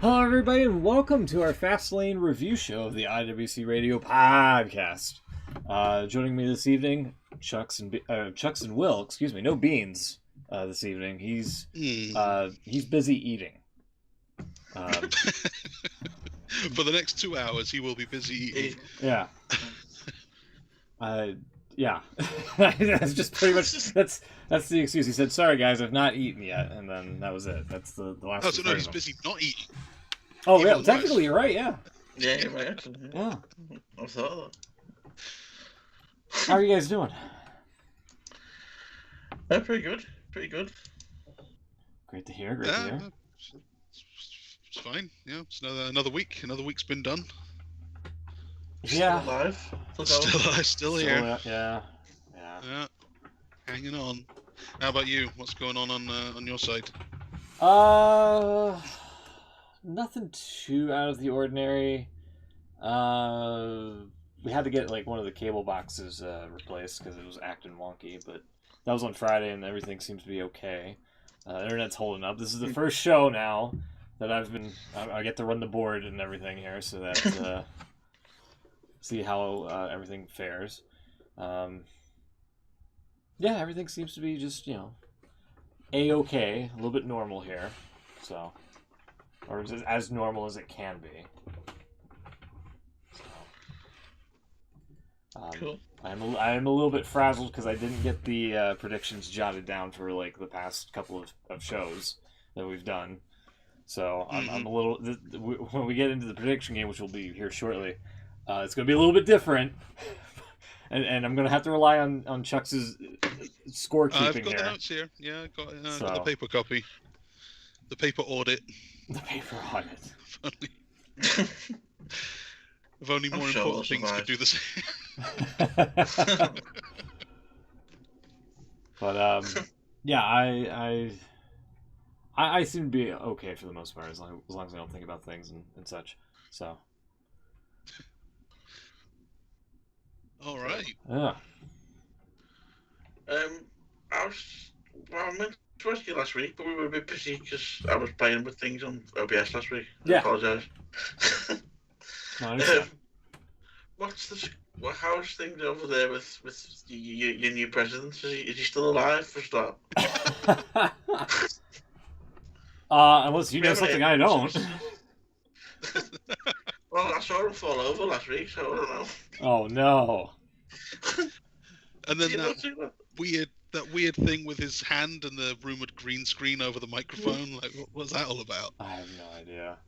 Hello, everybody, and welcome to our Fastlane review show of the IWC Radio podcast. Joining me this evening, Chucks and Will. Excuse me, no Beans this evening. He's busy eating. For the next 2 hours, he will be busy eating. Yeah. Yeah. That's just pretty much that's the excuse. He said, "Sorry guys, I've not eaten yet," and then that was it. That's the last. Oh, so no, he's busy not eating. Oh yeah, well, technically you're right. Yeah. Yeah, you're right. Actually. Yeah. I thought that. How are you guys doing? Pretty good. Pretty good. Great to hear. Great to hear. It's fine. Yeah, it's another week. Another week's been done. Yeah. Still alive. Still here. Yeah. Hanging on. How about you? What's going on your side? Nothing too out of the ordinary. We had to get like one of the cable boxes replaced because it was acting wonky, but that was on Friday and everything seems to be okay. Internet's holding up. This is the first show now that I get to run the board and everything here, so that see how everything fares. Yeah, everything seems to be just, A-okay, a little bit normal here, so, or as normal as it can be. So, cool. I'm a little bit frazzled because I didn't get the predictions jotted down for like the past couple of shows that we've done. So I'm a little, when we get into the prediction game, which will be here shortly, it's going to be a little bit different. And I'm going to have to rely on Chuck's scorekeeping here. I've got the notes here. Yeah, I've got the paper copy. The paper audit. The paper audit. If only more important things could do the same. But, yeah, I seem to be okay for the most part, as long as I don't think about things and such. So. All right. Yeah. I meant to ask you last week, but we were a bit busy because I was playing with things on OBS last week. Yeah. I apologise. No, how's things over there with your new president? Is he still alive for a start? Unless you know something I don't. Well, I saw him fall over last week, so I don't know. Oh no! And then that weird thing with his hand and the rumored green screen over the microphone. Like, what was that all about? I have no idea.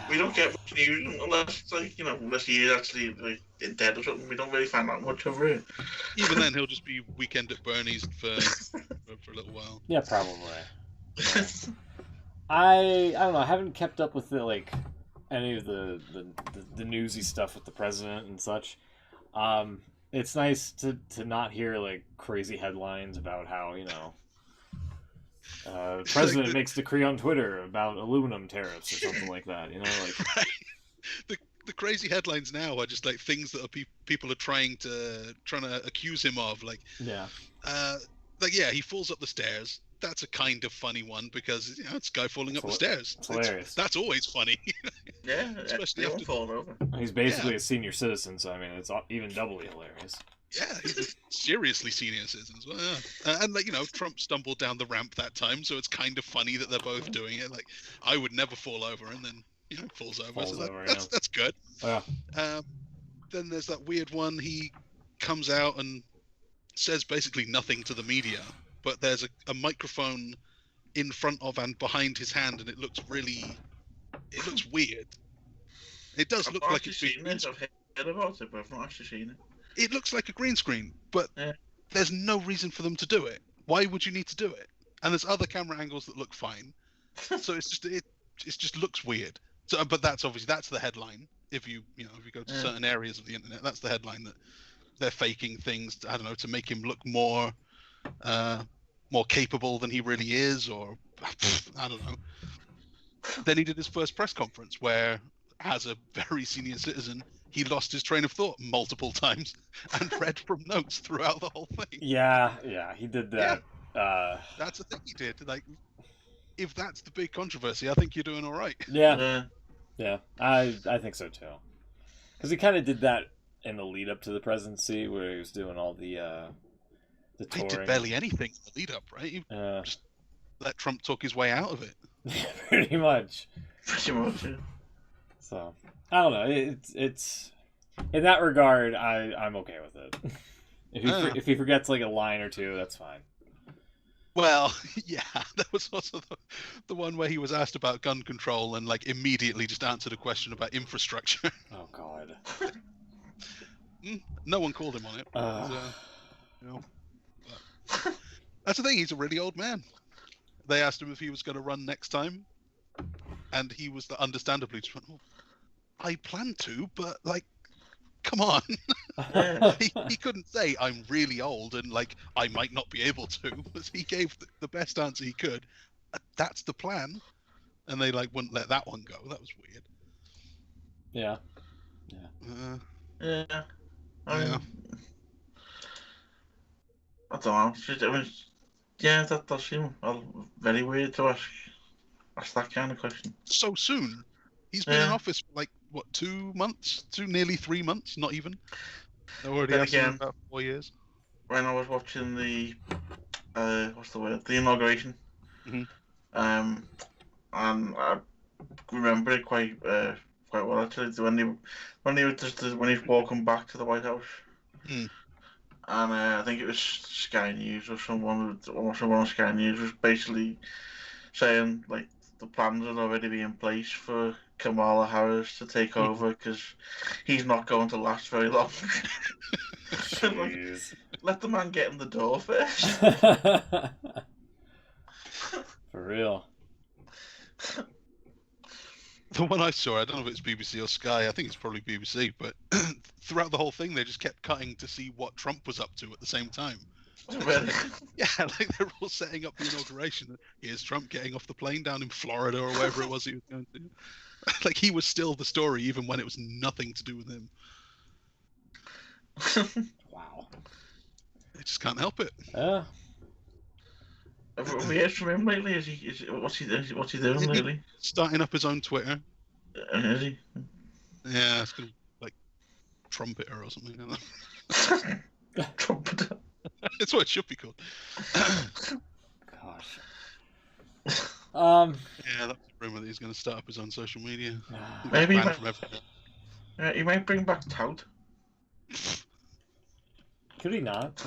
We don't get much news unless he is actually dead or something. We don't really find out much over it. Even then, he'll just be Weekend at Bernie's for a little while. Yeah, probably. I don't know. I haven't kept up with any of the newsy stuff with the president and such. It's nice to not hear crazy headlines about how the president makes decree on Twitter about aluminum tariffs or something like that. Right. The crazy headlines now are just things that people are trying to accuse him of. He falls up the stairs. That's a kind of funny one because it's a guy falling up the stairs. It's hilarious. That's always funny. Yeah, especially after falling over. He's basically a senior citizen, so I mean it's even doubly hilarious. Yeah, he's a seriously senior citizen as well. Yeah. And Trump stumbled down the ramp that time, so it's kind of funny that they're both doing it. I would never fall over, and then falls over. That's good. Yeah. Then there's that weird one. He comes out and says basically nothing to the media. But there's a microphone in front of and behind his hand, and it looks weird. It does look like it's seen it. I've heard about it, but I've not actually seen it. It looks like a green screen, but there's no reason for them to do it. Why would you need to do it? And there's other camera angles that look fine. So it just looks weird. So, but that's the headline. If you go to certain areas of the internet, that's the headline, that they're faking things. I don't know, to make him look more capable than he really is, or I don't know. Then he did his first press conference where, as a very senior citizen, he lost his train of thought multiple times and read from notes throughout the whole thing. Yeah, he did that. That's the thing he did. if that's the big controversy, I think you're doing all right. Yeah. I think so too. Because he kind of did that in the lead up to the presidency, where he was doing all the He touring. did barely anything in the lead up, right? He just let Trump talk his way out of it. Pretty much. Yeah. So I don't know. It's in that regard, I'm okay with it. If he forgets like a line or two, that's fine. Well, yeah, that was also the one where he was asked about gun control and like immediately just answered a question about infrastructure. Oh God. No one called him on it. But that's the thing. He's a really old man. They asked him if he was going to run next time, and he was understandably just went, I plan to, but like, come on. He couldn't say I'm really old and like I might not be able to. He gave the best answer he could. That's the plan, and they like wouldn't let that one go. That was weird. Yeah. I don't know. That does seem very weird to ask that kind of question. So soon. He's been in office for like, what, 2 months? Nearly 3 months, not even. They're already asking about 4 years. When I was watching the, the inauguration, and I remember it quite well actually, when he was walking back to the White House. And I think it was Sky News or someone on Sky News was basically saying like the plans had already been in place for Kamala Harris to take over because he's not going to last very long. Like, let the man get in the door first. For real. The one I saw, I don't know if it's BBC or Sky, I think it's probably BBC, but throughout the whole thing, they just kept cutting to see what Trump was up to at the same time. Really? Yeah, like they're all setting up the inauguration. Here's Trump getting off the plane down in Florida or wherever it was he was going to. Like he was still the story, even when it was nothing to do with him. Wow. They just can't help it. Have we heard from him lately? What's he doing lately? Starting up his own Twitter. Is he? Yeah, it's gonna like Trumpeter or something. Trumpeter. That's what it should be called. Gosh. Yeah, that's the rumor that he's going to start up his own social media. Maybe he might bring back Tout. Could he not?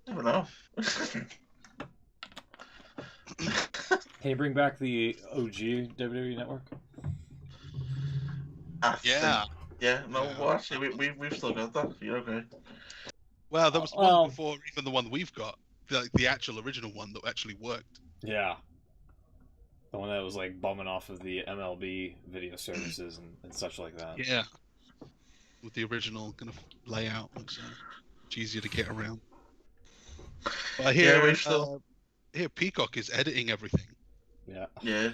Never know. Can you bring back the OG WWE network? Yeah. Well, actually, we've still got that. You're okay. Well, there was one before even the one we've got, the actual original one that actually worked. Yeah. The one that was like bumming off of the MLB video services and such like that. Yeah. With the original kind of layout, it's easier to get around. But I hear, here Peacock is editing everything. Yeah. Yeah.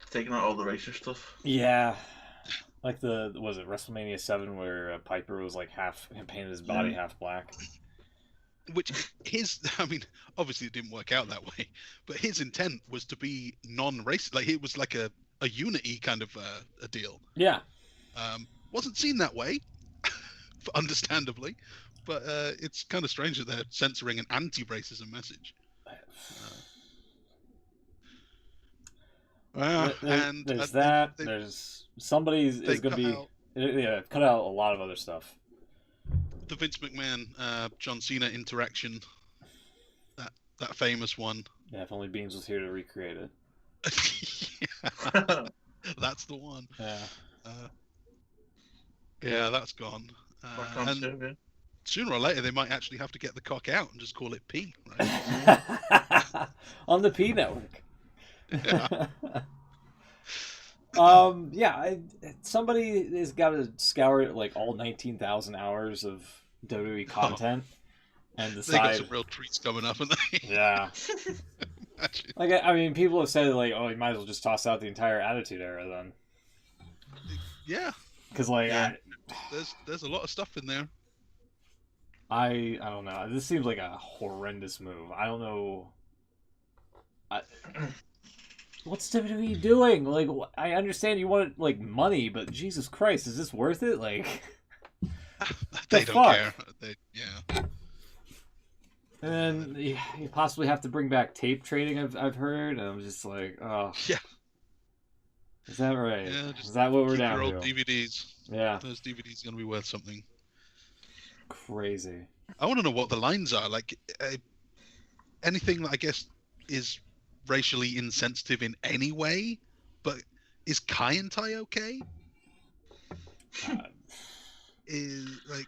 Taking out all the racist stuff. Yeah. Like was it WrestleMania 7 where Piper was like painted his body half black? Which obviously it didn't work out that way, but his intent was to be non-racist. Like it was like a unity kind of a deal. Yeah. Wasn't seen that way, understandably, but it's kind of strange that they're censoring an anti-racism message. There's that. There's somebody is going to be cut out a lot of other stuff. The Vince McMahon John Cena interaction, that famous one. Yeah, if only Beans was here to recreate it. Yeah, that's the one. Yeah. That's gone. And sooner or later, they might actually have to get the cock out and just call it P, right? On the P network. Yeah. Somebody has got to scour like all 19,000 hours of WWE content and decide. They got some real treats coming up, haven't they? Yeah. Like, I mean, people have said like, oh, you might as well just toss out the entire Attitude Era then. Yeah. Because like, there's a lot of stuff in there. I don't know. This seems like a horrendous move. I don't know. What's WWE doing? Like, I understand you want like money, but Jesus Christ, is this worth it? Like, they don't care. Yeah. And then you possibly have to bring back tape trading. I've heard, and I'm just like, oh, yeah. Is that right? Yeah, is that what we're down to? Your old DVDs. Yeah. Those DVDs are gonna be worth something. Crazy. I want to know what the lines are. Like anything that I guess is racially insensitive in any way, but is Kai and Tai okay? Is like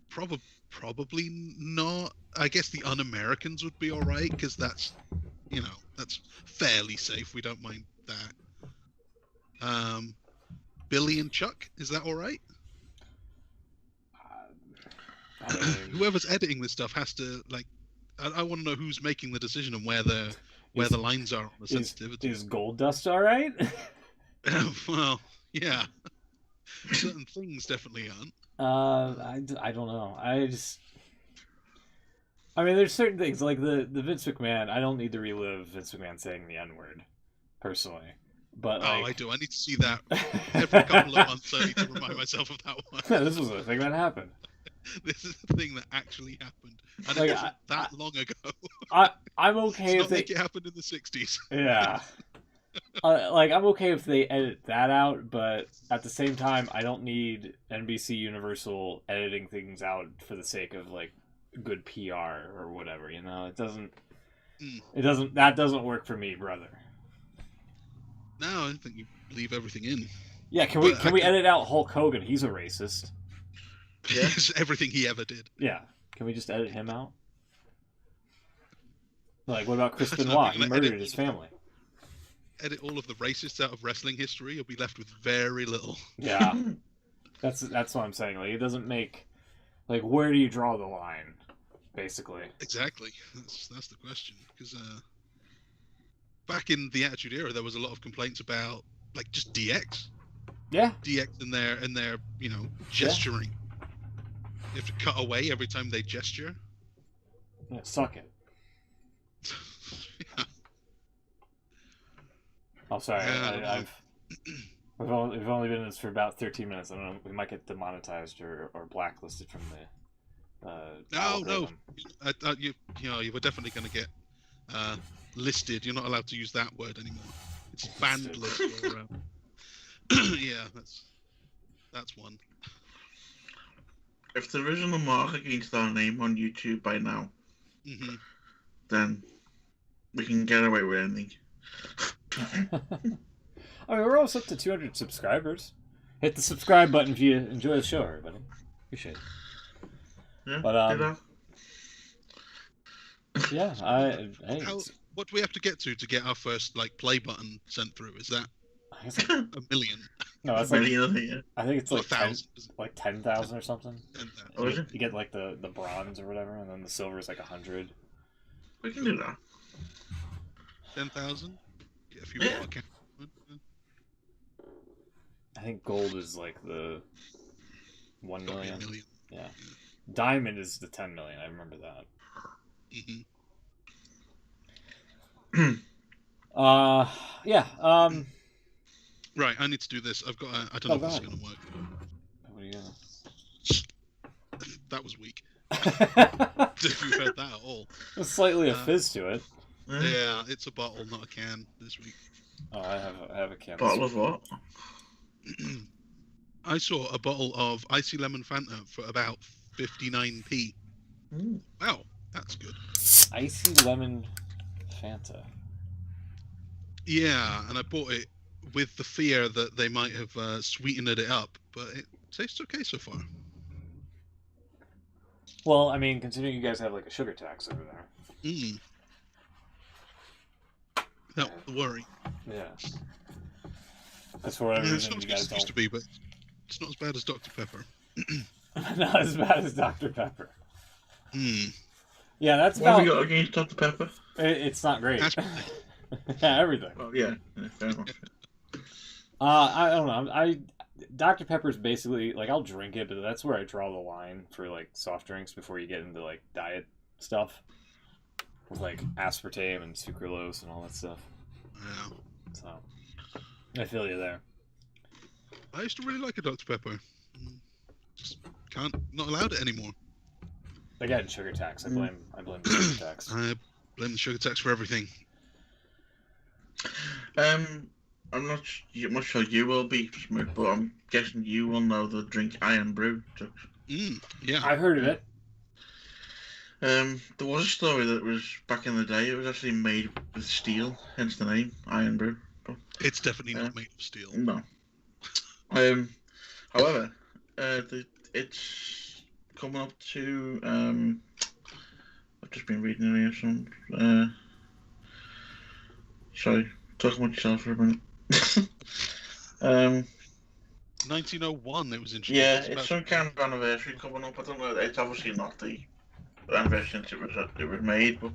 probably not. I guess the un-Americans would be all right because that's fairly safe. We don't mind that. Billy and Chuck, is that all right? Whoever's editing this stuff has to like. I want to know who's making the decision and where the lines are on the sensitivity. Is Goldust all right? Well, yeah. Certain things definitely aren't. I don't know. I mean, there's certain things like the Vince McMahon. I don't need to relive Vince McMahon saying the N-word, personally. But like... I do. I need to see that every couple of months. I need to remind myself of that one. Yeah, this was a thing that happened. This is the thing that actually happened, and like, it wasn't that long ago. I'm okay if it happened in the '60s. Yeah. Like, I'm okay if they edit that out, but at the same time, I don't need NBC Universal editing things out for the sake of like good PR or whatever. You know, it doesn't. That doesn't work for me, brother. No, I think you leave everything in. Yeah, can we edit out Hulk Hogan? He's a racist. Yeah, everything he ever did. Yeah, can we just edit him out? Like, what about Chris Benoit? He murdered his family. Edit all of the racists out of wrestling history, you'll be left with very little. Yeah, that's what I'm saying. Like, it doesn't make like, where do you draw the line, basically? Exactly. That's the question. Because back in the Attitude Era, there was a lot of complaints about like just DX. Yeah. DX and their gesturing. Yeah. You have to cut away every time they gesture. Yeah, suck it. Yeah. Oh, sorry. We've only been in this for about 13 minutes. I don't know. We might get demonetized or blacklisted from the. No. You were definitely going to get listed. You're not allowed to use that word anymore. It's banned list. Yeah, that's one. If there isn't a mark against our name on YouTube by now, then we can get away with anything. I mean, we're almost up to 200 subscribers. Hit the subscribe button if you enjoy the show, everybody. Appreciate it. Yeah, but yeah, what do we have to get our first like play button sent through? Is that a million? No, it's I think it's like 1,000. Like 10,000 or something. 10,000. Oh, is it? You get like the bronze or whatever, and then the silver is like 100. We can do that. 10,000. Yeah, if you want. Okay. I think gold is like the 1 million. Yeah. Yeah. Diamond is the 10 million. I remember that. Yeah. Right, I need to do this. I've got. I don't know if this is going to work. What do you got? That was weak. If you heard that at all. There's slightly a fizz to it. Yeah, it's a bottle, not a can. This week. Oh, I have a can. Bottle of what? I saw a bottle of icy lemon Fanta for about 59p. Wow, that's good. Icy lemon Fanta. Yeah, and I bought it with the fear that they might have sweetened it up, but it tastes okay so far. Well, I mean, considering you guys have like a sugar tax over there. Not the worry. Yeah. That's for whatever reason you guys don't. It's supposed to be, but it's not as bad as Dr. Pepper. Not as bad as Dr. Pepper. Yeah, that's what have you got against Dr. Pepper? It's not great. Yeah, everything. Oh yeah, fair enough. I don't know. Dr. Pepper's basically like I'll drink it, but that's where I draw the line for like soft drinks before you get into like diet stuff with like aspartame and sucralose and all that stuff. Yeah. So I feel you there. I used to really like a Dr. Pepper. Just not allowed it anymore. Again, sugar tax. I blame the sugar tax. I blame the sugar tax for everything. I'm not sure you will be, Smoot, but I'm guessing you will know the drink Iron Brew. Yeah. I've heard of it. There was a story that was back in the day. It was actually made with steel, hence the name Iron Brew. But, it's definitely not made of steel. No. However, it's coming up to. I've just been reading here some. Sorry, talk about yourself for a minute. 1901, it was introduced. Yeah, it's some kind of anniversary coming up. I don't know. It's obviously not the anniversary since it was made, but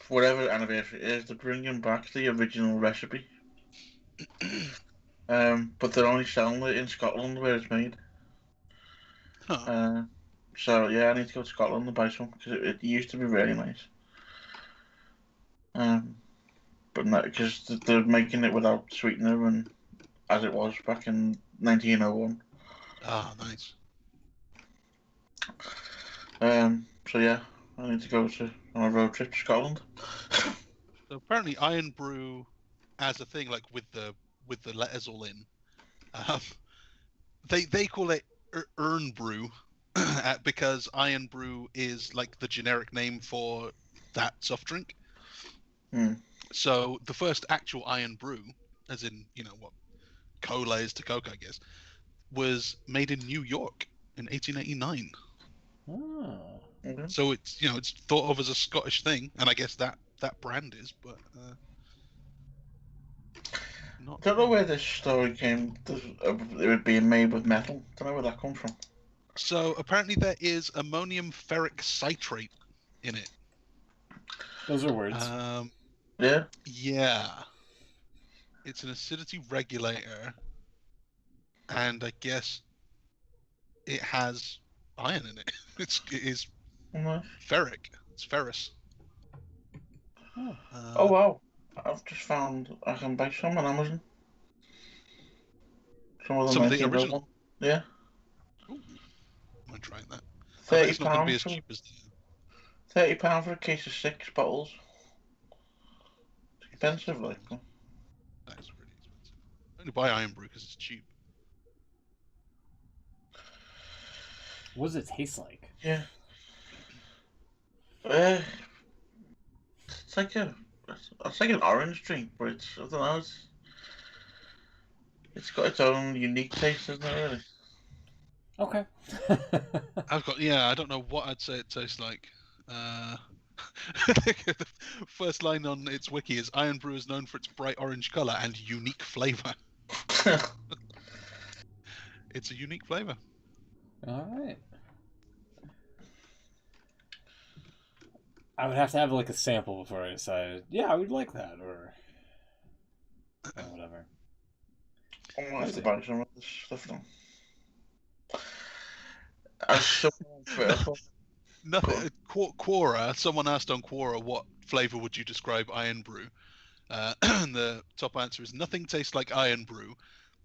whatever anniversary it is, they're bringing back the original recipe. But they're only selling it in Scotland where it's made. Huh. So yeah, I need to go to Scotland and buy some because it used to be really nice. But no, because they're making it without sweetener and as it was back in 1901. Ah, nice. So yeah, I need to go on a road trip to Scotland. So apparently, Iron Brew, as a thing, like with the letters all in, they call it Urn Brew because Iron Brew is like the generic name for that soft drink. So the first actual Iron Brew, as in what cola is to Coke, I guess, was made in New York in 1889. Oh. Okay. So it's it's thought of as a Scottish thing, and I guess that brand is, but not. I don't know where this story came. It would be made with metal. Don't know where that comes from. So apparently there is ammonium ferric citrate in it. Those are words. Yeah. Yeah. It's an acidity regulator, and I guess it has iron in it. It is ferric. It's ferrous. Oh wow! I've just found I can buy some on Amazon. Some of the original. Yeah. Ooh, I'm trying that. £30. It's not going to be as cheap as £30 for a case of 6 bottles. It's expensive, like. That is pretty expensive. I only buy Iron Brew because it's cheap. What does it taste like? Yeah. It's like an orange drink, but I don't know. It's got its own unique taste, isn't it? Really. Okay. I don't know what I'd say it tastes like. The first line on its wiki is Iron Brew is known for its bright orange color and unique flavor. It's a unique flavor. All right. I would have to have like a sample before I decided. Yeah, I would like that, or whatever. I'm gonna have to buy some of this stuff now. Quora. Someone asked on Quora what flavor would you describe Iron Brew, and the top answer is nothing tastes like Iron Brew.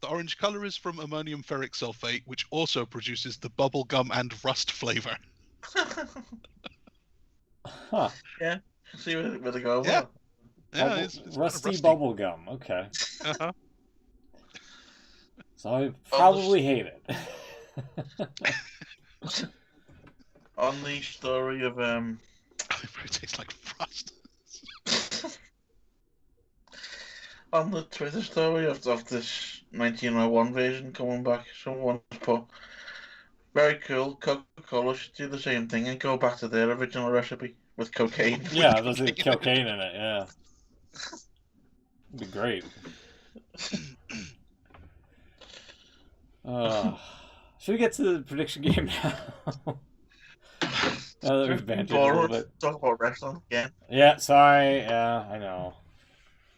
The orange color is from ammonium ferric sulfate, which also produces the bubble gum and rust flavor. Huh. Yeah. See where they go. Yeah. Yeah, it's rusty kind of bubble gum. Okay. Uh-huh. So I probably hate it. On the story of It tastes like frost. On the Twitter story of this 1901 version coming back, someone put, very cool, Coca-Cola should do the same thing and go back to their original recipe with cocaine. Yeah, there's cocaine in it, yeah. It'd be great. Should we get to the prediction game now? Now that we've bantered a little bit. Talk about wrestling again. Yeah, sorry. I know.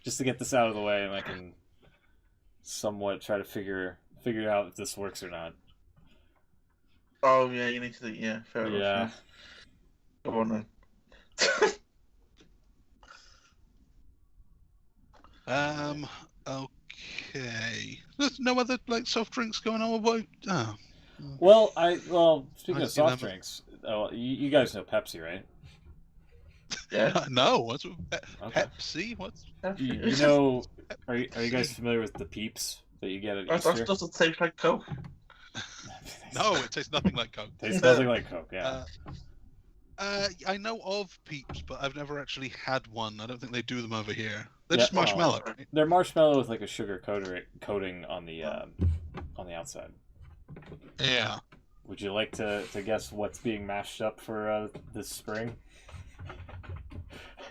Just to get this out of the way, and I can somewhat try to figure out if this works or not. Oh yeah, you need to. Yeah, fair enough. Yeah. Go on then. Okay. There's no other like soft drinks going on. About. Oh. Well, speaking of soft drinks, you guys know Pepsi, right? Yeah. No. What's Pepsi? What's you know? Are you guys familiar with the Peeps that you get at Easter? That doesn't taste like Coke. No, it tastes nothing like Coke. Tastes nothing like Coke. Yeah. I know of Peeps, but I've never actually had one. I don't think they do them over here. They're just marshmallow. Right? They're marshmallow with like a sugar coating on the outside. Yeah. Would you like to guess what's being mashed up for this spring?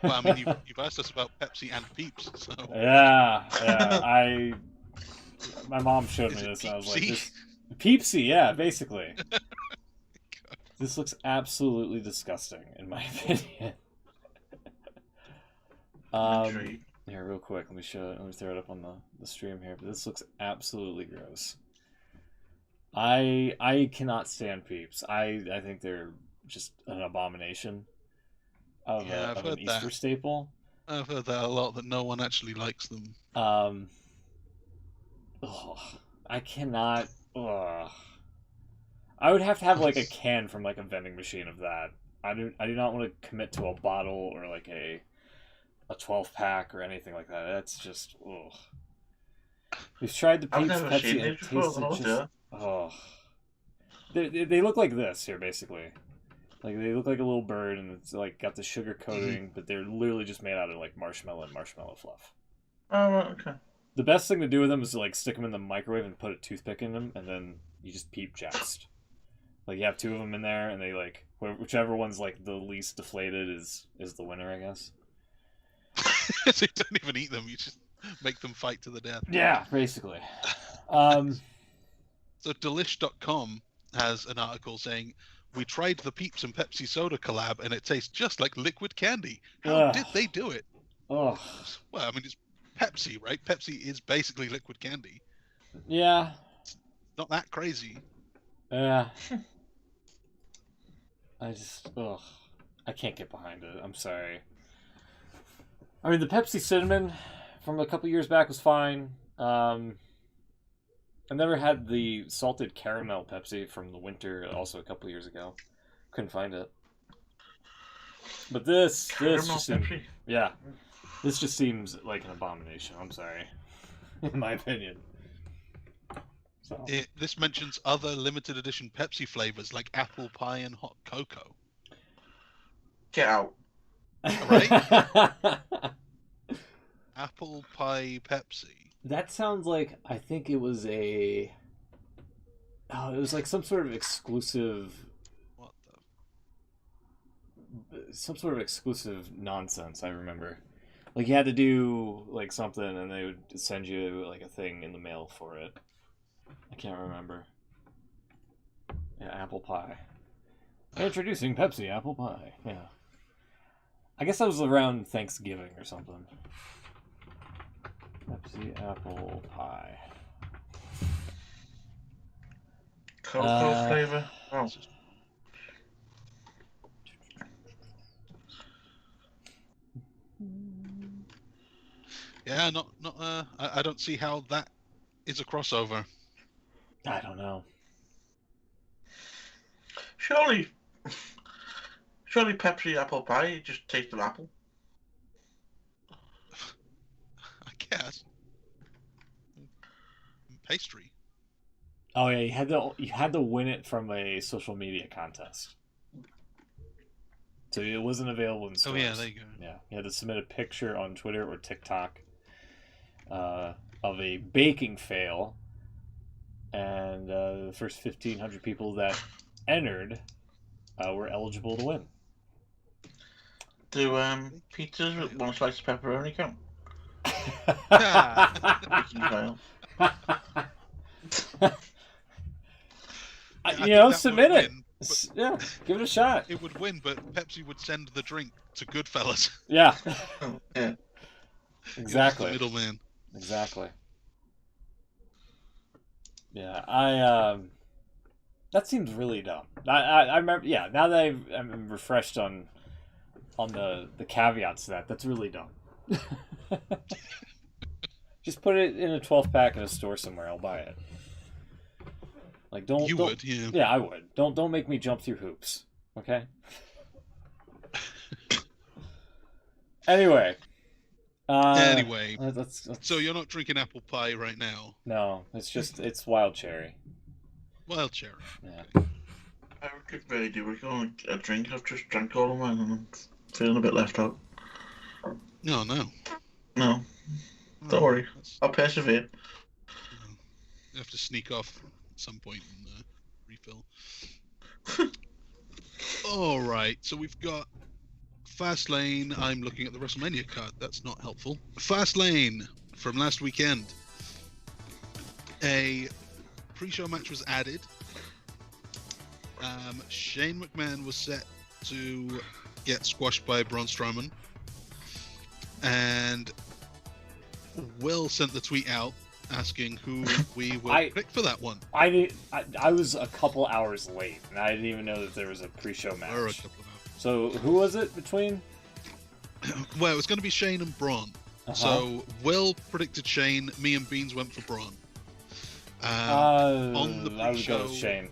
Well, I mean, you've asked us about Pepsi and Peeps, so. Yeah. My mom showed me this, and I was like, Peepsy, yeah, basically. This looks absolutely disgusting, in my opinion. Here, real quick, let me throw it up on the stream here. But this looks absolutely gross. I cannot stand Peeps. I think they're just an abomination of an Easter staple. I've heard that a lot, that no one actually likes them. I cannot. I would have to have like a can from like a vending machine of that. I do not want to commit to a bottle or like a 12-pack or anything like that. That's just We've tried the Peeps Pepsi and it tasted just They look like this here basically. Like they look like a little bird and it's like got the sugar coating, but they're literally just made out of like marshmallow and marshmallow fluff. Oh, okay. The best thing to do with them is to like stick them in the microwave and put a toothpick in them, and then you just peep joust. Like you have two of them in there, and they like whichever one's like the least deflated is the winner, I guess. So you don't even eat them; you just make them fight to the death. Yeah, basically. So Delish.com has an article saying, "We tried the Peeps and Pepsi soda collab, and it tastes just like liquid candy. How did they do it?" Oh. Well, I mean, it's Pepsi, right? Pepsi is basically liquid candy. Yeah. It's not that crazy. Yeah. I can't get behind it. I'm sorry. I mean, the Pepsi Cinnamon from a couple years back was fine. I never had the salted caramel Pepsi from the winter, also a couple years ago. Couldn't find it. But this just seems like an abomination. I'm sorry, in my opinion. So. This mentions other limited edition Pepsi flavors like apple pie and hot cocoa. Get out. Right? Apple pie Pepsi. That sounds like, I think it was it was like some sort of exclusive. What some sort of exclusive nonsense, I remember. Like you had to do like something and they would send you like a thing in the mail for it. I can't remember. Yeah, apple pie. Introducing Pepsi apple pie. Yeah. I guess that was around Thanksgiving or something. Pepsi apple pie. Cocoa flavor. Oh. Yeah, I don't see how that is a crossover. I don't know. Surely Pepsi apple pie just tastes of apple. I guess. Pastry. Oh yeah, you had to win it from a social media contest. So it wasn't available in stores. Oh yeah, there you go. Yeah, you had to submit a picture on Twitter or TikTok of a baking fail, and the first 1,500 people that entered were eligible to win. Do pizzas with one slice of pepperoni count? Submit it. Yeah, give it a shot. It would win, but Pepsi would send the drink to Goodfellas. Yeah. Yeah. Exactly. The middleman. Exactly. Yeah, that seems really dumb. I remember. Yeah, now that I'm refreshed on the caveats to that, that's really dumb. Just put it in a 12 pack in a store somewhere. I'll buy it. Like don't. Would, yeah. Yeah, I would. Don't make me jump through hoops. Okay. Anyway. Let's... So you're not drinking apple pie right now? No, it's wild cherry. Wild cherry. Yeah. I could really do with a drink. I've just drank all of mine and I'm feeling a bit left out. No. No. Don't worry. I'll persevere. You have to sneak off at some point and refill. All right, so we've got Fastlane. I'm looking at the WrestleMania card. That's not helpful. Fastlane from last weekend. A pre-show match was added. Shane McMahon was set to get squashed by Braun Strowman. And Will sent the tweet out asking who we would pick for that one. I was a couple hours late, and I didn't even know that there was a pre-show match. Or a couple of hours. So who was it between? Well, it was going to be Shane and Braun. Uh-huh. So Will predicted Shane. Me and Beans went for Braun. On the pre-show, I would go with Shane.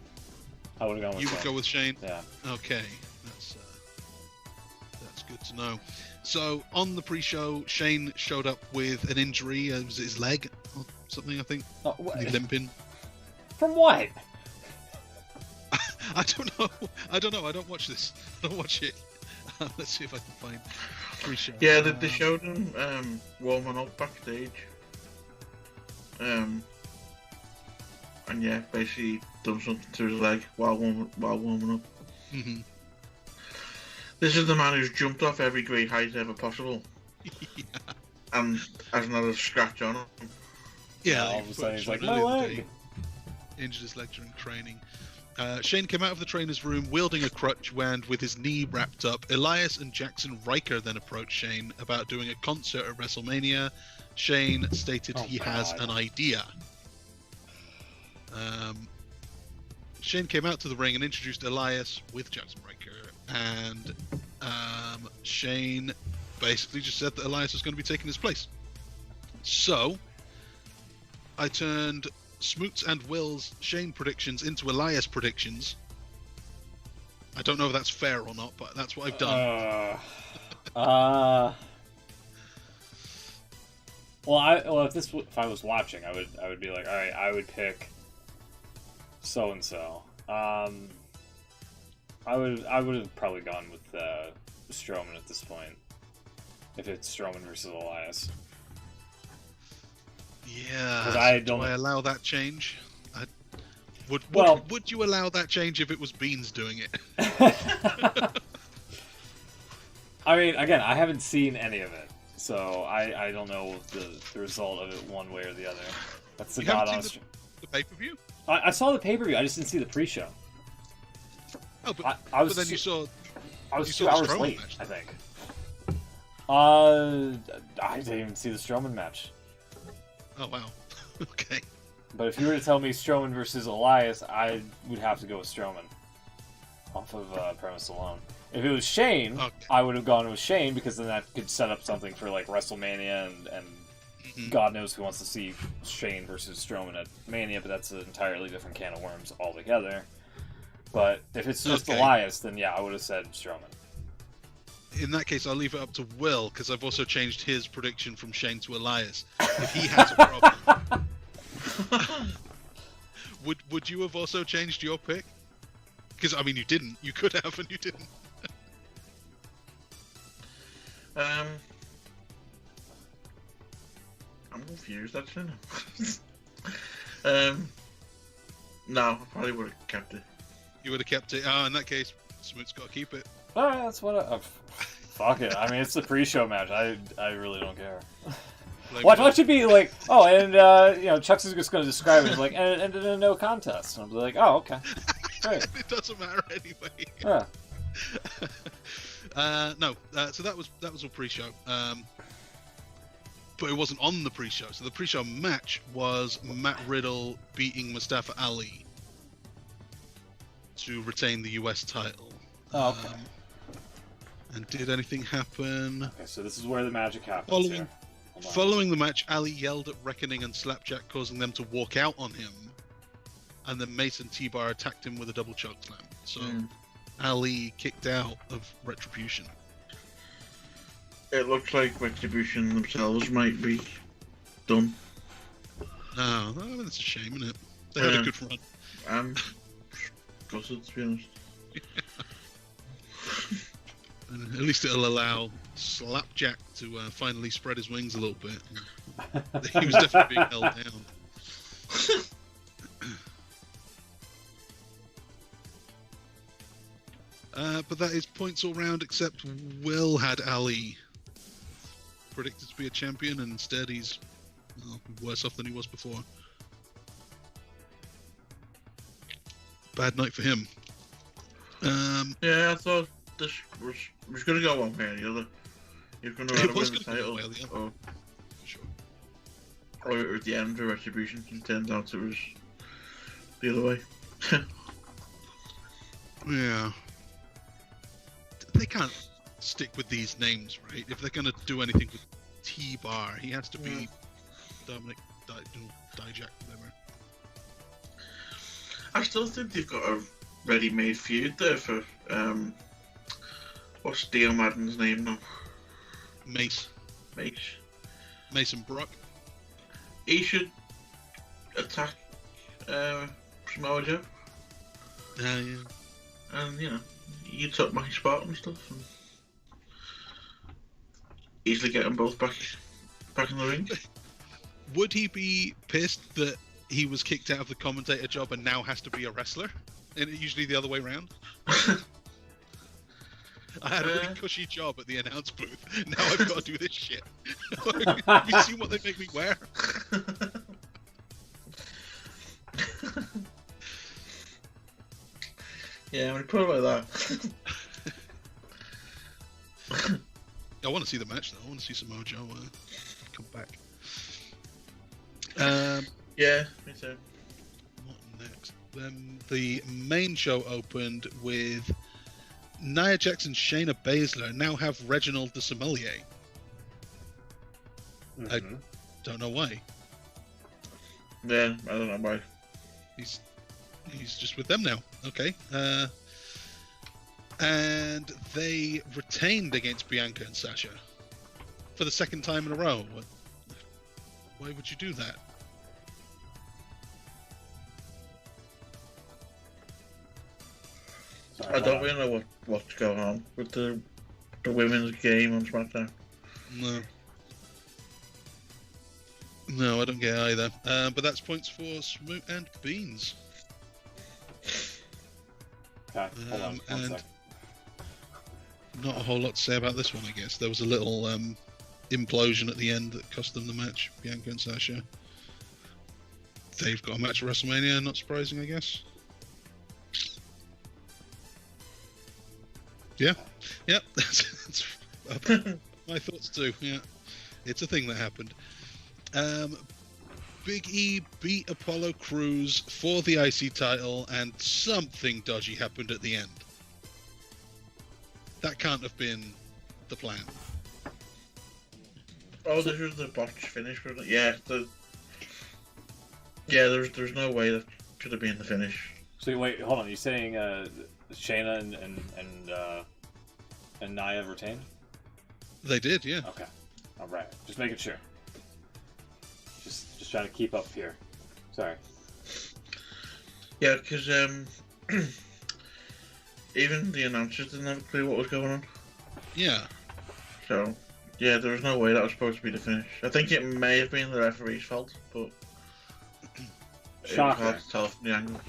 I would have gone with You Shane. would go with Shane? Yeah. Okay. That's good to know. So, on the pre-show, Shane showed up with an injury. Was it his leg or something, I think? Oh, what? He's limping. From what? I don't know. I don't watch this. I don't watch it. Let's see if I can find pre-show. Yeah, they showed him warming up backstage. And yeah, basically done something to his leg while warming up. Mm-hmm. This is the man who's jumped off every great height ever possible. Yeah. And hasn't had a scratch on him. Yeah, all of a sudden he's like, earlier my in the leg! day, injured his leg during training. Shane came out of the trainer's room wielding a crutch and with his knee wrapped up. Elias and Jackson Riker then approached Shane about doing a concert at WrestleMania. Shane stated he has an idea. Shane came out to the ring and introduced Elias with Jackson Riker, and Shane basically just said that Elias was going to be taking his place. So I turned Smoot's and Will's Shane predictions into Elias predictions. I don't know if that's fair or not, but that's what I've done. Well, if I was watching, I would be like, all right, I would pick so and so. I would have probably gone with Strowman at this point, if it's Strowman versus Elias. Yeah. Because I don't. Do I allow that change? Would you allow that change if it was Beans doing it? I mean, again, I haven't seen any of it, so I don't know the result of it one way or the other. That's the god honest. The pay-per-view? I saw the pay-per-view. I just didn't see the pre-show. Oh, but then you saw. I was you 2 saw the hours Strowman late, match. I think. I didn't even see the Strowman match. Oh wow. Okay. But if you were to tell me Strowman versus Elias, I would have to go with Strowman. Off of premise alone. If it was Shane, Okay. I would have gone with Shane because then that could set up something for like WrestleMania and God knows who wants to see Shane versus Strowman at Mania, but that's an entirely different can of worms altogether. But if it's just Elias, then yeah, I would have said Strowman. In that case, I'll leave it up to Will, because I've also changed his prediction from Shane to Elias. If he has a problem. Would you have also changed your pick? Because, I mean, you didn't. You could have, and you didn't. I'm confused, actually. No, I probably would have kept it. You would have kept it. In that case, Smoot's got to keep it. Alright, that's what fuck it. I mean, it's the pre-show match. I really don't care. Watch it be like, Chuck's is just going to describe it like, and it ended in a no contest. And I'll be like, oh, okay. Great. It doesn't matter anyway. Yeah. No. So that was all pre-show. but it wasn't on the pre-show. So the pre-show match was Matt Riddle beating Mustafa Ali to retain the US title. Oh, okay. And did anything happen? Okay, so this is where the magic happens here. Following the match, Ali yelled at Reckoning and Slapjack, causing them to walk out on him. And then Mason T-Bar attacked him with a double choke slam. So Ali kicked out of Retribution. It looks like Retribution themselves might be done. No, I mean, it's a shame, isn't it? They had a good run. I'm gutted, to be honest. At least it'll allow Slapjack to finally spread his wings a little bit. He was definitely being held down. But that is points all round, except Will had Ali predicted to be a champion, and instead he's worse off than he was before. Bad night for him. Yeah, I thought this was going to go one way or the other. You're going to win the title. Sure. Or at the end of Retribution, and turns out it was the other way. Yeah. They can't stick with these names, right? If they're going to do anything with T-Bar, he has to be Dominic Dijak, whatever. I still think they've got a ready-made feud there for what's Dio Madden's name now? Mace. Mason Brock. He should attack Samoa Joe. Yeah. And you took my spot and stuff, and easily get them both back in the ring. Would he be pissed that he was kicked out of the commentator job and now has to be a wrestler? And usually the other way around. I had a really cushy job at the announce booth. Now I've got to do this shit. Have you seen what they make me wear? Yeah, when you put it like that. I want to see the match though. I want to see Samoa Joe come back. Yeah, me too. What next? Then the main show opened with Nia Jax and Shayna Baszler now have Reginald the Sommelier. I don't know why. Yeah, I don't know why. He's just with them now. Okay. And they retained against Bianca and Sasha for the second time in a row. Why would you do that? Sorry, I don't really know what's going on with the women's game on SmackDown. No, I don't get it either. But that's points for Smoot and Beans. Okay, hold on one and sec. Not a whole lot to say about this one, I guess. There was a little implosion at the end that cost them the match, Bianca and Sasha. They've got a match at WrestleMania, not surprising, I guess. Yeah, that's my thoughts too. Yeah, it's a thing that happened. Big E beat Apollo Crews for the IC title, and something dodgy happened at the end. That can't have been the plan. Oh, this was the botch finish, wasn't it? Yeah, there's no way that should have been the finish. So wait, hold on. You're saying Shayna and Nia retained? They did, yeah. Okay, all right. Just making sure. Just trying to keep up here. Sorry. Yeah, because even the announcers didn't have a clue what was going on. Yeah. So, yeah, there was no way that was supposed to be the finish. I think it may have been the referee's fault, but Shocker. it was hard to tell from the angle.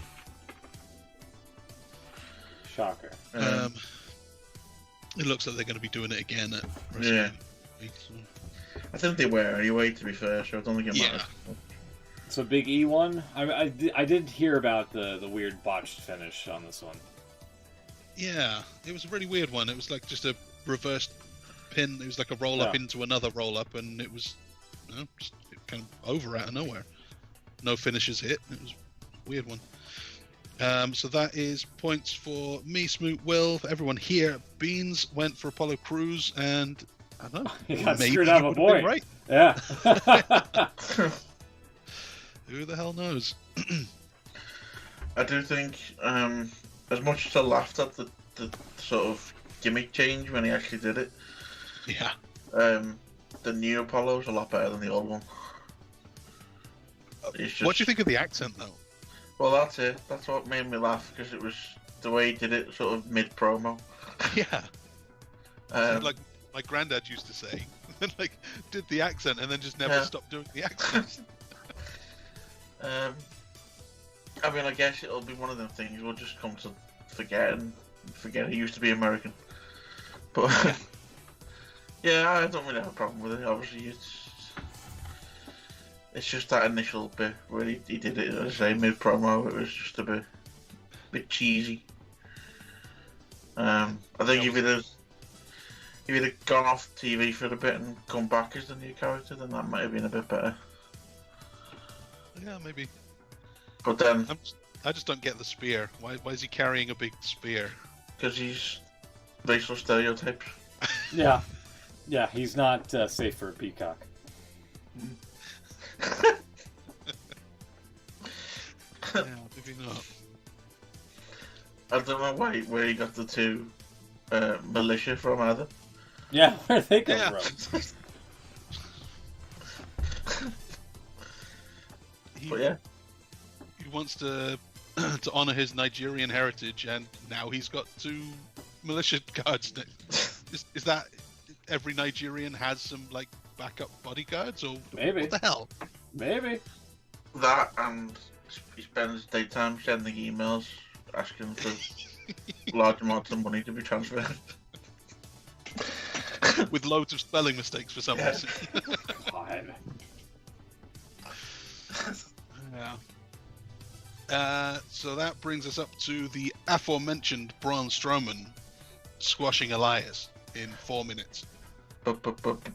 Shocker. It looks like they're going to be doing it again at Yeah. WrestleMania. So. I think they were anyway, to be fair, so I don't think it matters. So Big E won. I did hear about the weird botched finish on this one. Yeah, it was a really weird one. It was like just a reverse pin. It was like a roll up into another roll up, and it was You know, just kind of over out of nowhere. No finishes hit. It was a weird one. So that is points for me, Smoot, Will, for everyone here. Beans went for Apollo Crews, and I don't know. He got maybe screwed out of a point. Right. Yeah. Who the hell knows? I do think, as much as I laughed at the sort of gimmick change when he actually did it, Yeah. the new Apollo's a lot better than the old one. What do you think of the accent, though? Well, that's it. That's what made me laugh, because it was the way he did it sort of mid-promo. Yeah. Um, Like my granddad used to say, like, did the accent and then just never stopped doing the accent. I mean, I guess it'll be one of them things we'll just come to forget he used to be American. But yeah, I don't really have a problem with it. Obviously, it's just that initial bit where he did it, as I say, mid promo. It was just a bit cheesy. I think if he'd have gone off TV for a bit and come back as the new character, then that might have been a bit better. Yeah, maybe. But then, I just don't get the spear. Why is he carrying a big spear? because he's racial stereotypes. Yeah. Yeah, he's not safe for a peacock. Yeah, maybe not. I don't know where he got the two militia from either. Yeah, where they come from. But yeah. He wants to honor his Nigerian heritage, and now he's got two militia guards. Is that every Nigerian has some like backup bodyguards, or Maybe. what the hell? Maybe. That, and he spends daytime sending emails asking for large amounts of money to be transferred. With loads of spelling mistakes for some reason. God. Yeah. So that brings us up to the aforementioned Braun Strowman squashing Elias in 4 minutes. But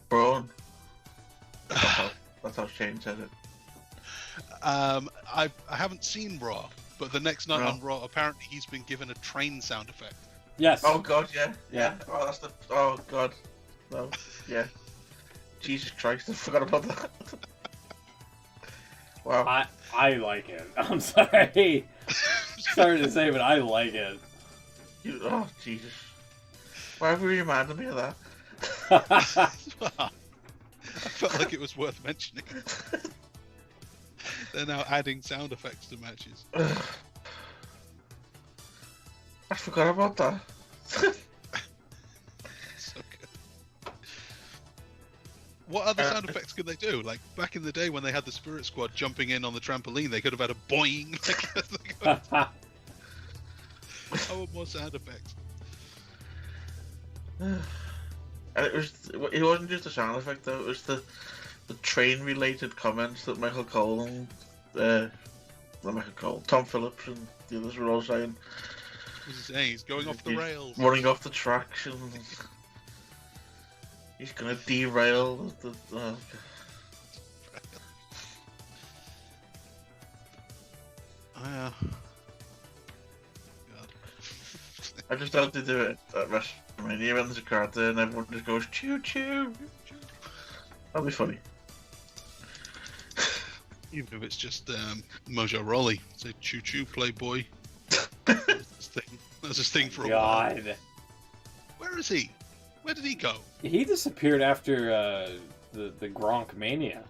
Braun. That's how Shane said it. I haven't seen Raw, but the next night on Raw, apparently he's been given a train sound effect. Yes. Oh god, yeah. Yeah. Oh, that's the. Oh god. No. Yeah. Jesus Christ, I forgot about that. Wow. I like it. I'm sorry. Sorry to say, but I like it. Oh Jesus. Why have you reminded me of that? I felt like it was worth mentioning. They're now adding sound effects to matches. I forgot about that. So good. What other sound effects could they do? Like back in the day when they had the Spirit Squad jumping in on the trampoline, they could have had a boing. How more sound effects? And it wasn't just a sound effect though, it was the train related comments that Michael Cole and Tom Phillips and the others were all saying. What's he saying? He's going off the rails. Running off the tracks, and he's gonna derail the God. I just had to do it at WrestleMania when there's a crowd there and everyone just goes choo choo. That'll be funny. Even if it's just Mojo Rawley, say choo choo playboy. That's his thing for a while. Where is he? Where did he go? He disappeared after the Gronk Mania.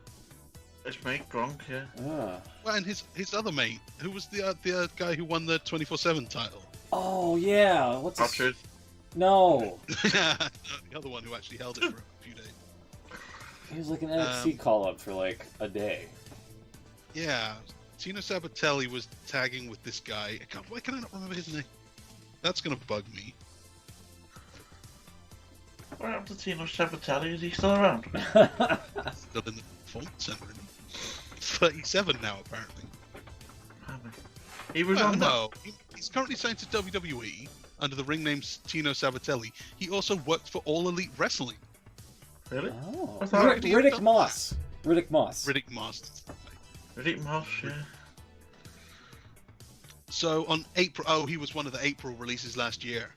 It's mate Gronk, yeah. Well, and his other mate, who was the guy who won the 24/7 title. Oh yeah, what's Richard? No. The other one who actually held it for a few days. He was like an NXT call-up for like a day. Yeah, Tino Sabatelli was tagging with this guy. Why can I not remember his name? That's gonna bug me. Where happened to Tino Sabatelli? Is he still around? Still in the performance center. 37 now, apparently. He was on no. He's currently signed to WWE under the ring name Tino Sabatelli. He also worked for All Elite Wrestling. Really? Oh. I thought Riddick Moss. Riddick Moss. Riddick Moss. Riddick Moss, yeah. So on April, he was one of the April releases last year.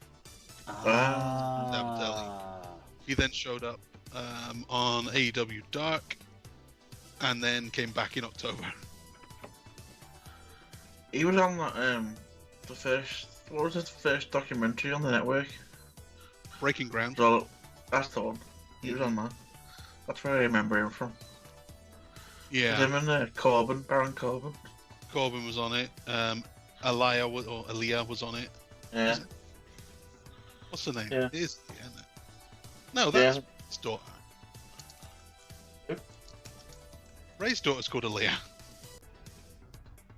He then showed up on AEW Dark, and then came back in October. He was on the first documentary on the network? Breaking Ground. So, that's the one. He was on that. That's where I remember him from. Yeah. Him and Baron Corbin. Corbin was on it. Aaliyah was on it. Yeah. What's her name? Yeah. It is, isn't it? No, that's his daughter. Who? Ray's daughter's called Aaliyah.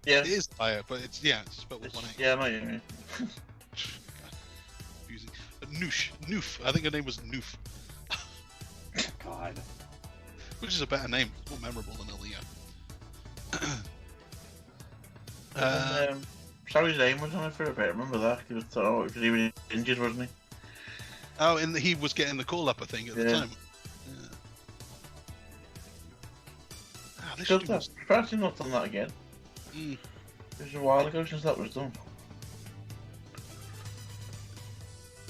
Yeah. It is Aaliyah, but it's spelled with one A. Yeah, I know what you mean. Confusing. Noof. I think her name was Noof. God. Which is a better name. It's more memorable than Aaliyah. Sami Zayn was on it for a bit. Remember that? He was injured, wasn't he? Oh, and he was getting the call up, I think, at the time. Yeah. Surprised he's not done that again. Mm. It was a while ago since that was done.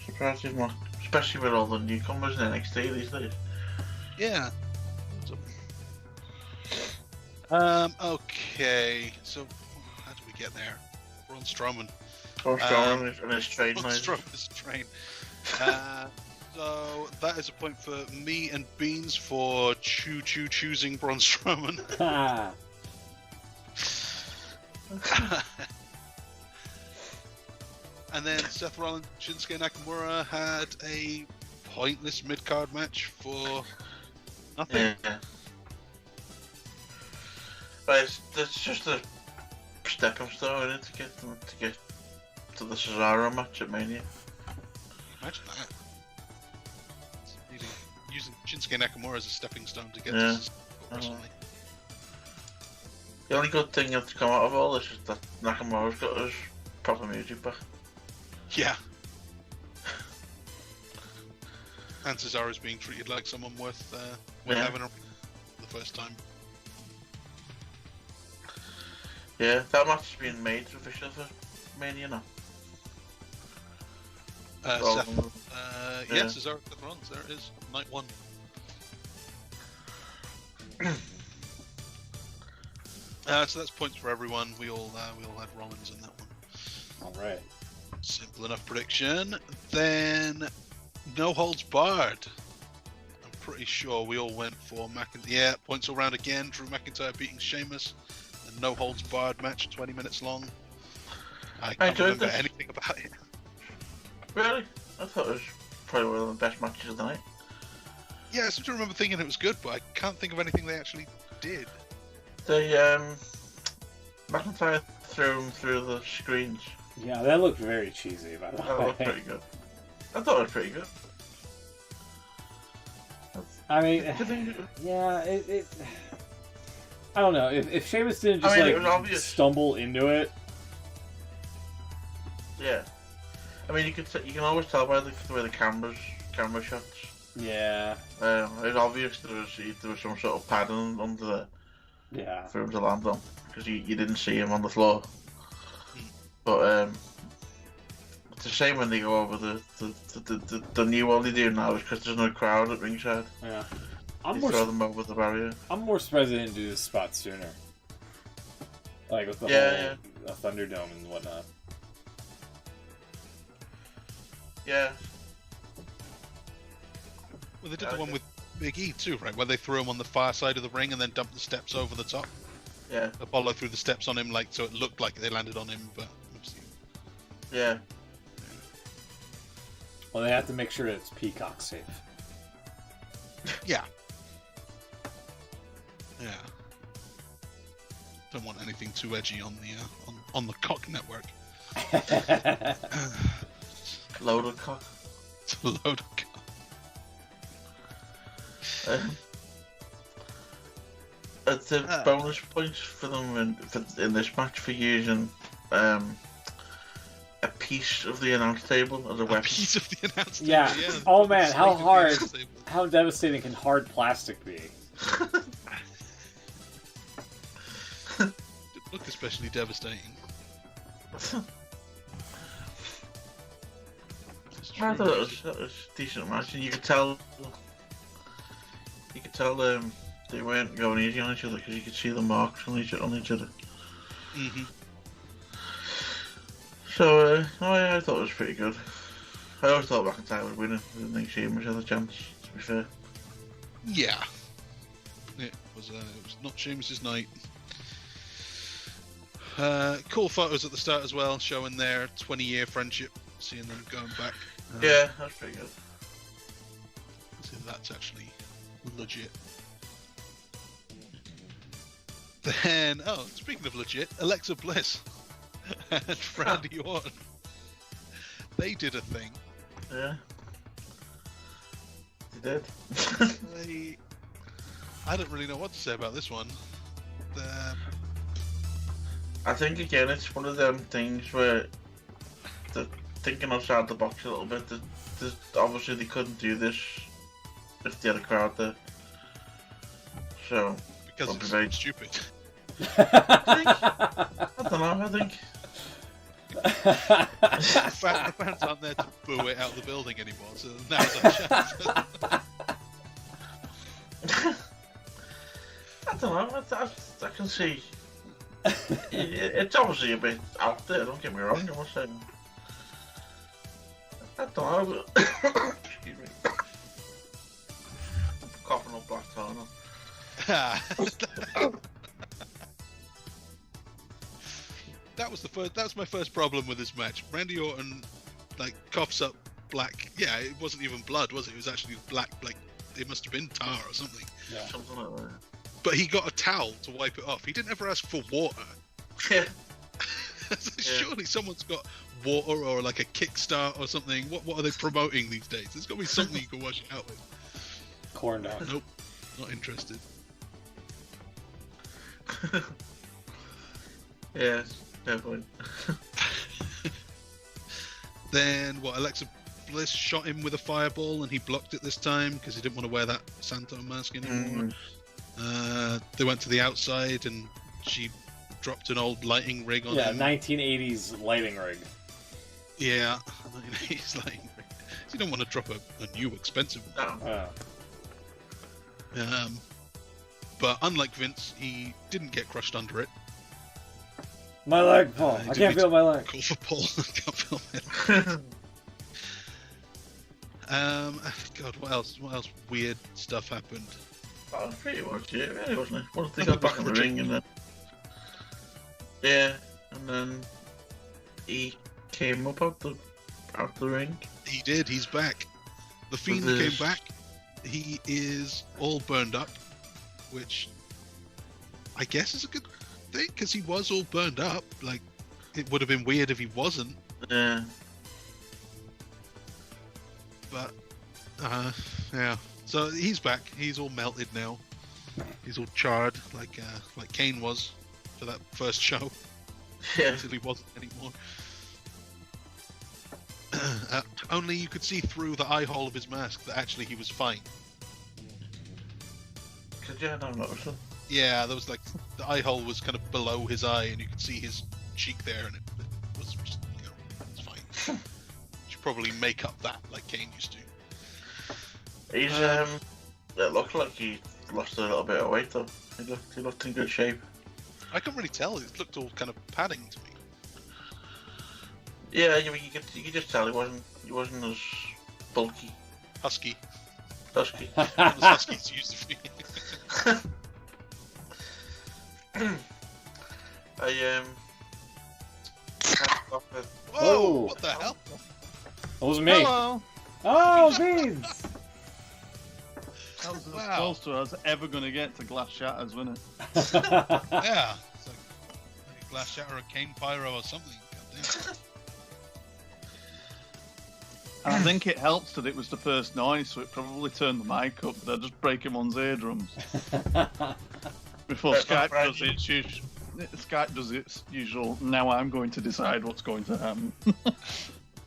Surprised he's not, especially with all the newcomers in NXT these days. Yeah. Okay. So, how do we get there? Braun Strowman. And his train. Braun Strowman's train. So that is a point for me and Beans for choosing Braun Strowman. And then Seth Rollins, Shinsuke Nakamura had a pointless mid-card match for nothing. Yeah. But it's just a stepping stone, isn't it, to get to the Cesaro match at Mania. Imagine that. Using Shinsuke Nakamura as a stepping stone to get to Cesaro. The only good thing that's come out of all this is that Nakamura's got his proper music back. Yeah. And Cesaro's being treated like someone worth having for the first time. Yeah, that match has been made official for Mania now. Cesaro Seth Rollins, there it is, night 1. So that's points for everyone. We all had Rollins in that one. All right. Simple enough prediction. Then no holds barred. I'm pretty sure we all went for McIntyre. Yeah, points all round again. Drew McIntyre beating Sheamus. A no holds barred match, 20 minutes long. I can't remember anything about it. Really? I thought it was probably one of the best matches of the night. Yeah, I seem to remember thinking it was good, but I can't think of anything they actually did. McIntyre threw him through the screens. Yeah, that looked very cheesy, by the way. That looked pretty good. I thought it was pretty good. I mean, yeah, it I don't know. If Sheamus didn't just stumble into it. Yeah. I mean, you can always tell by the way the camera shots. Yeah. It's obvious there was some sort of padding under there. Yeah. For him to land on, because you didn't see him on the floor. But it's a shame when they go over the new one they do now is because there's no crowd at ringside. Yeah. Throw them over the barrier. I'm more surprised they didn't do this spot sooner. Like with the whole Thunderdome and whatnot. Yeah. Well, they did the one with Big E too, right? Where they threw him on the far side of the ring and then dumped the steps over the top. Yeah. Apollo threw the steps on him, so it looked like they landed on him, but. Yeah. Well, they have to make sure it's Peacock safe. Yeah. Yeah. Don't want anything too edgy on the Cock Network. Loaded cock. Loaded cock. It's a bonus points for them in this match for using a piece of the announce table as a weapon. Piece of the announce table. Yeah. Oh man, how devastating can hard plastic be? look especially devastating. I thought it was a decent match, and you could tell they weren't going easy on each other because you could see the marks on each other. Mm-hmm. So I thought it was pretty good. I always thought McIntyre would win it. I didn't think Sheamus had a chance, to be fair. Yeah. It was not Sheamus's night. Cool photos at the start as well, showing their 20-year friendship, seeing them going back. Yeah, that's pretty good. See, that's actually legit. Then, speaking of legit, Alexa Bliss and Randy Orton. They did a thing. Yeah. They did. I don't really know what to say about this one. I think, again, it's one of them things where they're thinking outside the box a little bit. Obviously, they couldn't do this if they had a crowd there. So, because it's very stupid. I don't know, I think. The fans aren't there to boo it out of the building anymore, so now's our chance. I don't know, I can see. It's obviously a bit out there, don't get me wrong, I'm saying. I don't know. Excuse me. I'm coughing up black tar. That was my first problem with this match. Randy Orton coughs up black. Yeah, it wasn't even blood, was it? It was actually black, it must have been tar or something. Yeah. Something like that. But he got a towel to wipe it off. He didn't ever ask for water. Yeah. Surely someone's got water or a kickstart or something. What are they promoting these days? There's got to be something you can wash it out with. Corn dog. Nope, not interested. Yeah, fair point. Then Alexa Bliss shot him with a fireball and he blocked it this time because he didn't want to wear that Santo mask anymore. They went to the outside and she dropped an old lighting rig on him. 1980s lighting rig. Yeah, 1980s lighting rig. You don't want to drop a new expensive one. No. But unlike Vince, he didn't get crushed under it. My leg, Paul. I can't feel my leg. Call for Paul. I can't feel my leg. God, what else? What else weird stuff happened? Oh, pretty much it, really, wasn't it? Once they got back in the ring and then... Yeah, and then he came up out the ring. He did, he's back. The Fiend came back. He is all burned up, which I guess is a good thing, because he was all burned up. It would have been weird if he wasn't. Yeah. But, yeah. So he's back. He's all melted now. He's all charred, like Kane was for that first show. Yeah. Until he wasn't anymore. Only you could see through the eye hole of his mask that actually he was fine. Could you? I don't know. Yeah, there was the eye hole was kind of below his eye, and you could see his cheek there, and it was just, it's fine. You should probably make up that like Kane used to. He's it looked like he lost a little bit of weight though. He looked in good shape. I couldn't really tell. It looked all kind of padding to me. Yeah, you could just tell he wasn't as bulky. Husky. As Huskies used to be. Whoa! What the hell? That wasn't me. Hello. Oh, Beans! That was as close to us ever going to get to Glass Shatters, wasn't it? Yeah. It's like a glass shatter, a cane pyro, or something. Goddamn. And I think it helps that it was the first noise, so it probably turned the mic up. They're just breaking one's eardrums. Before Skype does its usual. Skype does its usual. Now I'm going to decide what's going to happen.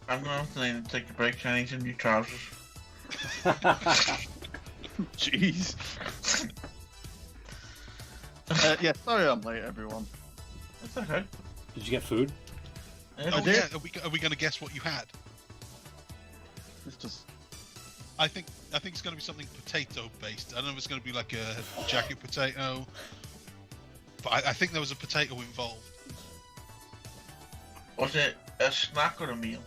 I'm going to need to take a break. I need some new trousers. Jeez. Yeah, sorry I'm late, everyone. That's okay. Did you get food? Oh yeah, are we going to guess what you had? It's just... I think it's going to be something potato based. I don't know if it's going to be like a jacket potato, but I think there was a potato involved. Was it a snack or a meal?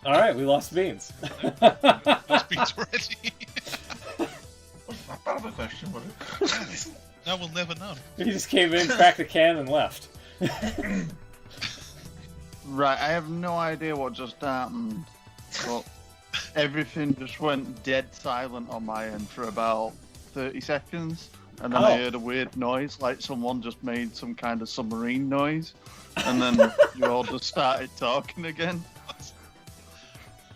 All right, we lost Beans. That's beats already. Wasn't that bad of a question, was it? No, we'll never know. He just came in, cracked the can, and left. Right, I have no idea what just happened, but everything just went dead silent on my end for about 30 seconds, and then I heard a weird noise, like someone just made some kind of submarine noise, and then you all just started talking again.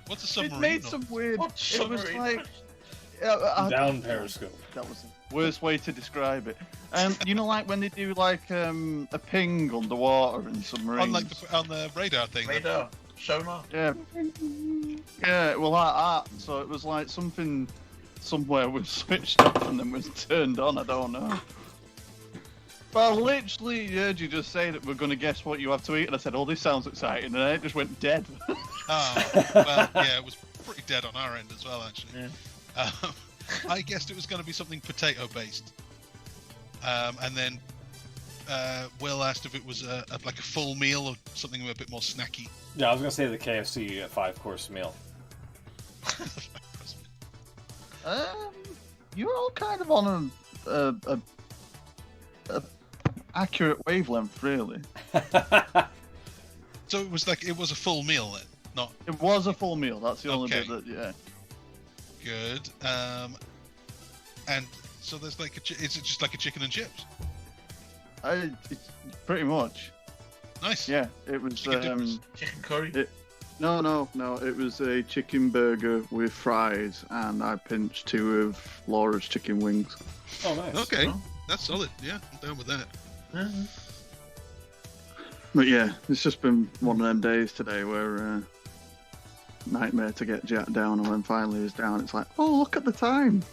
What's a submarine? It made noise? some weird... What's It was submarine like... Down Periscope. That was the worst way to describe it. You know, like when they do like a ping underwater in submarines. On the radar thing. Radar. Sonar. Yeah. Yeah, well, like that. So it was like something somewhere was switched off and then was turned on. I don't know. But I literally heard you just say that we're going to guess what you have to eat, and I said, "Oh, this sounds exciting," and then it just went dead. Oh, well, yeah, it was pretty dead on our end as well, actually. Yeah. I guessed it was going to be something potato based, and then Will asked if it was like a full meal or something a bit more snacky. Yeah, I was gonna say the KFC 5-course meal. You're all kind of on a accurate wavelength, really. So it was a full meal then, not. It was a full meal. That's the only Okay. bit that, yeah. Good. And so there's like is it just like a chicken and chips? It's pretty much. Nice. Yeah, it was. Chicken Chicken curry. No. It was a chicken burger with fries, and I pinched 2 of Laura's chicken wings. Oh, nice. Okay, Oh. that's solid. Yeah, I'm down with that. Mhm. But yeah, it's just been one of them days today where nightmare to get Jack down, and when finally he's down, it's like, oh, look at the time.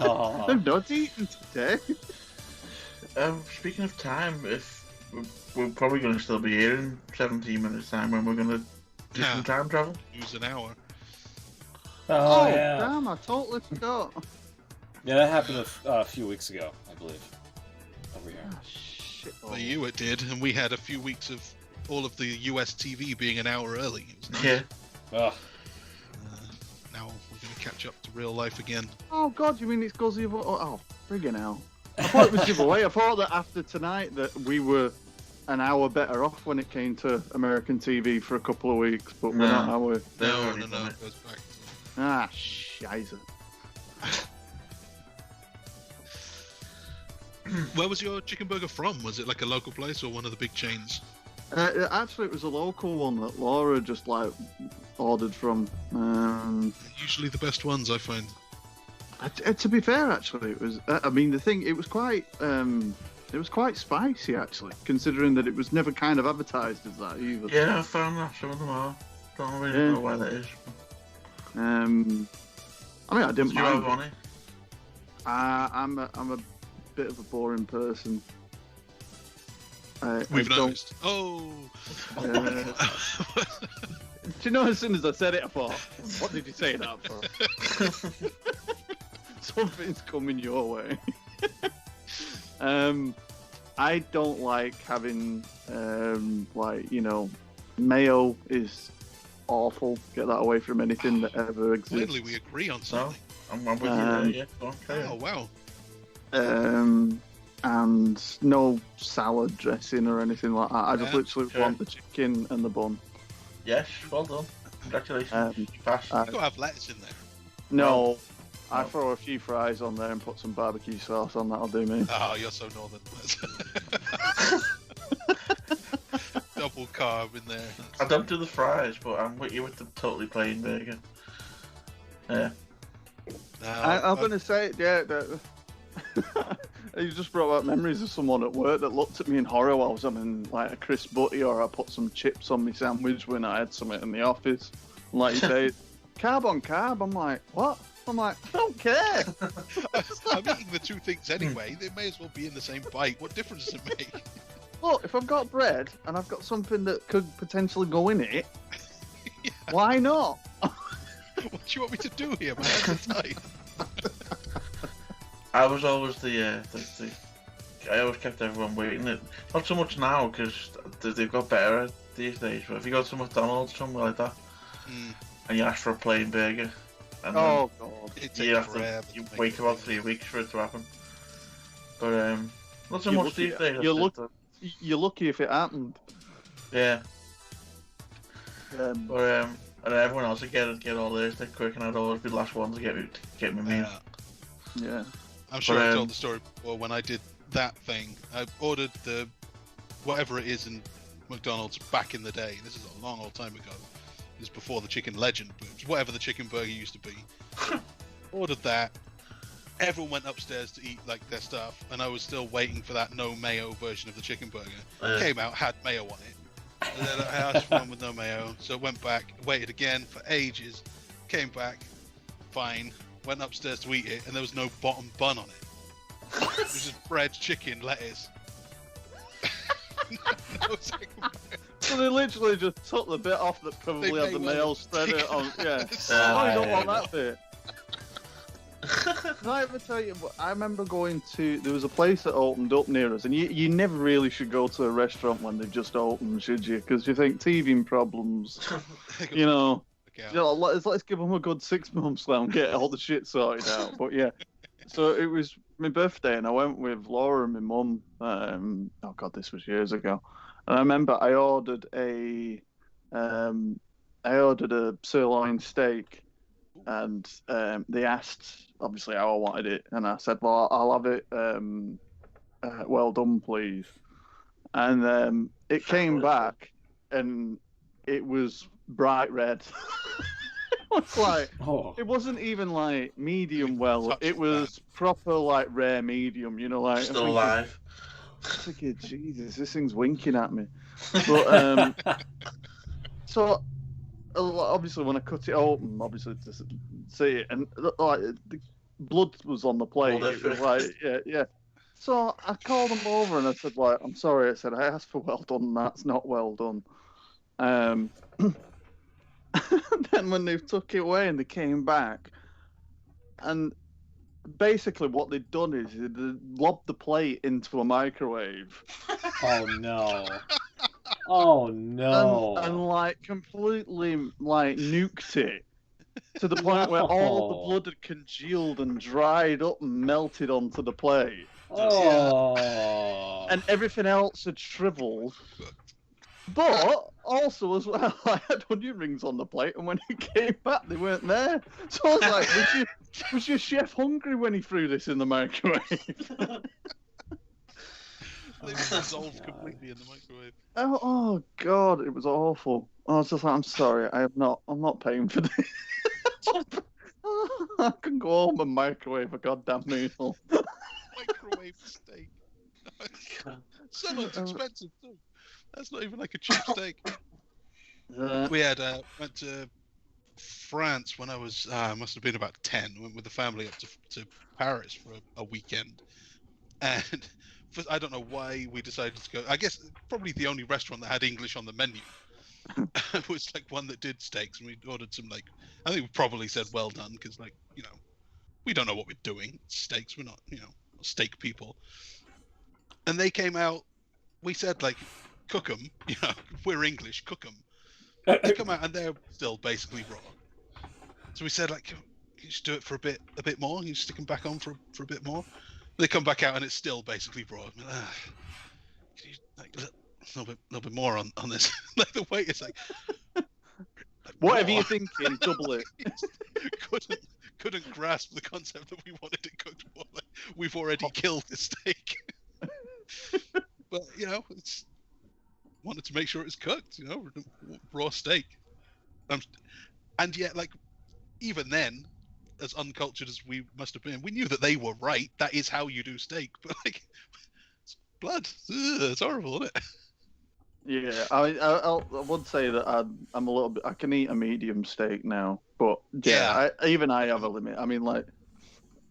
Aw. They've not eaten today. Speaking of time, if we're probably going to still be here in 17 minutes time when we're going to do some time travel. Use an hour. Oh, yeah. Damn, I totally forgot. Yeah, that happened a few weeks ago, I believe. Over here. Ah, shit. For you, it did, and we had a few weeks of all of the US TV being an hour early. It was nice. Yeah. Ugh. Now we're going to catch up to real life again. Oh god, you mean it goes the other? Oh, friggin' hell! I thought it was the other way. I thought that after tonight that we were an hour better off when it came to American TV for a couple of weeks, but we're not, are we? No, it goes back to... Ah, shizer. Where was your chicken burger from? Was it like a local place or one of the big chains? Actually, it was a local one that Laura just like ordered from. Usually the best ones, I find. To be fair, actually, it was. I mean, the thing it was quite. It was quite spicy, actually, considering that it was never kind of advertised as that either. Yeah, I found that some of them are. Don't really know why that is. I mean, I didn't Do you mind. have on it? I'm a bit of a boring person. We've I don't- noticed. Oh! Do you know, as soon as I said it, I thought, what did you say that for? Something's coming your way. I don't like having, mayo is awful. Get that away from anything that ever exists. Weirdly, we agree on No, something. I'm with you there, yeah. Okay. Oh, wow. And no salad dressing or anything like that. I just literally want the chicken and the bun. Yes, well done. Congratulations. Pass. You've got to have lettuce in there. No, I No. throw a few fries on there and put some barbecue sauce on. That'll do me. Oh, you're so northern. Double carb in there. I don't do the fries, but I'm with you with the totally plain burger. Yeah. I'm going to say, you just brought up memories of someone at work that looked at me in horror while I was having like a crisp butty, or I put some chips on my sandwich when I had something in the office. And like you say, carb on carb. I'm like, what I'm like, I don't care. I'm eating the two things anyway. They may as well be in the same bite. What difference does it make? Look, if I've got bread and I've got something that could potentially go in it, why not? What do you want me to do here, man? That's the time. I was always I always kept everyone waiting. Not so much now because they've got better these days. But if you go to McDonald's somewhere like that, and you ask for a plain burger, and God, you wait about 3 weeks for it to happen. But not so much these days. You're lucky if it happened. Yeah. But and everyone else would get all theirs dead quick, and I'd always be the last one to get my meal. Yeah. I'm sure I told the story before. When I did that thing, I ordered the whatever it is in McDonald's back in the day. This is a long old time ago. This is before the chicken legend, but it was whatever the chicken burger used to be. Ordered that. Everyone went upstairs to eat like their stuff, and I was still waiting for that no mayo version of the chicken burger. Came out, had mayo on it. And then I asked for one with no mayo, so went back, waited again for ages, came back, fine, went upstairs to eat it, and there was no bottom bun on it. It was just bread, chicken, lettuce. No second mayo. So they literally just took the bit off that probably had the mayo spread it on. Yeah. Oh, you don't want that bit. Can I ever tell you? I remember going to. There was a place that opened up near us, and you never really should go to a restaurant when they've just opened, should you? Because you think teething problems. you know, let's give them a good 6 months now and get all the shit sorted out. But yeah, so it was my birthday, and I went with Laura and my mum. Oh God, this was years ago. And I remember I ordered a sirloin steak. And they asked, obviously, how I wanted it, and I said, "Well, I'll have it well done, please." And it came back, and it was bright red. It was like, it wasn't even like medium well; it was proper like rare medium. You know, like still alive. I was thinking, Jesus, this thing's winking at me. But so. Obviously, when I cut it open, obviously to see it, and like the blood was on the plate. It was like, yeah. So I called them over and I said, like, I'm sorry. I said I asked for well done. That's not well done. And then when they took it away and they came back, and basically what they'd done is they lobbed the plate into a microwave. Oh no. Oh no! And like completely like nuked it to the point where all the blood had congealed and dried up and melted onto the plate. Oh! And everything else had shriveled. But also as well, I had onion rings on the plate, and when it came back, they weren't there. So I was like, "Was your chef hungry when he threw this in the microwave?" They were dissolved completely in the microwave. Oh God, it was awful. I was just like, I'm sorry, I'm not paying for this. I can go home and microwave a goddamn meal. Microwave steak. So much expensive too. That's not even like a cheap steak. We had went to France when I was must have been about 10. Went with the family up to Paris for a weekend, and. I don't know why we decided to go. I guess probably the only restaurant that had English on the menu was like one that did steaks, and we ordered some like I think we probably said well done because like we don't know what we're doing. It's steaks, we're not steak people. And they came out. We said like cook them. We're English, cook them. They come out and they're still basically raw. So we said like, can you just do it for a bit more? Can you stick them back on for a bit more? They come back out and it's still basically raw. Can you like a little bit more on this? Like the weight is like whatever you're thinking, double it. couldn't grasp the concept that we wanted it cooked more. Like, we've already killed the steak. But it's wanted to make sure it's cooked. Raw steak. And yet, like even then. As uncultured as we must have been, we knew that they were right. That is how you do steak. But like, it's blood. Ugh, it's horrible, isn't it? Yeah, I would say that I'm a little bit. I can eat a medium steak now, but yeah, I have a limit. I mean, like,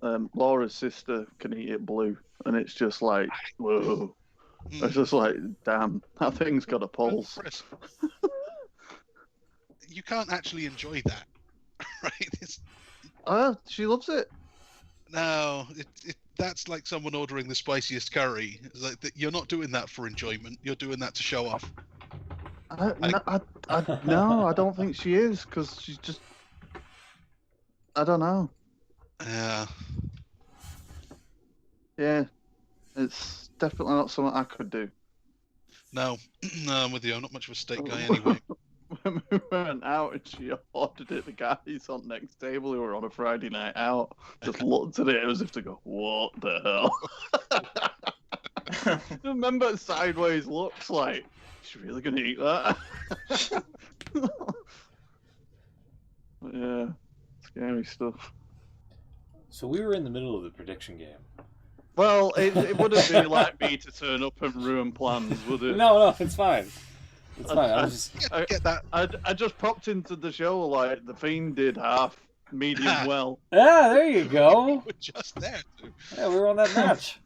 Laura's sister can eat it blue, and it's just like, whoa. It's just like, damn, that thing's got a pulse. You can't actually enjoy that, right? She loves it. No, that's like someone ordering the spiciest curry. It's like you're not doing that for enjoyment. You're doing that to show off. No, I don't think she is, because she's just. I don't know. Yeah, it's definitely not something I could do. No, I'm with you. I'm not much of a steak guy anyway. When we went out and she ordered it, the guys on next table who were on a Friday night out just looked at it as if to go, "What the hell?" Remember sideways looks like, she's really gonna eat that? Yeah, scary stuff. So we were in the middle of the prediction game. Well, it wouldn't be like me to turn up and ruin plans, would it? No, it's fine. It's fine. I get that. I just popped into the show like the Fiend did, half medium well. Yeah, there you go. We're just there, too. Yeah, we were on that match.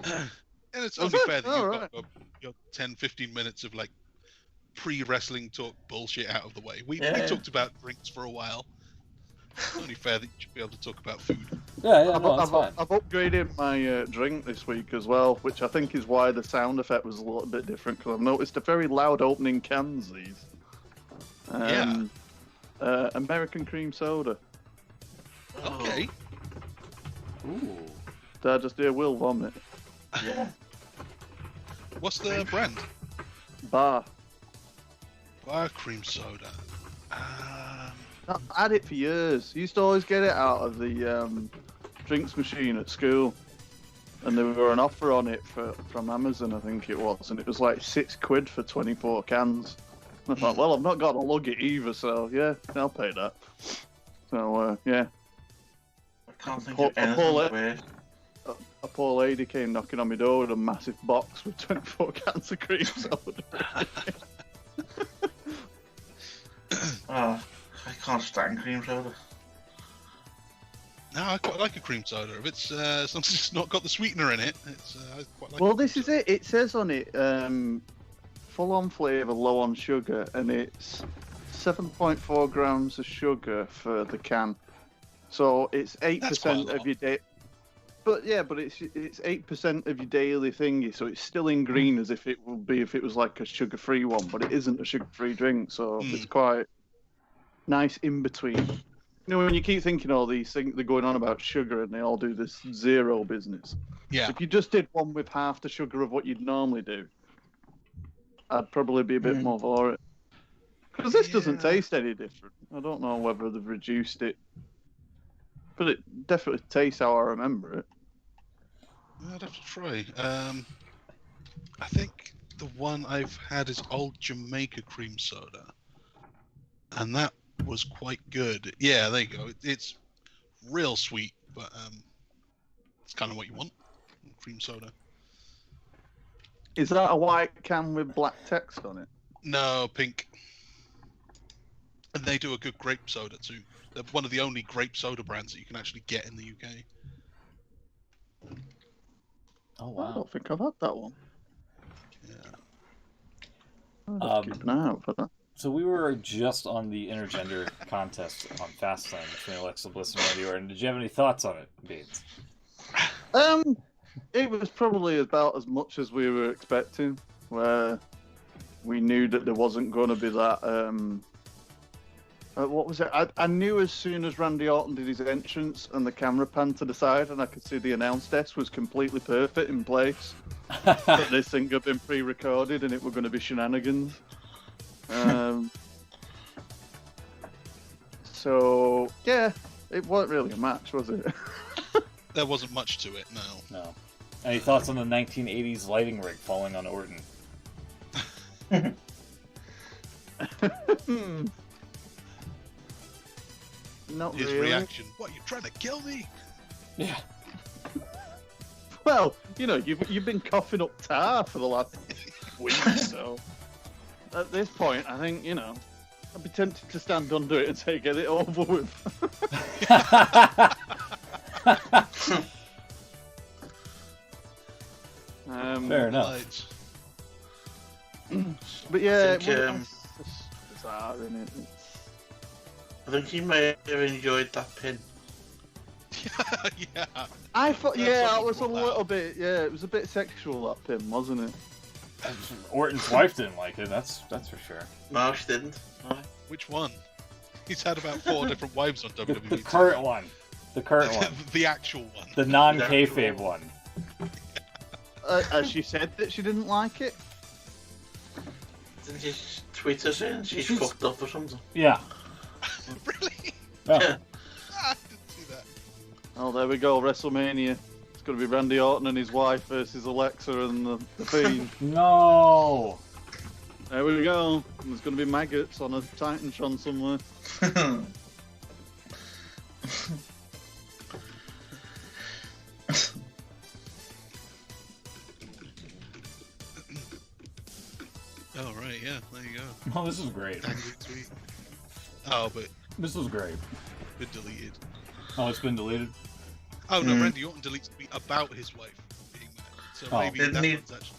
And it's only fair that you've got your 10, 15 minutes of like pre-wrestling talk bullshit out of the way. We talked about drinks for a while. It's only fair that you should be able to talk about food. Yeah, that's fine. I've upgraded my drink this week as well, which I think is why the sound effect was a little bit different, because I've noticed a very loud opening cans, these. American cream soda. Okay. Ooh. Did I just hear Will vomit? Yeah. What's the brand? Bar Cream soda. I've had it for years. Used to always get it out of the drinks machine at school, and there were an offer on it from Amazon, I think it was, and it was like £6 for 24 cans. And I thought, well, I've not got to lug it either, so yeah, I'll pay that. So yeah. I can't think of anything weird. A poor lady came knocking on my door with a massive box with 24 cans of cream soda. Oh, I can't stand cream soda. No, I quite like a cream soda. If it's as long as it's not got the sweetener in it, it's I quite like. Well, this is it. It says on it, full on flavour, low on sugar, and it's 7.4 grams of sugar for the can. So it's 8% of your day. But yeah, but it's 8% of your daily thingy, so it's still in green as if it would be if it was like a sugar-free one, but it isn't a sugar-free drink, so it's quite nice in between. You know, when you keep thinking all these things, they're going on about sugar and they all do this zero business. Yeah. If you just did one with half the sugar of what you'd normally do, I'd probably be a bit more for it. Because this doesn't taste any different. I don't know whether they've reduced it, but it definitely tastes how I remember it. I'd have to try. I think the one I've had is Old Jamaica cream soda, and that was quite good. Yeah, there you go. It's real sweet, but it's kind of what you want. Cream soda. Is that a white can with black text on it? No, pink. And they do a good grape soda too. They're one of the only grape soda brands that you can actually get in the UK. Oh wow! I don't think I've had that one. Yeah. I'll keep an eye out for that. So we were just on the intergender contest on Fastlane between Alexa Bliss and Randy Orton. Did you have any thoughts on it, Beans? It was probably about as much as we were expecting, where we knew that there wasn't going to be that. What was it? I knew as soon as Randy Orton did his entrance and the camera panned to the side and I could see the announce desk was completely perfect in place, that this thing had been pre-recorded and it were going to be shenanigans. So, yeah, it wasn't really a match, was it? There wasn't much to it, no. No. Any thoughts on the 1980s lighting rig falling on Orton? Not His really. reaction, what, you trying to kill me? Yeah. Well, you know, you've been coughing up tar for the last week, so At this point, I think, I'd be tempted to stand under it and say, get it over with. Fair enough. But yeah, I think, it's hard, isn't it? I think he may have enjoyed that pin. Yeah. I thought, That's yeah, what it was a brought that little up. bit, yeah, it was a bit sexual, that pin, wasn't it? Orton's wife didn't like it. That's for sure. No, she didn't. No. Which one? He's had about 4 different wives on WWE. The current one. The current one. The actual one. The non-kayfabe one. Has she said that she didn't like it? Didn't she tweet us saying she's fucked up or something? Yeah. Really? Yeah. I didn't see that. Oh, there we go, WrestleMania. It's going to be Randy Orton and his wife versus Alexa and the Fiend. No. There we go. And there's going to be maggots on a Titantron somewhere. Oh, right, yeah, there you go. Oh, this is great. Angry tweet. Oh, but This was great. been deleted. Oh, it's been deleted? Oh, no, Randy Orton deletes a tweet about his wife being married. So Oh. maybe Didn't that he- one's actually...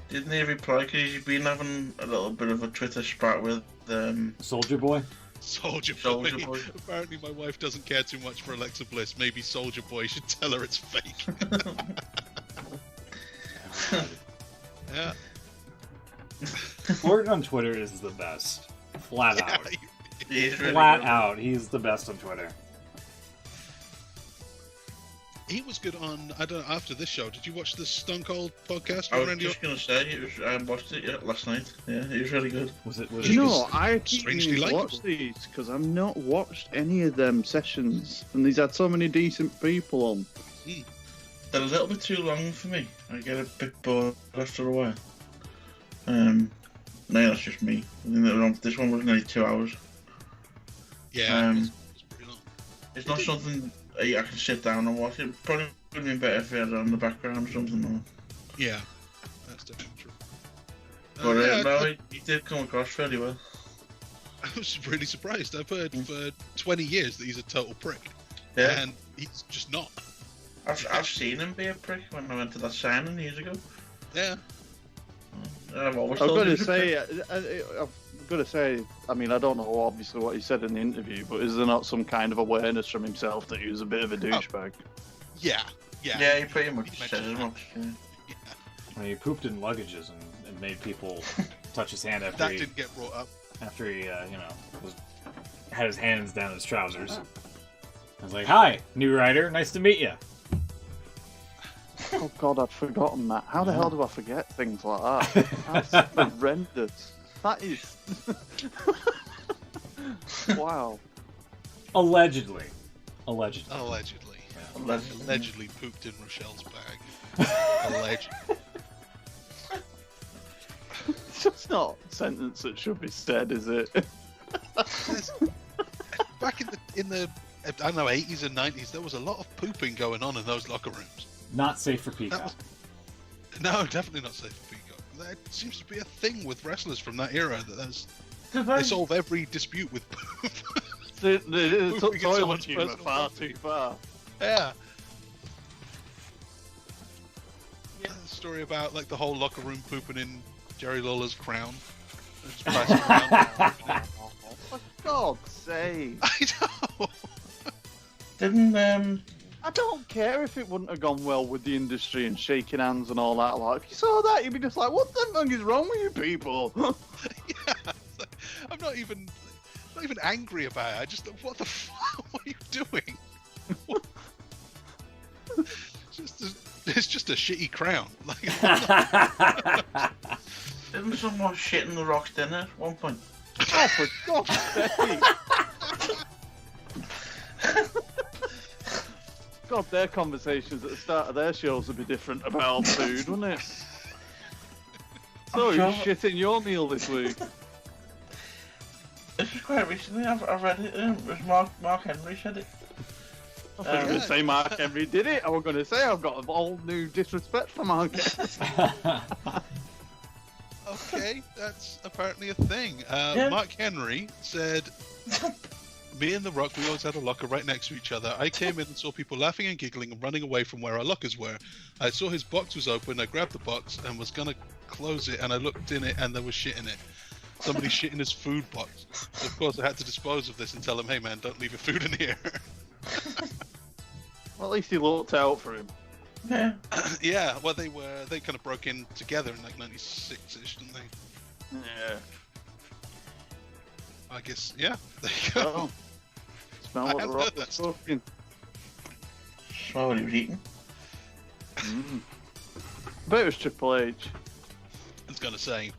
Didn't he reply? Because he's been having a little bit of a Twitter spat with Soldier Boy? Soldier Boy. Soldier Boy. Apparently my wife doesn't care too much for Alexa Bliss. Maybe Soldier Boy should tell her it's fake. Yeah. Flirting on Twitter is the best. Flat out. He's really Flat good. out. He's the best on Twitter. He was good on, I don't know, after this show. Did you watch the Stone Cold podcast I with was Randy just going to say, I watched it last night. Yeah, it was really good. Was it? Do you know, I keep strangely meaning to likeable. watch these because I've not watched any of them sessions, and these had so many decent people on. They're a little bit too long for me. I get a bit bored after a while. No, that's just me. I think this one was nearly 2 hours. Yeah, Um, it was pretty long. It's not something I can sit down and watch. It probably would have been better if I had it on the background or something. Yeah, that's definitely true. But Yeah, no, he did come across fairly well. I was really surprised. I've heard for 20 years that he's a total prick. Yeah, And he's just not. I've seen him be a prick when I went to that signing years ago. Yeah. I've always I've thought got he to was a prick. say, I've got to say, I mean, I don't know obviously what he said in the interview, but is there not some kind of awareness from himself that he was a bit of a douchebag? Yeah. Yeah. Yeah, he pretty much He said as mentioned much. Yeah. I mean, he pooped in luggages and made people touch his hand after That he, didn't get brought up. after he had his hands down his trousers. I was like, "Hi, new writer. Nice to meet you." Oh God, I'd forgotten that. How the hell do I forget things like that? That's horrendous. That is. Wow. Allegedly. Allegedly. Yeah. Allegedly pooped in Rochelle's bag. Allegedly. It's just not a sentence that should be said, is it? Back in the I don't know 80s and 90s, there was a lot of pooping going on in those locker rooms. Not safe for Peacock. No, definitely not safe for Peacock. That seems to be a thing with wrestlers from that era. Did They solve every dispute with poop. The Pooping in toilet someone's humor personal far property. too far. Yeah. Yeah, the story about like the whole locker room pooping in Jerry Lawler's crown. Just passing around. For God's sake. I know. Didn't I don't care if it wouldn't have gone well with the industry and shaking hands and all that. Like, if you saw that, you'd be just like, what the fuck is wrong with you people? Yeah, it's like, I'm not even angry about it. I just, what the fuck? What are you doing? It's just a shitty crown. Like, didn't someone shit in the Rock's dinner at one point? Oh, for God's sake. God, their conversations at the start of their shows would be different about food, wouldn't it? So, I'm you sure- shit in your meal this week. This was quite recently. I've read it. It was Mark Henry said it. I thought you were going to say Mark Henry did it. I was going to say I've got a whole new disrespect for Mark Henry. oh Okay, that's apparently a thing. Mark Henry said, me and The Rock, we always had a locker right next to each other. I came in and saw people laughing and giggling and running away from where our lockers were. I saw his box was open, I grabbed the box and was going to close it, and I looked in it and there was shit in it. Somebody shit in his food box. So of course I had to dispose of this and tell him, hey man, don't leave your food in here. Well, at least he looked out for him. Yeah. Yeah, well they kind of broke in together in like 96-ish, didn't they? Yeah. I guess, yeah, there you go. Oh. Smell what The Rock was cooking. Smell what he was eating. I bet it was Triple H. I was going to say,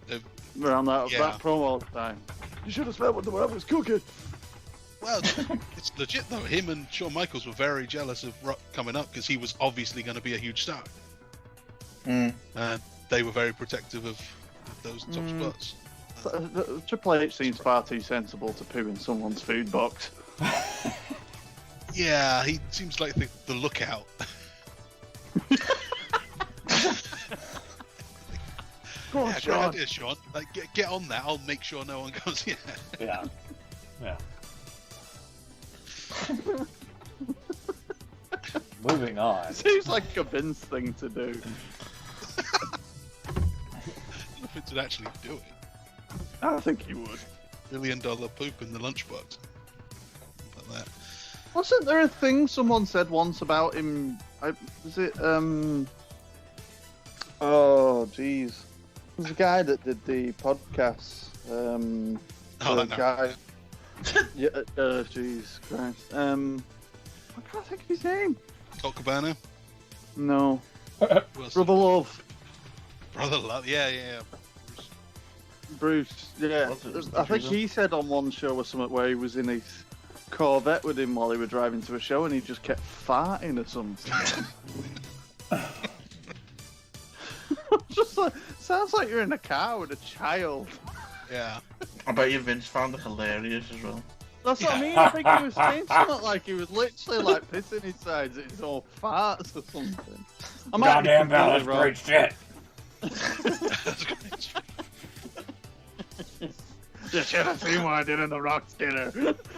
Around that Yeah. promo all the time. You should have smelled what The Rock was cooking. well, it's legit though. Him and Shawn Michaels were very jealous of Rock coming up because he was obviously going to be a huge star. And they were very protective of those top spots. Triple H seems far too sensible to poo in someone's food box. Yeah, he seems like the lookout. Go on, Yeah, great Sean. idea, Sean. Like, get on that. I'll make sure no one goes. Yeah. Yeah. Moving on. Seems like a Vince thing to do. If it would actually do it. I think he would. $1 million poop in the lunchbox. Like that. Wasn't there a thing someone said once about him? Was it? Oh, jeez. It was the guy that did the podcast. Oh, the that guy. Yeah. Jeez Christ. I can't think of his name. Colt Cabana. No. Who else? Brother Love. Brother Love. Yeah. Bruce. Yeah. I think he said on one show or something where he was in his Corvette with him while he were driving to a show and he just kept farting or something. Just like, sounds like you're in a car with a child. Yeah. I bet you Vince found it hilarious as well. That's what I mean. I think he was saying something like he was literally like pissing his sides at his own farts or something. I might be Goddamn, that was completely wrong. great shit. That's great. You should have seen what I did in the Rock's dinner.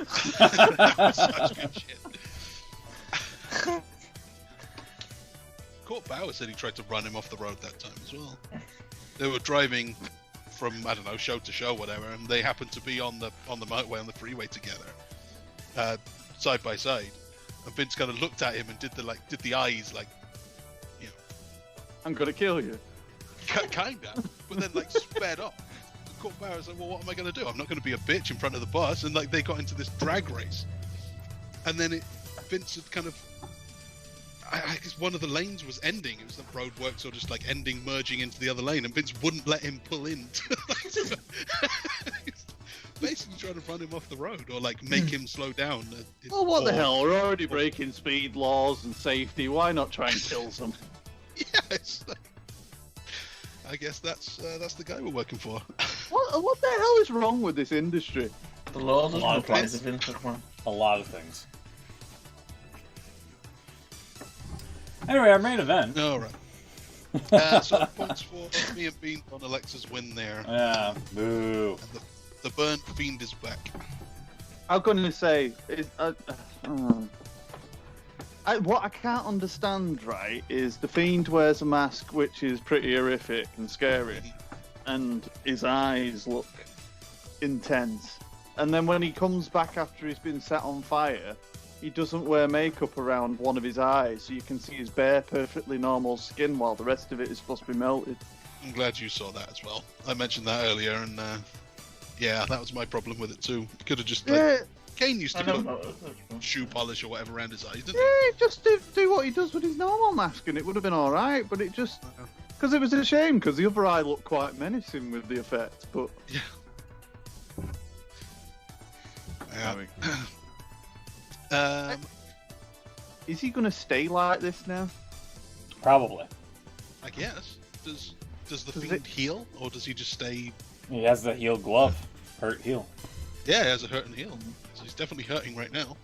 Such good shit. Court Bauer said he tried to run him off the road that time as well. They were driving from, I don't know, show to show, whatever, and they happened to be on the motorway, on the freeway together, side by side. And Vince kind of looked at him and did the eyes, like, you know, I'm gonna kill you. kinda, but then like sped off. Court Bauer was like, well, what am I going to do? I'm not going to be a bitch in front of the bus. And like they got into this drag race, and then Vince had kind of, I guess one of the lanes was ending. It was the roadworks or just like ending, merging into the other lane, and Vince wouldn't let him pull in. Basically trying to run him off the road or like make him slow down. Well, what the hell? We're already breaking speed laws and safety. Why not try and kill some? Yes. I guess that's the guy we're working for. What the hell is wrong with this industry? The law doesn't lot of apply things. to Vince McMahon. A lot of things. Anyway, our main event. All right. So points for me and Bean on Alexa's win there. Yeah, boo. And the burnt fiend is back. I'm going to say, what I can't understand, right, is the Fiend wears a mask which is pretty horrific and scary, and his eyes look intense. And then when he comes back after he's been set on fire, he doesn't wear makeup around one of his eyes, so you can see his bare, perfectly normal skin while the rest of it is supposed to be melted. I'm glad you saw that as well. I mentioned that earlier, and yeah, that was my problem with it too. Could have just like, Kane used to put shoe polish or whatever around his eyes, didn't he? Just do what he does with his normal mask, and it would have been all right. But it just because it was a shame because the other eye looked quite menacing with the effect. But Yeah. Is he going to stay like this now? Probably. I guess. Does the Fiend heal, or does he just stay? He has the heel glove. Hurt heel. Yeah, he has a hurting heel. So he's definitely hurting right now.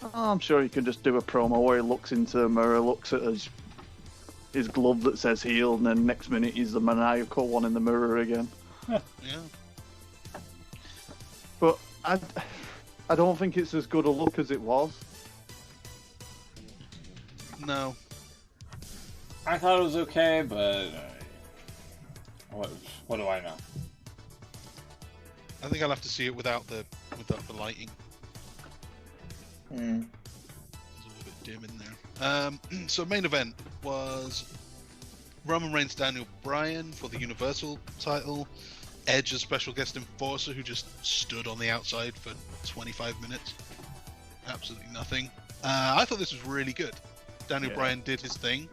Oh, I'm sure he can just do a promo where he looks into the mirror, looks at his glove that says heel, and then next minute he's the maniacal one in the mirror again. Yeah. But I don't think it's as good a look as it was. No. I thought it was okay, but what do I know? I think I'll have to see it without the lighting. It's a little bit dim in there. So main event was Roman Reigns, Daniel Bryan for the Universal title. Edge, a special guest enforcer who just stood on the outside for 25 minutes. Absolutely nothing. I thought this was really good. Daniel Bryan did his thing.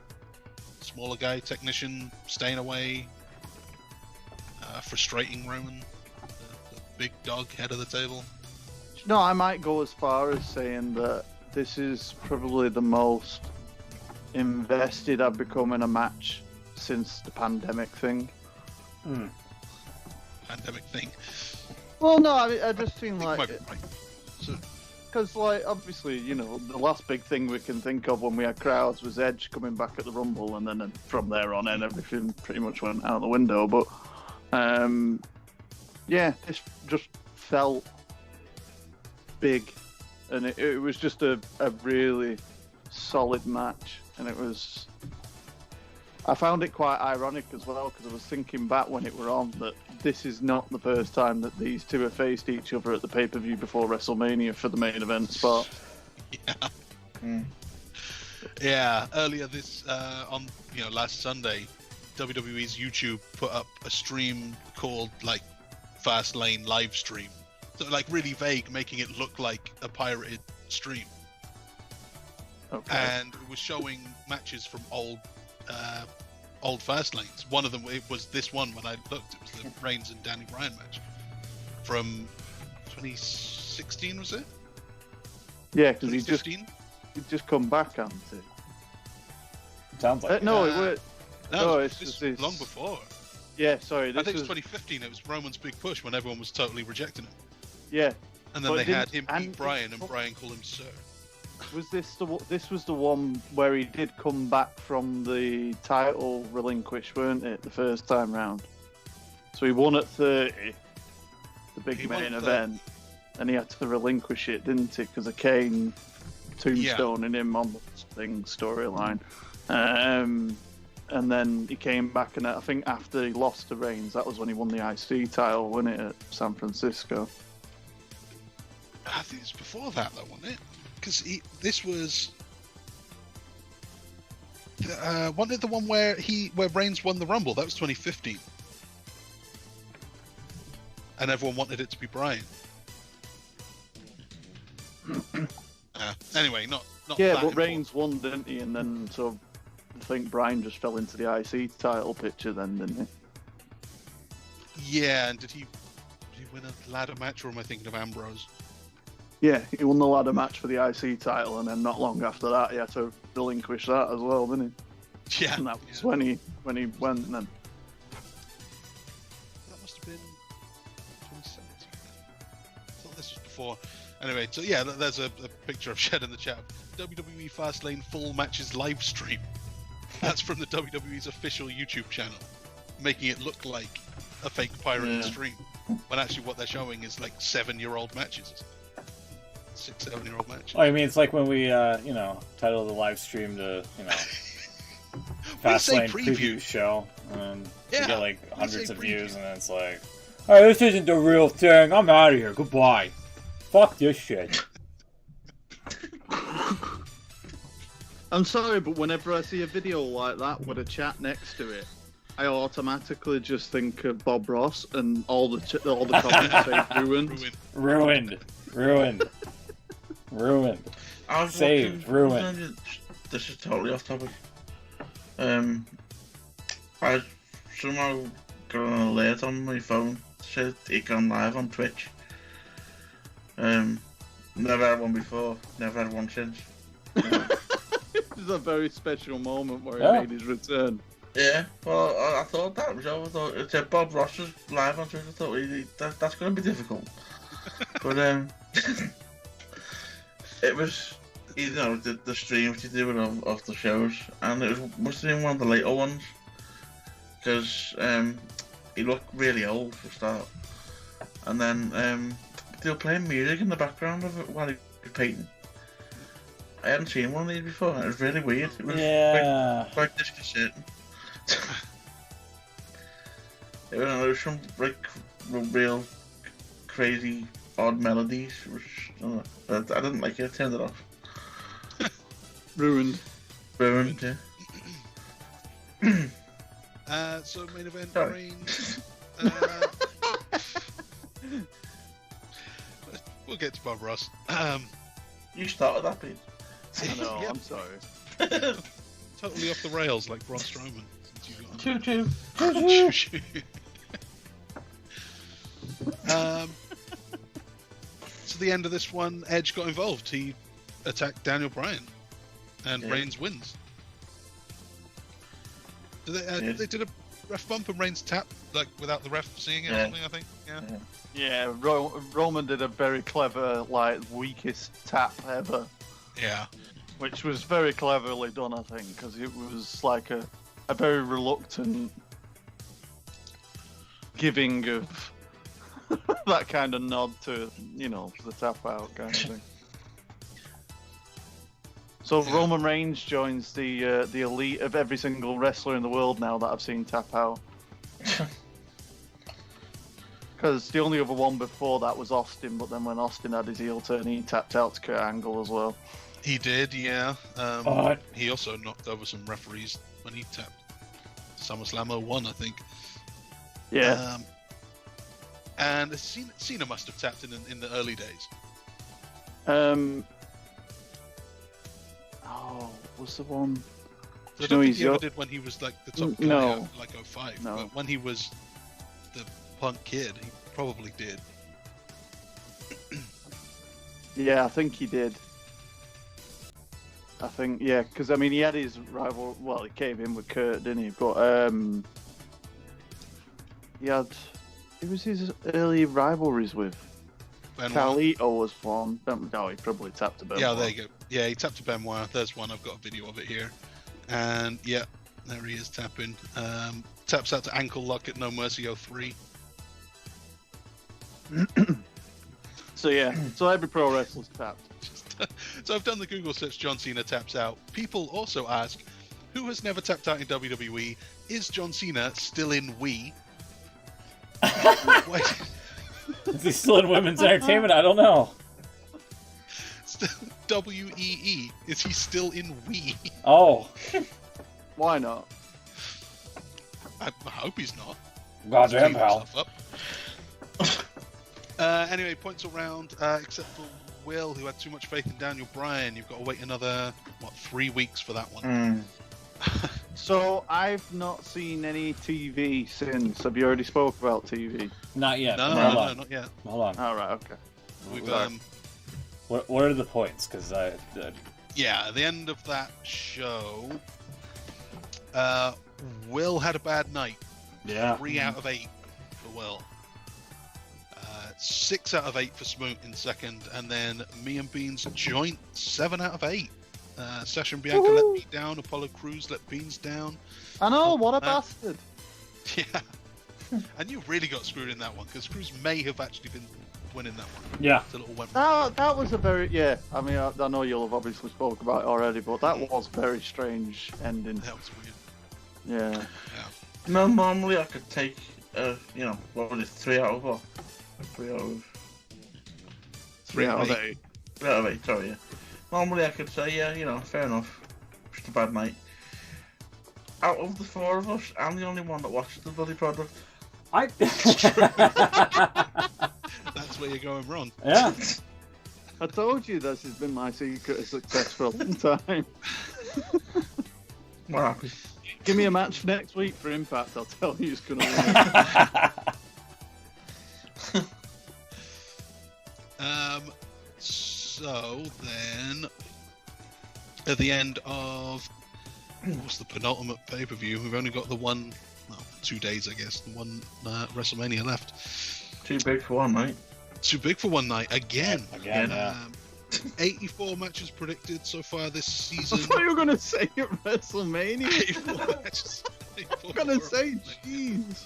Smaller guy, technician, staying away. Frustrating Roman. The big dog, head of the table. No, I might go as far as saying that this is probably the most invested I've become in a match since the pandemic thing. Pandemic thing. Well, no, I just seem like... Right. So, because, like, obviously, you know, the last big thing we can think of when we had crowds was Edge coming back at the Rumble, and then from there on in, everything pretty much went out the window. But, yeah, this just felt big, and it was just a really solid match, and it was... I found it quite ironic as well, because I was thinking back when it were on that this is not the first time that these two have faced each other at the pay-per-view before WrestleMania for the main event spot. Yeah. Yeah, earlier this, on, last Sunday, WWE's YouTube put up a stream called, like, Fastlane live stream. So, like, really vague, making it look like a pirated stream. Okay. And it was showing matches from old Fastlanes. One of them, it was this one when I looked, it was the Reigns and Danny Bryan match from 2016, was it? Yeah, because he'd 2015? just come back, hadn't he? Sounds like No, it was... No, it's long before. Yeah, sorry. I think it was 2015. It was Roman's big push when everyone was totally rejecting him. Yeah. And then they had him beat Bryan, and Bryan called him Sir. Was this was the one where he did come back from the title relinquish, weren't it, the first time round? So he won at 30, the big main event, and he had to relinquish it, didn't he? Because of Kane tombstoning him on the thing storyline. And then he came back, and I think after he lost to Reigns, that was when he won the IC title, wasn't it, at San Francisco? I think it's before that, though, wasn't it? Because this was wasn't it the one where Reigns won the Rumble? That was 2015, and everyone wanted it to be Bryan. Anyway, not. Yeah, that but Reigns won, didn't he? And then so I think Bryan just fell into the IC title picture then, didn't he? Yeah, and did he win a ladder match, or am I thinking of Ambrose? Yeah, he won the ladder match for the IC title, and then not long after that, he had to relinquish that as well, didn't he? Yeah. And that was when he went then. That must have been 2017. I thought this was before. Anyway, so yeah, there's a picture I've shared in the chat. WWE Fastlane full matches live stream. That's from the WWE's official YouTube channel, making it look like a fake pirate stream, when actually what they're showing is like 7-year-old matches. 6-7-year-old matches. Oh, I mean, it's like when we, titled the live stream to, Fastlane preview show, and we get like hundreds of views, and then it's like, hey, this isn't the real thing. I'm out of here. Goodbye. Fuck this shit. I'm sorry, but whenever I see a video like that with a chat next to it, I automatically just think of Bob Ross and all the comments say ruined. Ruined. Saved. Ruined. This is totally off topic. I somehow got an alert on my phone that said it gone live on Twitch. Never had one before, never had one since. This is a very special moment where he made his return. Yeah, well, I thought that was over. I thought it said Bob Ross was live on Twitch. I thought that's going to be difficult. But it was, the streams you do of the shows, and it must have been one of the later ones, because he looked really old for a start. And then they were playing music in the background of it while he was painting. I hadn't seen one of these before, and it was really weird. It was quite disconcerting. There was some like real crazy odd melodies, which I didn't like it. I turned it off. Ruined, yeah. So main event, Reigns. We'll get to Bob Ross. You started that, Pete. I know, Yep. I'm sorry. Totally off the rails like Braun Strowman. Choo choo. So the end of this one, Edge got involved. He attacked Daniel Bryan, and Reigns wins. They did a ref bump and Reigns tapped, like without the ref seeing it or something, I think. Yeah, Roman did a very clever, like, weakest tap ever. Yeah. Which was very cleverly done, I think, because it was like a very reluctant giving of that kind of nod to, the tap out kind of thing. So Roman Reigns joins the elite of every single wrestler in the world now that I've seen tap out. Because the only other one before that was Austin, but then when Austin had his heel turn, he tapped out to Kurt Angle as well. He did, yeah. He also knocked over some referees when he tapped. SummerSlam 01, I think. Yeah. And Cena must have tapped in the early days. Was the one? I don't think he ever did when he was like the top guy, like 05. No. But when he was the Punk Kid, he probably did. Yeah, I think he did. I think, yeah, because he had his rival. Well, he came in with Kurt, didn't he? But it was his early rivalries with. Carlito was one. No, he probably tapped to Benoit. Yeah, there you go. Yeah, he tapped to Benoit. There's one. I've got a video of it here. And yeah, there he is tapping. Taps out to ankle lock at No Mercy 03. So yeah, so every pro wrestler's tapped. So I've done the Google search, John Cena taps out. People also ask, who has never tapped out in WWE? Is John Cena still in Wii? Wait. Is he still in women's entertainment? I don't know. WEE. Is he still in Wii? Oh. Why not? I hope he's not. Goddamn, pal. Anyway, points around, except for Will, who had too much faith in Daniel Bryan. You've got to wait another, 3 weeks for that one. So, I've not seen any TV since. Have you already spoke about TV? Not yet. No, not yet. Hold on. All right, okay. We've, what are the points? Because yeah, at the end of that show, Will had a bad night. Yeah. 3 out of 8 for Will. 6 out of 8 for Smoot in second, and then me and Beans joint 7 out of 8. Sasha and Bianca let me down. Apollo Crews let Beans down. I know, what a bastard. Yeah. And you really got screwed in that one, because Crews may have actually been winning that one. Yeah. It all went That was a very, I know you'll have obviously spoke about it already, but that was a very strange ending. That was weird. Yeah. No, normally I could take, what was it, 3 out of 4? 3 out of 8. 3 out of 8, sorry, yeah. Normally I could say, fair enough. Just a bad night. Out of the 4 of us, I'm the only one that watched the bloody product. That's where you're going wrong. Yeah. I told you this has been my secret of success for a long time. We're happy. Give me a match next week for Impact, I'll tell you who's going to win. So then, at the end of what's the penultimate pay-per-view? We've only got the one, 2 days, I guess. The one WrestleMania left. Too big for one night. Too big for one night again. Yeah. 84 matches predicted so far this season. I thought you were going to say at WrestleMania. 84 matches. I'm going to say, jeez.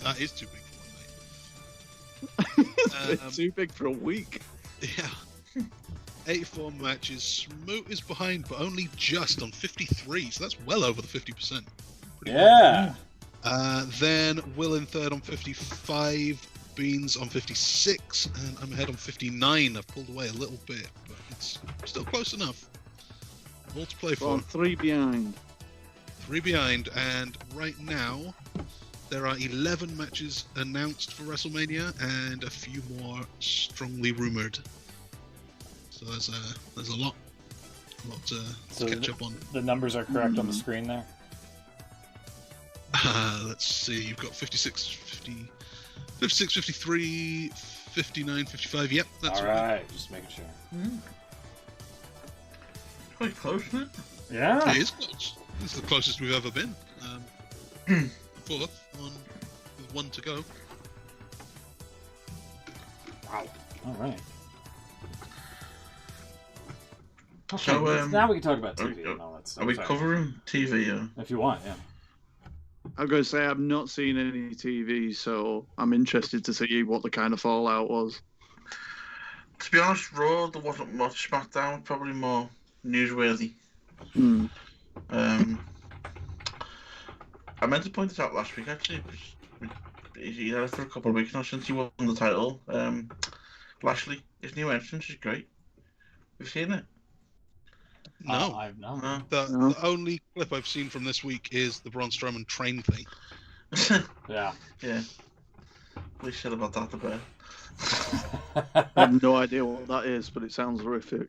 That is too big for one night. It's too big for a week. Yeah. 84 matches. Smoot is behind, but only just on 53, so that's well over the 50%. Yeah. Then Will in third on 55, Beans on 56, and I'm ahead on 59. I've pulled away a little bit, but it's still close enough. All to play We're for. on 3 behind. 3 behind, and right now there are 11 matches announced for WrestleMania and a few more strongly rumored. So there's a lot to catch up on. The numbers are correct on the screen there. Let's see, you've got 56, 50, 56, 53, 59, 55. Yep, that's all right. Just making sure. Quite close, isn't it? Yeah. It is close. This is the closest we've ever been. Fourth with 1 to go. Wow. All right. Okay, So, now we can talk about TV and all that stuff. Are we covering TV? If you want, yeah. I'm going to say I've not seen any TV, so I'm interested to see what the kind of fallout was. To be honest, Raw, there wasn't much. SmackDown, probably more newsworthy. I meant to point this out last week, actually. He had it for a couple of weeks now since he won the title. Lashley, his new entrance is great. Have you seen it? No. I've no. The only clip I've seen from this week is the Braun Strowman train thing. Yeah. Yeah. We said about that a bit. I have no idea what that is, but it sounds horrific.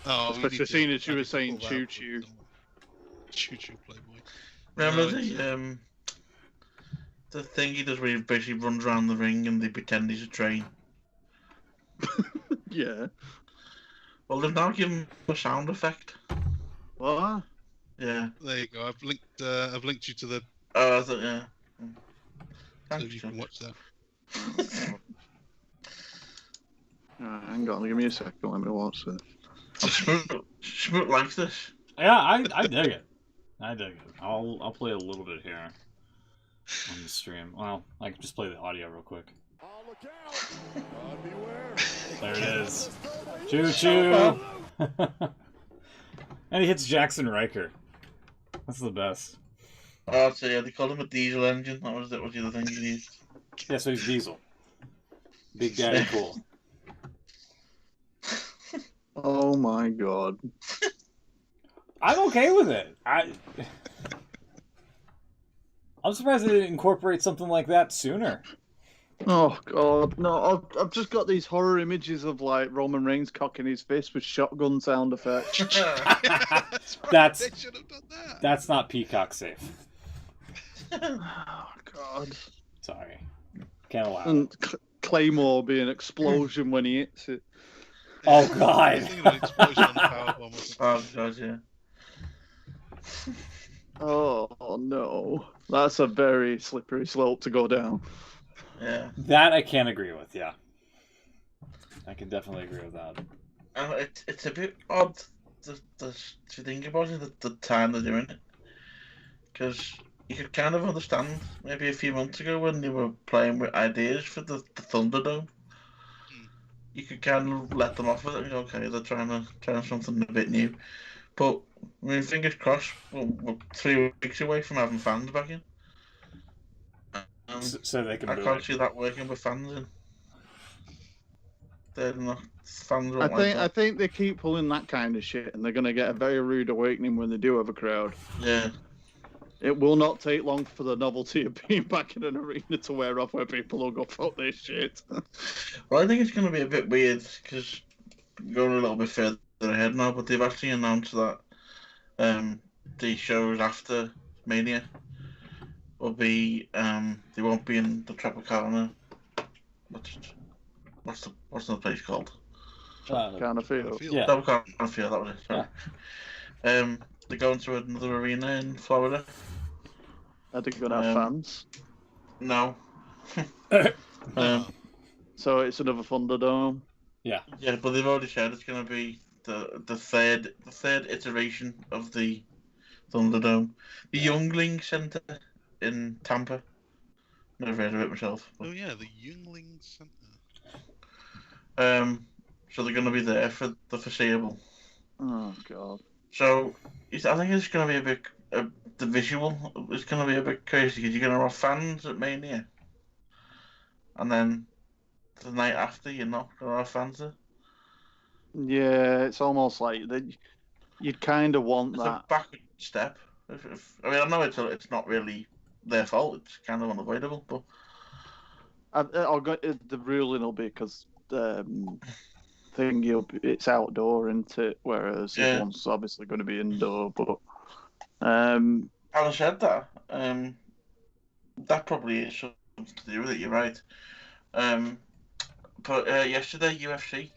Oh, Especially seeing as you were saying choo-choo. Choo-choo, Playboy. Remember the thing he does where he basically runs around the ring and they pretend he's a train? Yeah. Well, they've now given him a sound effect. What? Yeah. There you go. I've linked you to the. Oh, I thought, yeah. So Thanks, you can watch that. Hang on, give me a second. Let me watch this. Schmoot likes this. Yeah, I dig it. I dig it. I'll play a little bit here on the stream. Well, I can just play the audio real quick. There it is. Choo choo. And he hits Jackson Riker. That's the best. Oh, so yeah, they called him a diesel engine. That was the other thing he used. Yeah, so he's Diesel. Big Daddy Cool. Oh my god. I'm okay with it. I'm surprised they didn't incorporate something like that sooner. Oh god, no! I've just got these horror images of like Roman Reigns cocking his fist with shotgun sound effects. That's They should have done that. That's not Peacock safe. Oh god! Sorry, can't allow it. And Claymore being an explosion when he hits it. Oh I was god! thinking of an explosion on the powerbomb or something. Oh, God, yeah. Oh no, that's a very slippery slope to go down. Yeah. That I can't agree with. Yeah, I can definitely agree with that. It's a bit odd to think about it at the time they're doing it. Because you could kind of understand maybe a few months ago when they were playing with ideas for the Thunderdome. You could kind of let them off with it and go, okay, they're trying something a bit new. But, I mean, fingers crossed, we're 3 weeks away from having fans back in. So they can. I boo can't it. see that working with fans in. They're not, fans I won't like think that. I think they keep pulling that kind of shit, and they're gonna get a very rude awakening when they do have a crowd. Yeah. It will not take long for the novelty of being back in an arena to wear off, where people will go, fuck this shit. Well, I think it's going to be a bit weird because going a little bit further ahead now, but they've actually announced that the shows after Mania will be they won't be in the Tropicana. What's the place called? Kind of feel. Yeah. Tropicana Field. That was it. Sorry. They're going to another arena in Florida. Are they gonna have fans? No. So it's another Thunderdome. Yeah. Yeah, but they've already said it's going to be the third iteration of the Thunderdome. The Youngling Center in Tampa Never heard of it myself. Oh yeah, the Youngling Centre. So they're going to be there for the foreseeable. Oh god. So I think it's going to be a bit. The visual is going to be a bit crazy because you're going to have fans at Mania, and then the night after you're not going to have fans there. Yeah, it's almost like you'd kind of want It's that. a backward step. I mean, I know it's not really their fault. It's kind of unavoidable, but I'll go. The ruling will be because it's outdoor, isn't it? Whereas Yeah. this one's obviously going to be indoor. But having said that, that probably is something to do with it. You're right. But yesterday, UFC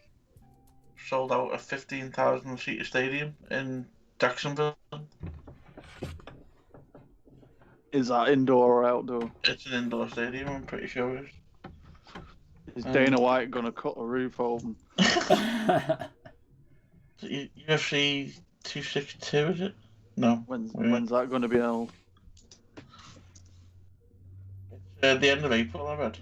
sold out a 15,000-seater stadium in Jacksonville. is that indoor or outdoor? It's an indoor stadium, I'm pretty sure it is. Is Dana White going to cut a roof open? UFC 262, is it? No. When's that going to be held? The end of April, I read.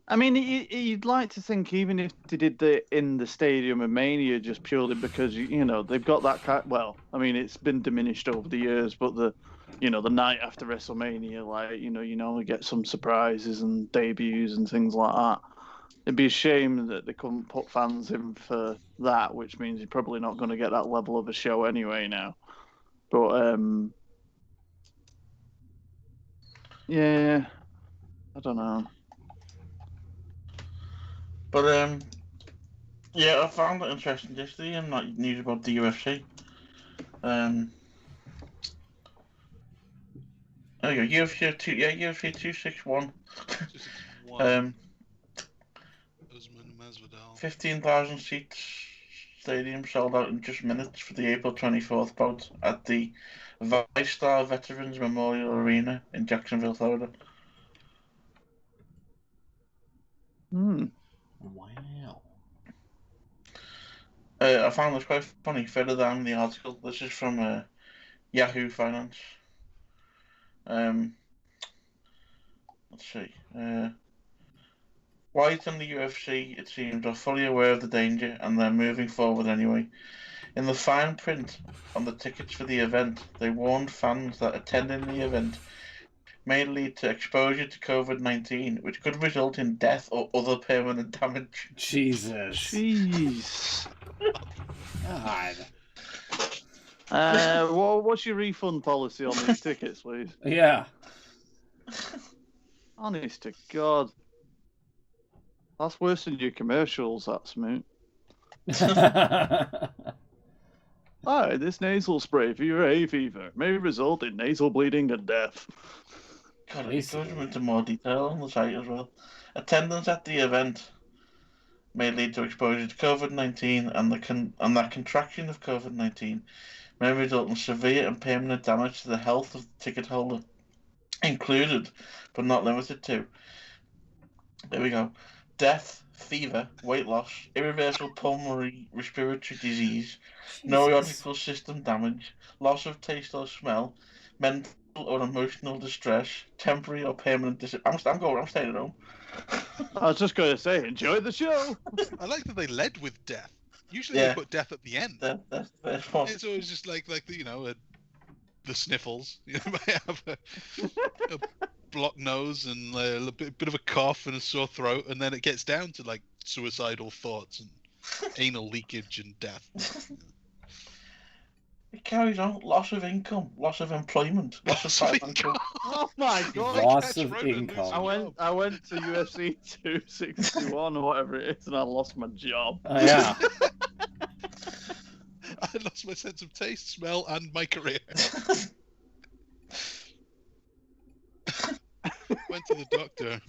I mean, you'd like to think even if they did in the Stadium of Mania just purely because, they've got that well, I mean, it's been diminished over the years, but the night after WrestleMania, like, you normally get some surprises and debuts and things like that. It'd be a shame that they couldn't put fans in for that, which means you're probably not going to get that level of a show anyway now. But, yeah, I don't know. But, yeah, I found it interesting yesterday and that news about the UFC. There you go, UFC 261. 15,000 seats stadium sold out in just minutes for the April 24th bout at the ViStar Veterans Memorial Arena in Jacksonville, Florida. Wow. I found this quite funny. Further down the article, this is from Yahoo Finance. Let's see. White and the UFC, it seems, are fully aware of the danger and they're moving forward anyway. In the fine print on the tickets for the event, they warned fans that attending the event may lead to exposure to COVID-19, which could result in death or other permanent damage. Jesus. Jeez. God. What's your refund policy on these tickets, please? Yeah. Honest to God. That's worse than your commercials, that's moot. Hi, this nasal spray for your hay fever may result in nasal bleeding and death. God, it goes into more detail on the site as well. Attendance at the event may lead to exposure to COVID-19 and that contraction of COVID-19 may result in severe and permanent damage to the health of the ticket holder, included, but not limited to, there we go, death, fever, weight loss, irreversible pulmonary respiratory disease, neurological system damage, loss of taste or smell, mental or emotional distress, temporary or permanent I'm staying at home. I was just going to say, enjoy the show. I like that they led with death. Usually they put death at the end. That's the best one. It's always just like the sniffles. You might have a blocked nose and a bit of a cough and a sore throat, and then it gets down to like suicidal thoughts and anal leakage and death. It carries on. Loss of income, loss of employment, loss of financial. Oh my God! Loss of income. I went to UFC 261 or whatever it is, and I lost my job. Yeah. I lost my sense of taste, smell, and my career. Went to the doctor,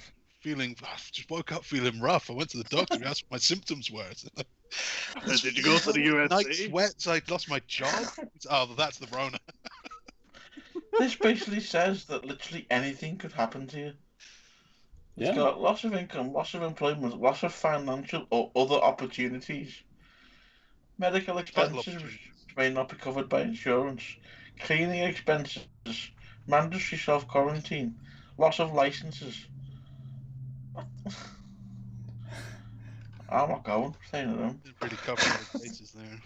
just woke up feeling rough. I went to the doctor, he asked what my symptoms were. Did you go to the UFC? Night sweats, I lost my job. Oh, that's the Rona. This basically says that literally anything could happen to you. It's got loss of income, loss of employment, loss of financial or other opportunities. Medical expenses which may not be covered by insurance. Cleaning expenses mandatory self-quarantine, loss of licenses. I'm not going. Staying at home. Really covering the bases there.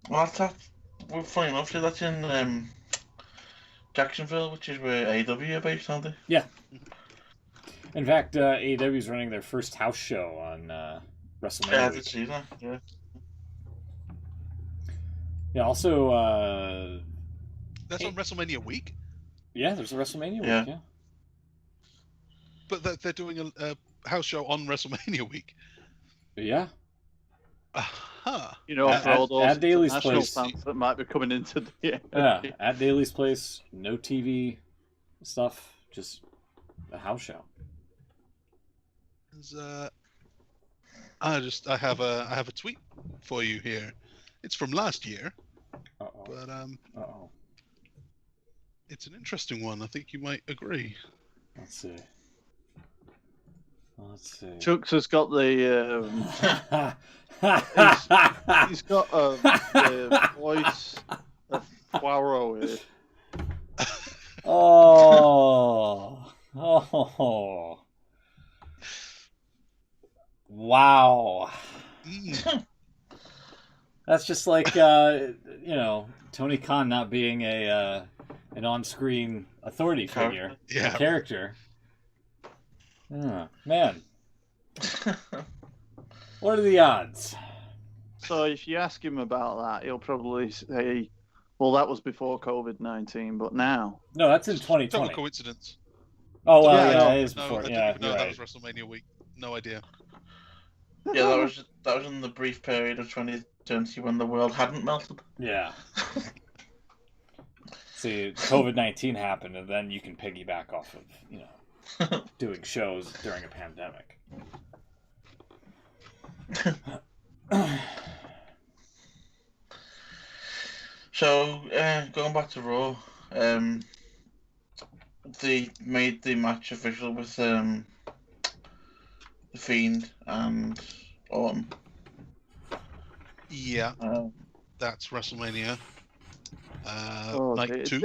Well, well, funny enough, see, that's in Jacksonville, which is where AEW are based, aren't they? Yeah. In fact, AEW is running their first house show on WrestleMania. Yeah, I week. did see that. Yeah. Yeah. Also, That's on WrestleMania week? yeah, there's a WrestleMania Yeah. week. Yeah. But they're doing a house show on WrestleMania week. Yeah. Aha. You know, for At- all those at Daly's international place. fans that might be coming into the Yeah. At Daly's place, no TV stuff, just a house show. I have a tweet for you here. It's from last year, Uh-oh. but Uh-oh. it's an interesting one. I think you might agree. Let's see. Chucks has got the he's got the voice of Poirot here. Oh. Wow. That's just like Tony Khan not being an on-screen authority figure, Yeah. a character. Oh, man. What are the odds? So if you ask him about that, he'll probably say, "Well, that was before COVID-19, but now." No, that's in Total 2020. coincidence. Oh well, Yeah, yeah, no, it is No, before. I didn't Yeah, even know you're that right. was WrestleMania week. No idea. Yeah, that was in the brief period of 2020 when the world hadn't melted. Yeah. See, COVID-19 happened, and then you can piggyback off of doing shows during a pandemic. So, going back to Raw, they made the match official with The Fiend and Orton. Yeah, Um, that's WrestleMania. Night 2.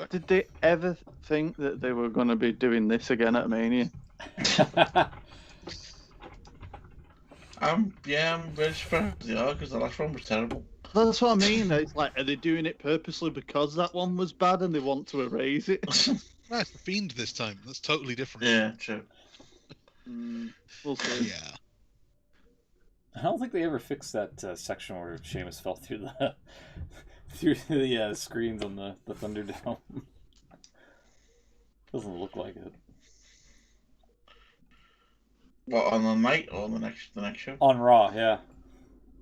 Did they ever think that they were going to be doing this again at Mania? I'm very surprised they are, because the last one was terrible. That's what I mean. It's like, are they doing it purposely because that one was bad and they want to erase it? No, it's the Fiend this time. That's totally different. Yeah, true. We'll see. Yeah. I don't think they ever fixed that section where Sheamus fell through the screens on the Thunderdome. Doesn't look like it. What, on the night or the next show? On Raw, yeah.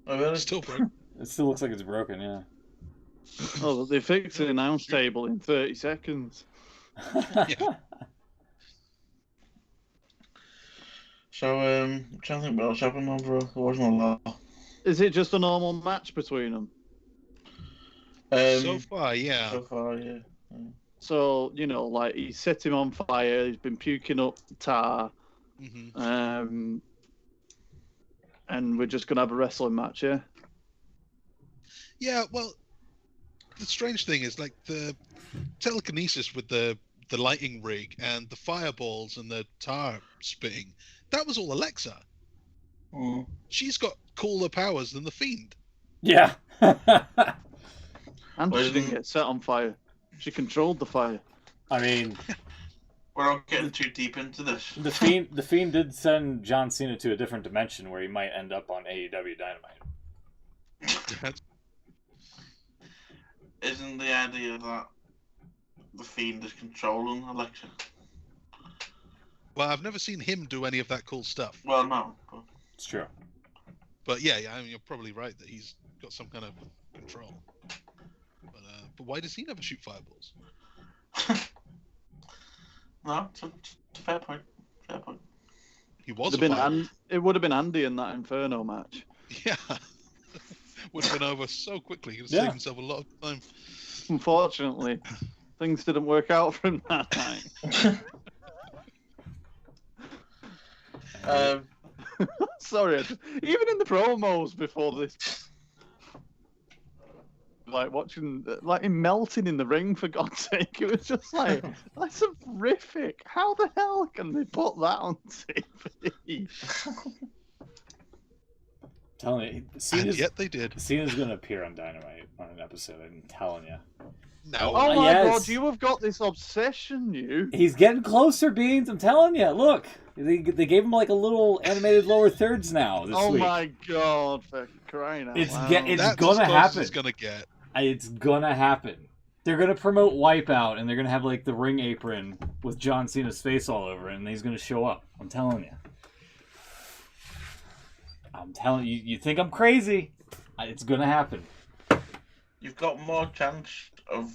Oh, really? Still broke. It still looks like it's broken, yeah. Oh, they fixed the announce table in 30 seconds. Yeah. So, I'm trying to think what else happened on Raw. There wasn't a lot. Is it just a normal match between them? So far, yeah. So far, yeah. So, like, he set him on fire, he's been puking up tar, Mm-hmm. and we're just going to have a wrestling match, yeah? Yeah, well, the strange thing is, like, the telekinesis with the lighting rig and the fireballs and the tar spitting, that was all Alexa. Mm. She's got cooler powers than the Fiend. Yeah. And she didn't get set on fire. She controlled the fire. I mean, We're not getting too deep into this. the Fiend did send John Cena to a different dimension where he might end up on AEW Dynamite. Isn't the idea that the Fiend is controlling Alexa? Well, I've never seen him do any of that cool stuff. Well, no. But... It's true. But yeah, I mean, you're probably right that he's got some kind of control. But why does he never shoot fireballs? No, it's a fair point. Fair point. He was It would have been Andy in that Inferno match. Yeah. Would have been over so quickly. He would have Yeah. saved himself a lot of time. Unfortunately, things didn't work out for him that night. Um, Sorry, even in the promos before this. like watching like him melting in the ring. For God's sake, it was just like that's horrific. How the hell can they put that on TV? Telling you, And yet they did. Cena's gonna appear on Dynamite on an episode. I'm telling you. No. Oh my Yes. God, you have got this obsession, you. He's getting closer, Beans. I'm telling you. Look, they gave him like a little animated lower thirds now this Oh week. my God, for crying out It's loud. it's That's gonna as close happen. as it's gonna get. It's gonna happen. They're gonna promote Wipeout, and they're gonna have like the ring apron with John Cena's face all over it, and he's gonna show up. I'm telling you. I'm telling you. You think I'm crazy? It's gonna happen. You've got more chance of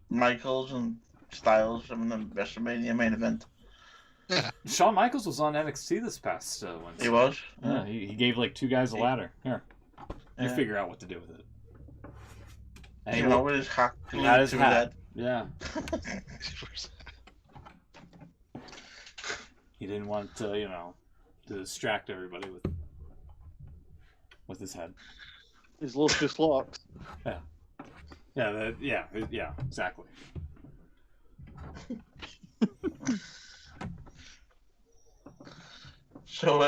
Michaels and Styles in the WrestleMania main event. Shawn Michaels was on NXT this past Wednesday. He was. Yeah, he gave like two guys a ladder. Here, you Yeah. figure out what to do with it. And You know, with his hat. he had his to hat. Yeah, head. he didn't want to distract everybody with his head. His lustrous locks. Yeah, yeah, exactly. So,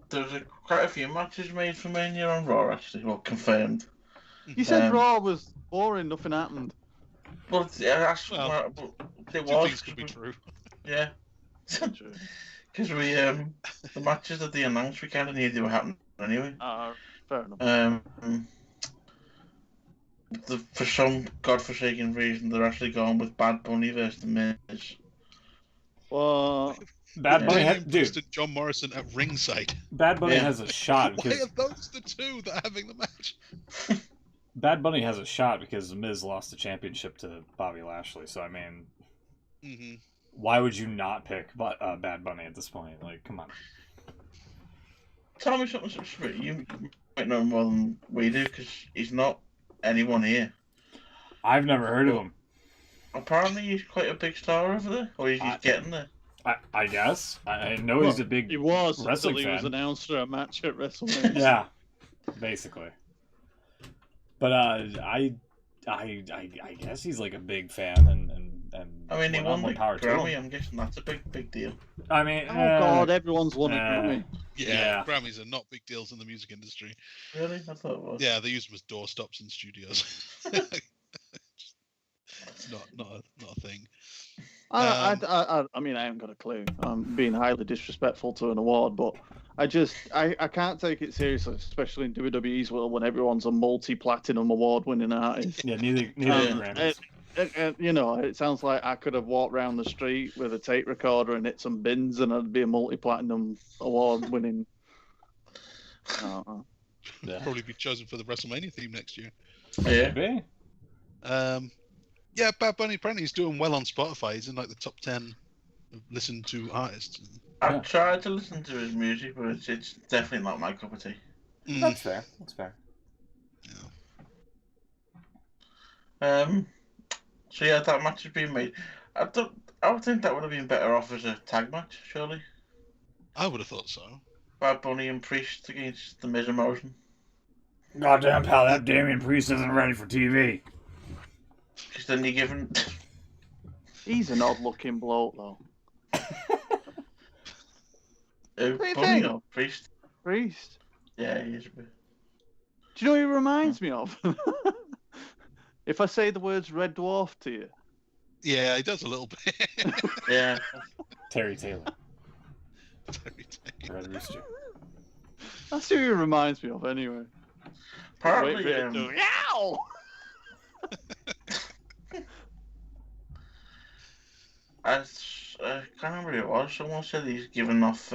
there's quite a few matches made for Mania on Raw, actually. Well, confirmed. You said Um, Raw was boring, nothing happened. But yeah, that's Well, but it Two was. things could be true. Yeah. Because we, the matches that they announced, we kind of knew they were happening anyway. Fair enough. For some godforsaken reason, they're actually going with Bad Bunny versus The Miz. Well, Bad Bunny, Damian dude. Priest and John Morrison at ringside. Bad Bunny Yeah. has a shot Why because are those the two that are having the match? Bad Bunny has a shot because The Miz lost the championship to Bobby Lashley. So I mean, Mm-hmm. why would you not pick Bad Bunny at this point? Like, come on. Tell me something, you might know more than we do, because he's not anyone here. I've never heard of him. Apparently, he's quite a big star over there, or he's getting there. I guess. I know he's a big he was wrestling until he was fan. announced for a match at WrestleMania. Yeah, basically. But I guess he's like a big fan, and I mean, he well, won more the power to Grammy. him. I'm guessing that's a big deal. I mean, Oh God, everyone's won a Grammy. Yeah, Grammys are not big deals in the music industry. Really? I thought it was. Yeah, they use them as doorstops in studios. It's not a thing. I mean, I haven't got a clue. I'm being highly disrespectful to an award, but I can't take it seriously, especially in WWE's world when everyone's a multi-platinum award-winning artist. Yeah, neither Grammys. You know, it sounds like I could have walked around the street with a tape recorder and hit some bins, and I'd be a multi-platinum award-winning. Yeah. Probably be chosen for the WrestleMania theme next year. Yeah. Maybe. Yeah, Bad Bunny apparently he's doing well on Spotify. He's in like the top 10 listened to artists. I've tried to listen to his music, but it's definitely not my cup of tea. That's fair. That's fair. So yeah, that match has been made. I would think that would have been better off as a tag match, surely. I would have thought so. Bad Bunny and Priest against the Miz and Morrison. Goddamn, pal, that Damian Priest isn't ready for TV. Because then you're given. He's an odd-looking bloke, though. Bunny or Priest? Priest. Yeah, he is a bit. Do you know who he reminds me of? If I say the words Red Dwarf to you. Yeah, he does a little bit. Yeah. Terry Taylor. Very tame. Red Rooster. That's who he reminds me of, anyway. Apparently, Wait for it to- Yow! I can't remember who it was. Someone said he's giving off.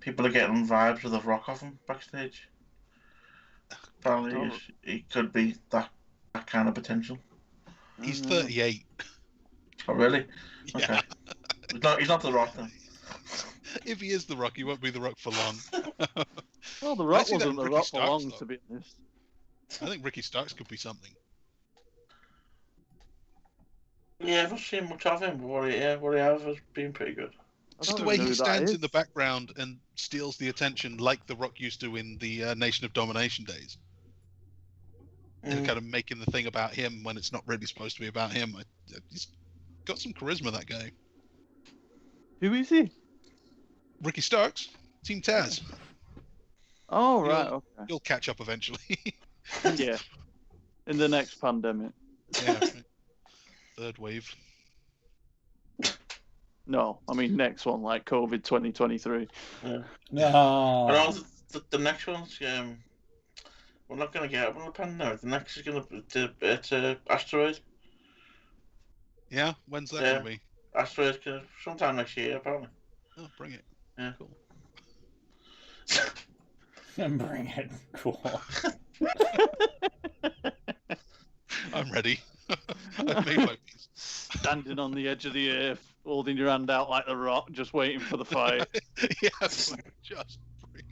People are getting vibes of the Rock off him backstage. Apparently, he could be that kind of potential. He's 38. Oh, really? Yeah. Okay. He's not the Rock then. If he is the Rock, he won't be the Rock for long. Well, the Rock I see that wasn't in the Ricky Rock for Starks, long, though. to be honest. I think Ricky Starks could be something. Yeah, I've not seen much of him, but what he has been pretty good. Just the way he stands in the background and steals the attention like The Rock used to in the Nation of Domination days. And kind of making the thing about him when it's not really supposed to be about him. He's got some charisma, that guy. Who is he? Ricky Starks, Team Taz. Oh, right, okay. You'll catch up eventually. Yeah. In the next pandemic. Yeah. Right. Third wave. No, I mean next one, like COVID 2023. Yeah. No. And also, the next one's we're not gonna get out of the pandemic. The next is it's asteroid. Yeah, when's that gonna be? Asteroid sometime next year, apparently. Oh, bring it. Yeah. Cool. Bring it. Cool. I'm ready. I've made my peace. Standing on the edge of the earth, holding your hand out like The Rock, just waiting for the fight. Yeah, just bring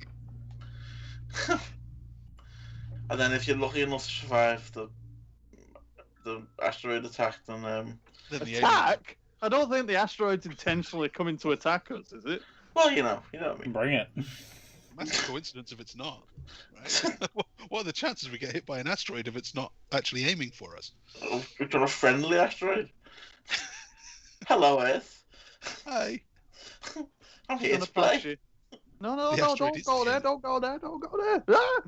it. And then if you're lucky enough to survive the asteroid attack, then the Attack? I don't think the asteroid's intentionally coming to attack us, is it? well, you know what I mean. Bring it. Massive coincidence if it's not. Right? What are the chances we get hit by an asteroid if it's not actually aiming for us? We've got a friendly asteroid. Hello, Earth. Hi. I'm here to play. No, The don't asteroid go is there, here. don't go there, don't go there. Ah!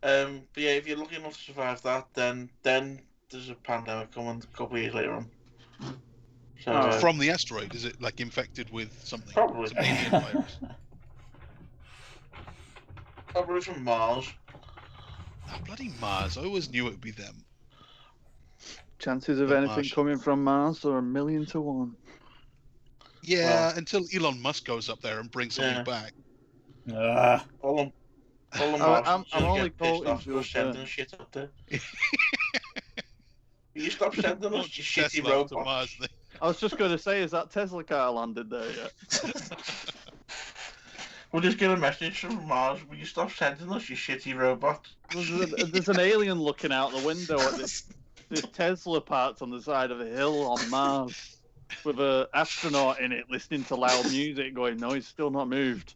But yeah, if you're lucky enough to survive that, then there's a pandemic coming a couple of years later on. So, From the asteroid, is it like infected with something? Probably. Some alien virus. probably from Mars. Ah, bloody Mars. I always knew it would be them. Chances of The anything Martian. coming from Mars are 1,000,000 to 1. Yeah, until Elon Musk goes up there and brings something back. All them I'm Martians only get pissed quoting off for just, sending shit up there. You stop sending us, you shitty Tesla to robot. Mars thing. I was just going to say, is that Tesla car landed there yet? We'll just get a message from Mars. Will you stop sending us, you shitty robot? There's an alien looking out the window at this Tesla parked on the side of a hill on Mars with an astronaut in it listening to loud music going, no, he's still not moved.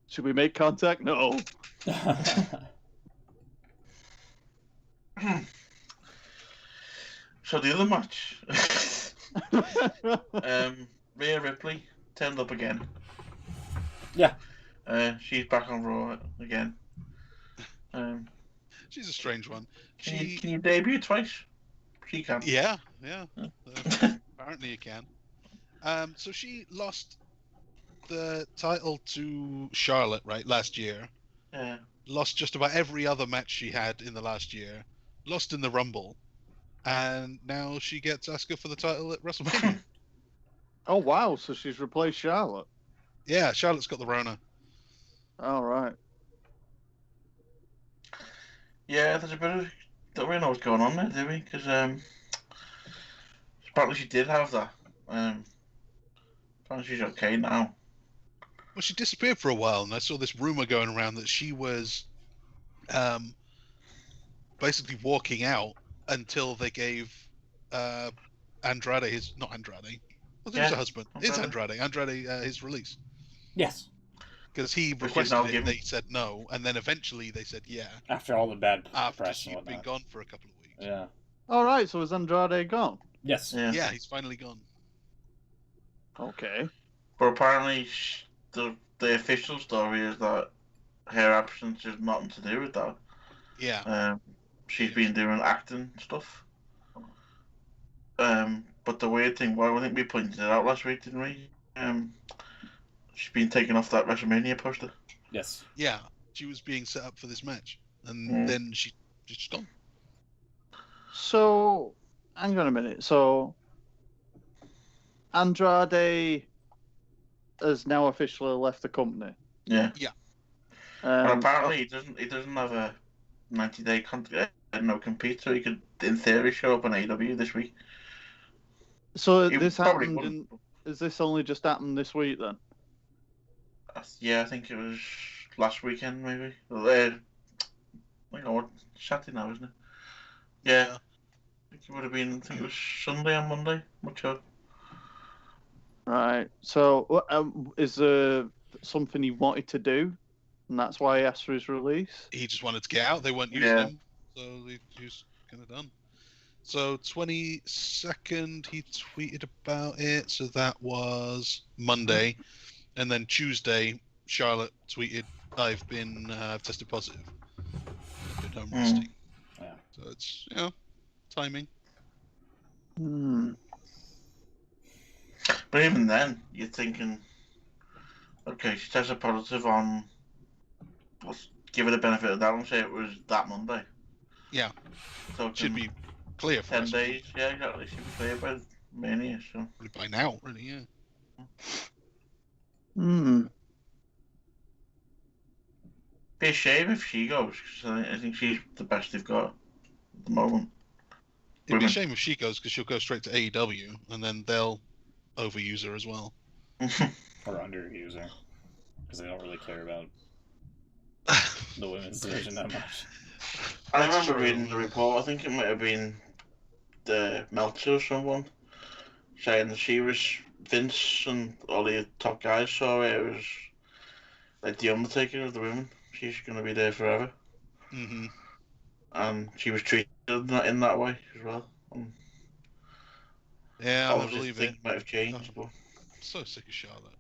Should we make contact? No. So the other match, Rhea Ripley turned up again. Yeah. She's back on Raw again. She's a strange one. Can you debut twice? She can. Yeah. Apparently you can. So she lost the title to Charlotte, right, last year. Yeah. Lost just about every other match she had in the last year. Lost in the Rumble. And now she gets Asuka for the title at WrestleMania. Oh, wow. So she's replaced Charlotte. Yeah, Charlotte's got the Rona. All right. Yeah, there's a bit of... Don't really know what's going on there, do we? Because apparently she did have that. Apparently she's okay now. Well, she disappeared for a while, and I saw this rumor going around that she was basically walking out until they gave Andrade his... Not Andrade. Well, he was a husband. It's Andrade. Andrade his release. Yes. Because he requested it, and they said no, and then eventually they said yeah. After all the bad After press she'd and been whatnot. gone for a couple of weeks. Yeah. All right. So is Andrade gone? Yes. Yeah, he's finally gone. Okay. But apparently the official story is that her absence is nothing to do with that. Yeah. She's been doing acting stuff. But the weird thing, well, I think we pointed it out last week, didn't we? She's been taken off that WrestleMania poster. Yes. Yeah, she was being set up for this match, and then she's just gone. So, hang on a minute. So, Andrade has now officially left the company. Yeah. Yeah. And apparently he doesn't have a 90-day no compete, so he could, in theory, show up on AEW this week. So He this probably happened. wouldn't. Is this only just happened this week then? Yeah, I think it was last weekend, maybe. Hang on, Saturday now, isn't it? Yeah. think it would have been. I think it was Sunday and Monday. Much of. Right. So, is there something he wanted to do, and that's why he asked for his release? He just wanted to get out. They weren't using him, so he was kind of done. So 22nd, he tweeted about it. So that was Monday, and then Tuesday, Charlotte tweeted, "I've been tested positive. I've been home resting." Yeah. So it's timing. But even then, you're thinking, okay, she tested positive on. Let's give it a benefit of the doubt and say it was that Monday. Yeah. So it Should be clear for 10 us. days. Yeah, exactly. Should be clear by Mania. So. By now, really, yeah. Be a shame if she goes, because I think she's the best they've got at the moment. It'd be a shame if she goes, because she'll go straight to AEW, and then they'll overuse her as well. Or underuse her. Because they don't really care about the women's division that much. I remember reading the report, I think it might have been the Meltzer or someone, saying that she was, Vince and all the top guys saw it, it was like the Undertaker of the women. She's going to be there forever. Mm-hmm. And she was treated in that way as well. Yeah, I believe it. Things might have changed, but... I'm so sick of Charlotte.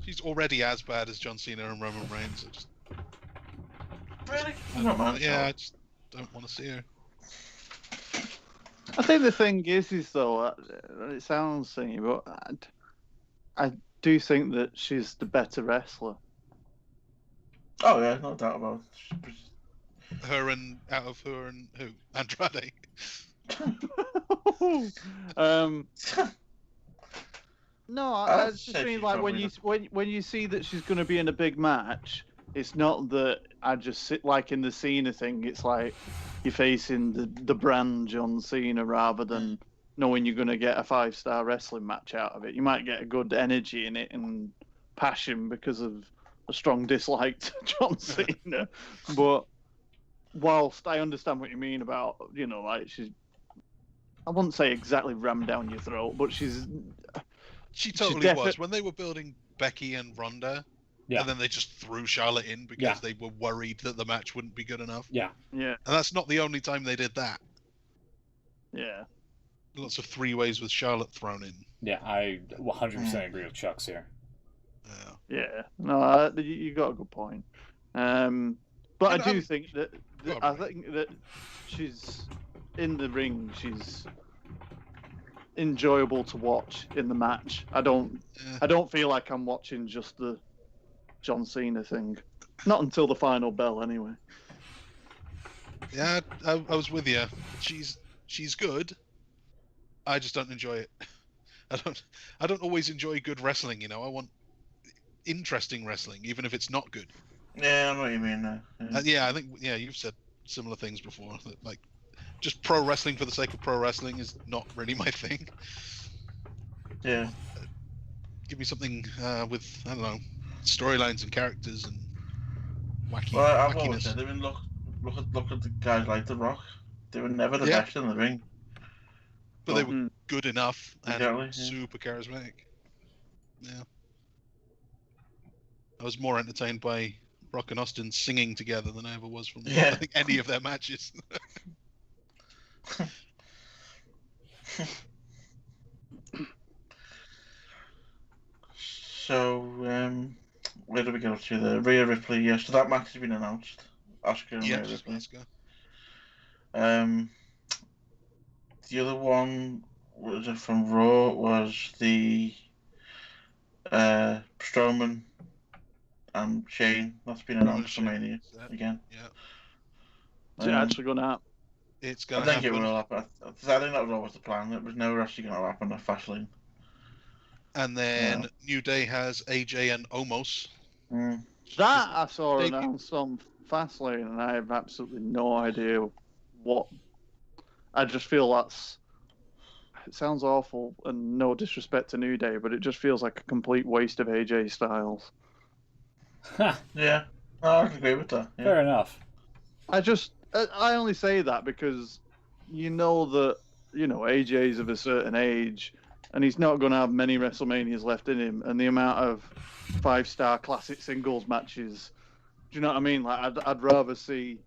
She's already as bad as John Cena and Roman Reigns. Really? I don't mind. Yeah, I just don't want to see her. I think the thing is though, it sounds thingy, but I do think that she's the better wrestler. Oh yeah, no doubt about it. Her and who? Andrade. No, I just mean like when you see that she's going to be in a big match, it's not that I just sit like in the Cena thing. It's like you're facing the brand John Cena rather than knowing you're going to get a 5-star wrestling match out of it. You might get a good energy in it and passion because of a strong dislike to John Cena. But whilst I understand what you mean about, like I wouldn't say exactly rammed down your throat, but she totally was. When they were building Becky and Ronda, and then they just threw Charlotte in because they were worried that the match wouldn't be good enough. Yeah. And that's not the only time they did that. Yeah. Lots of 3-ways with Charlotte thrown in. Yeah, I 100% agree with Chuck's here. Yeah. No, you got a good point. But I do think that she's in the ring. She's enjoyable to watch in the match. I don't feel like I'm watching just the John Cena thing. Not until the final bell, anyway. Yeah, I was with you. She's good. I just don't enjoy it. I don't always enjoy good wrestling. I want interesting wrestling, even if it's not good. Yeah, I know what you mean. I think you've said similar things before. That, like, just pro wrestling for the sake of pro wrestling is not really my thing. Yeah. Give me something with, I don't know, storylines and characters and wackiness. Well, I've always said, look at the guys like The Rock. They were never the best in the ring. But they were good enough and super charismatic. Yeah. I was more entertained by Rock and Austin singing together than I ever was from I think any of their matches. So, where do we go to? The Rhea Ripley, yes. So that match has been announced. Asuka and Rhea Ripley. Asuka. The other one was from Raw was the Strowman and Shane. That's been announced for Mania again. Yeah. Is it actually going to happen? It's going to happen. I think it will happen. I think that was always the plan. It was never actually going to happen at Fastlane. And then New Day has AJ and Omos. That I saw announced on Fastlane, and I have absolutely no idea what. I just feel it sounds awful, and no disrespect to New Day, but it just feels like a complete waste of AJ Styles. Yeah, I can agree with that. Yeah. Fair enough. I only say that because you know that, AJ's of a certain age and he's not going to have many WrestleManias left in him, and the amount of 5-star classic singles matches, do you know what I mean? Like, I'd rather see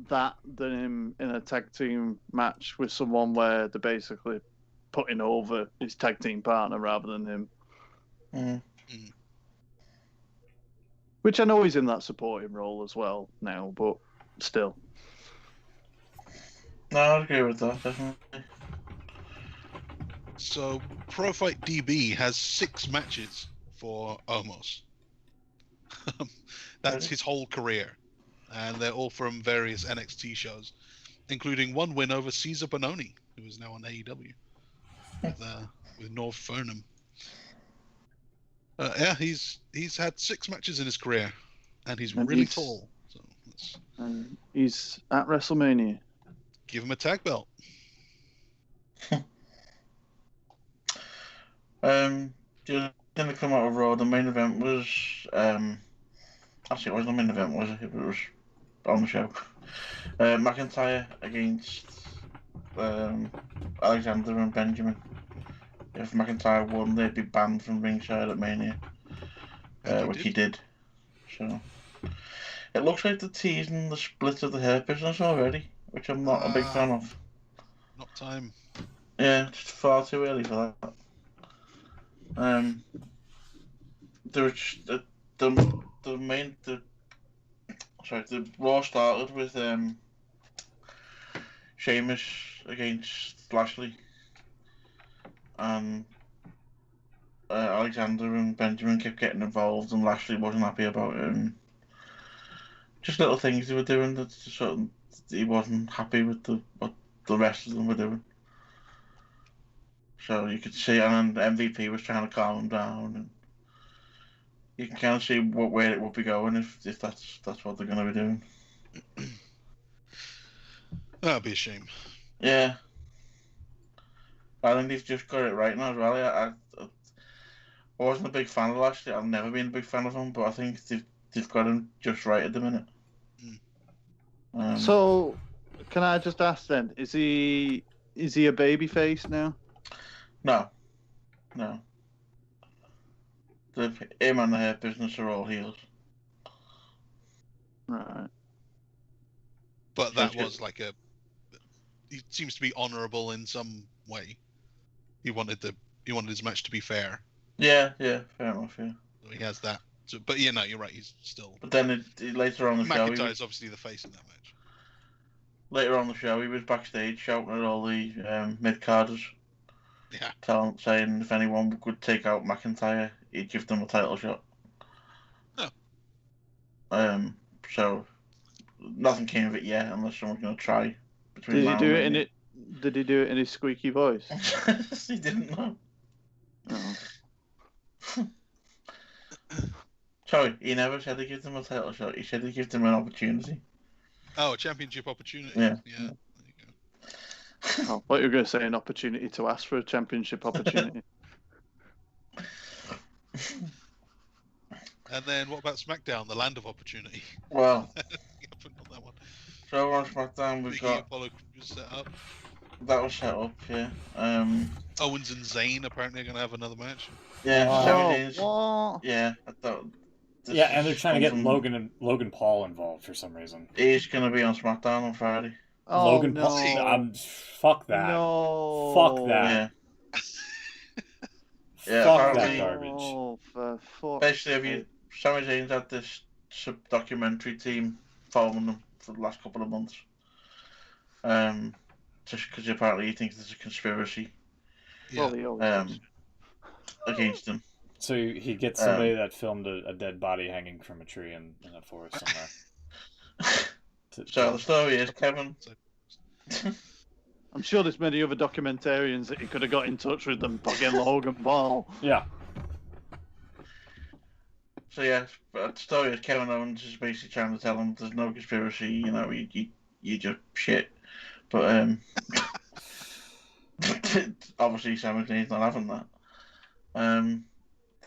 that than him in a tag team match with someone where they're basically putting over his tag team partner rather than him. Mm-hmm. Which I know he's in that supporting role as well now, but still. No, I agree with that, definitely. So, Pro Fight DB has 6 matches for Omos. That's his whole career. And they're all from various NXT shows, including one win over Caesar Bononi, who is now on AEW with North Fernham. He's had 6 matches in his career, and he's really tall. So and he's at WrestleMania. Give him a tag belt. The thing that come out of Raw, the main event was actually it wasn't the main event, was it? It was on the show. McIntyre against Alexander and Benjamin. If McIntyre won, they'd be banned from ringside at Mania, which he did. So it looks like they're teasing the split of the hair business already, which I'm not a big fan of. Not time. Yeah, just far too early for that. There was the Raw started with Sheamus against Lashley, and Alexander and Benjamin kept getting involved, and Lashley wasn't happy about it. And just little things they were doing that sort of he wasn't happy with what the rest of them were doing. So you could see, and MVP was trying to calm him down, and you can kind of see where it would be going if that's what they're going to be doing. That'd be a shame. Yeah, I think they've just got it right now as well. I wasn't a big fan of Lashley. I've never been a big fan of him, but I think they've got him just right at the minute. So, can I just ask then? Is he a baby face now? No. Him and the hair business are all heels. Right. But that was like he seems to be honourable in some way. He wanted his match to be fair. Yeah, fair enough. Yeah. So he has that. So, but yeah, no, you're right. He's still. But then later on the show, McIntyre's obviously the face in that match. Later on the show, he was backstage shouting at all the mid-carders. Yeah. Saying if anyone could take out McIntyre, he'd give them a title shot. Oh. So nothing came of it yet, unless someone's going to try. Did he do it in it? Did he do it in his squeaky voice? He didn't know. Oh. Sorry, he never said he'd give them a title shot. He said he'd give them an opportunity. Oh, a championship opportunity. Yeah. There you go. I thought you were going to say an opportunity to ask for a championship opportunity. And then what about SmackDown, the land of opportunity? Well, Not that one. so on SmackDown we've got Apollo was set up. that was set up, yeah. Owens and Zayn apparently are going to have another match. Yeah, Wow. 7 days. What? Yeah, I thought. Yeah, and they're trying to get something- Logan Paul involved for some reason. He's gonna be on SmackDown on Friday. Oh, Logan no. Paul. Fuck that. No. Fuck that. Yeah, Fuck that apparently- garbage. Oh, for fuck's Basically, Sami Zayn's had this documentary team following them for the last couple of months. Just because apparently he thinks there's a conspiracy Yeah. against him. So he gets somebody that filmed a dead body hanging from a tree in a forest somewhere. So the story is Kevin. I'm sure there's many other documentarians that he could have got in touch with them fucking Logan Paul. Yeah. So yeah, but the story is Kevin Owens is basically trying to tell him there's no conspiracy. You just shit. But obviously Sami Zayn's not having that.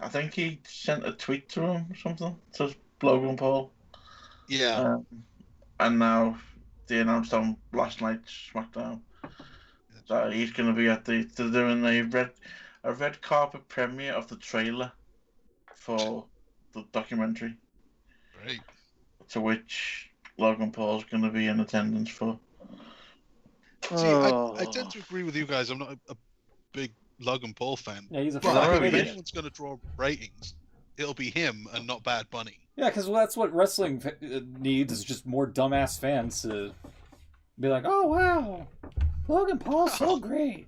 I think he sent a tweet to him or something to Logan Paul. Yeah. And now they announced on last night's SmackDown that he's going to be they're doing a red carpet premiere of the trailer for the documentary. Great. To which Logan Paul's going to be in attendance for. See, I tend to agree with you guys. I'm not a big Logan Paul fan. Yeah, he's a But fucking if idiot. anyone's going to draw ratings, it'll be him and not Bad Bunny. Yeah, because that's what wrestling needs, is just more dumbass fans to be like, oh, wow, Logan Paul's so great.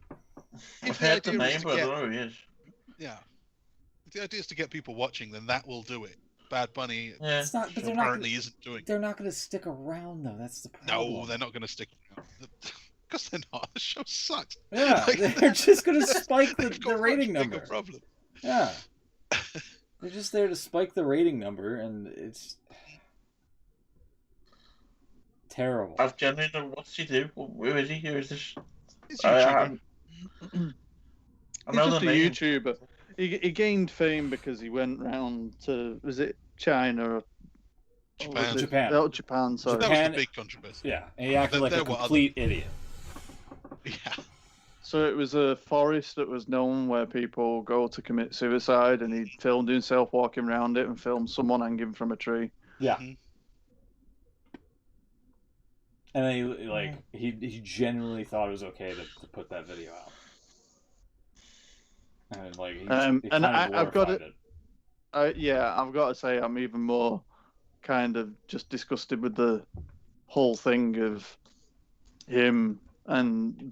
I've heard the name, but I don't know who he is. Yeah. If the idea is to get people watching, then that will do it. Bad Bunny Yeah. It's not, but apparently isn't doing it. they're not going to stick around, though. That's the problem. No, they're not going to stick around. Because they're not. The show sucks. Yeah, they're just going to spike the rating number. Problem. Yeah. They're just there to spike the rating number, and it's terrible. I've genuinely don't know what's he do. Where is he? Who is this? He's I YouTuber. He's know just the a name. YouTuber. He gained fame because he went round to, was it China or Japan. Japan. Oh, Japan, sorry. That was Japan- the big controversy. Yeah, and he acted like a They're what complete idiot. Yeah. So it was a forest that was known where people go to commit suicide, and he filmed himself walking around it and filmed someone hanging from a tree. Yeah. Mhm. And then he genuinely thought it was okay to put that video out. And he And kind of I've got glorified it. Yeah, I've got to say I'm even more kind of just disgusted with the whole thing of him and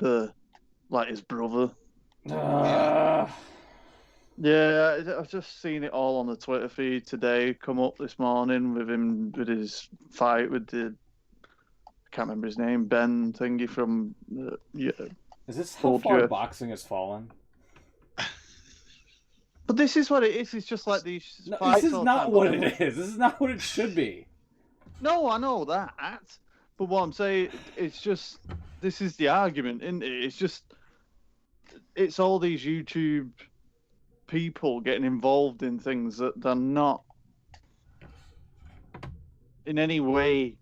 his brother. Uh, Yeah, I've just seen it all on the Twitter feed today come up this morning with him with his fight with I can't remember his name, Ben thingy from is this how Old far Jeff. boxing has fallen? But this is what it is. It's just like these. No, fights this is all the not time. what it is. This is not what it should be. No, I know that. But what I'm saying, it's just this is the argument, isn't it? It's just it's all these YouTube people getting involved in things that they're not in any way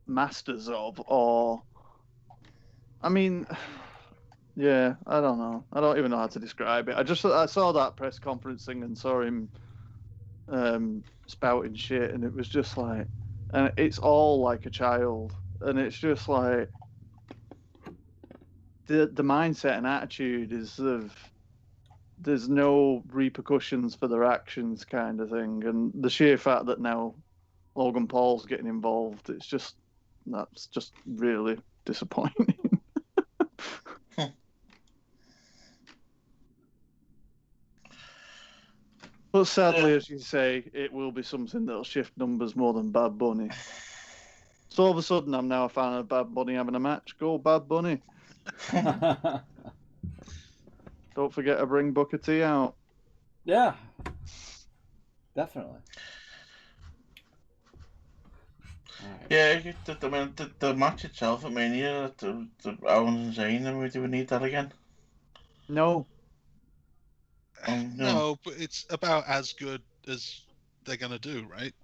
masters of, or I mean, yeah, I don't know. I don't even know how to describe it. I saw that press conference thing and saw him spouting shit, and it was just like, and it's all like a child, and it's just like the mindset and attitude is of there's no repercussions for their actions kind of thing, and the sheer fact that now Logan Paul's getting involved, that's just really disappointing. But sadly, as you say, it will be something that'll shift numbers more than Bad Bunny. So all of a sudden, I'm now a fan of Bad Bunny having a match. Go Bad Bunny. Don't forget to bring Booker T out. Yeah, definitely. Right. Yeah, the match itself at Mania, the Owens and Zayn, I mean, do we need that again? No. No, but it's about as good as they're going to do, right?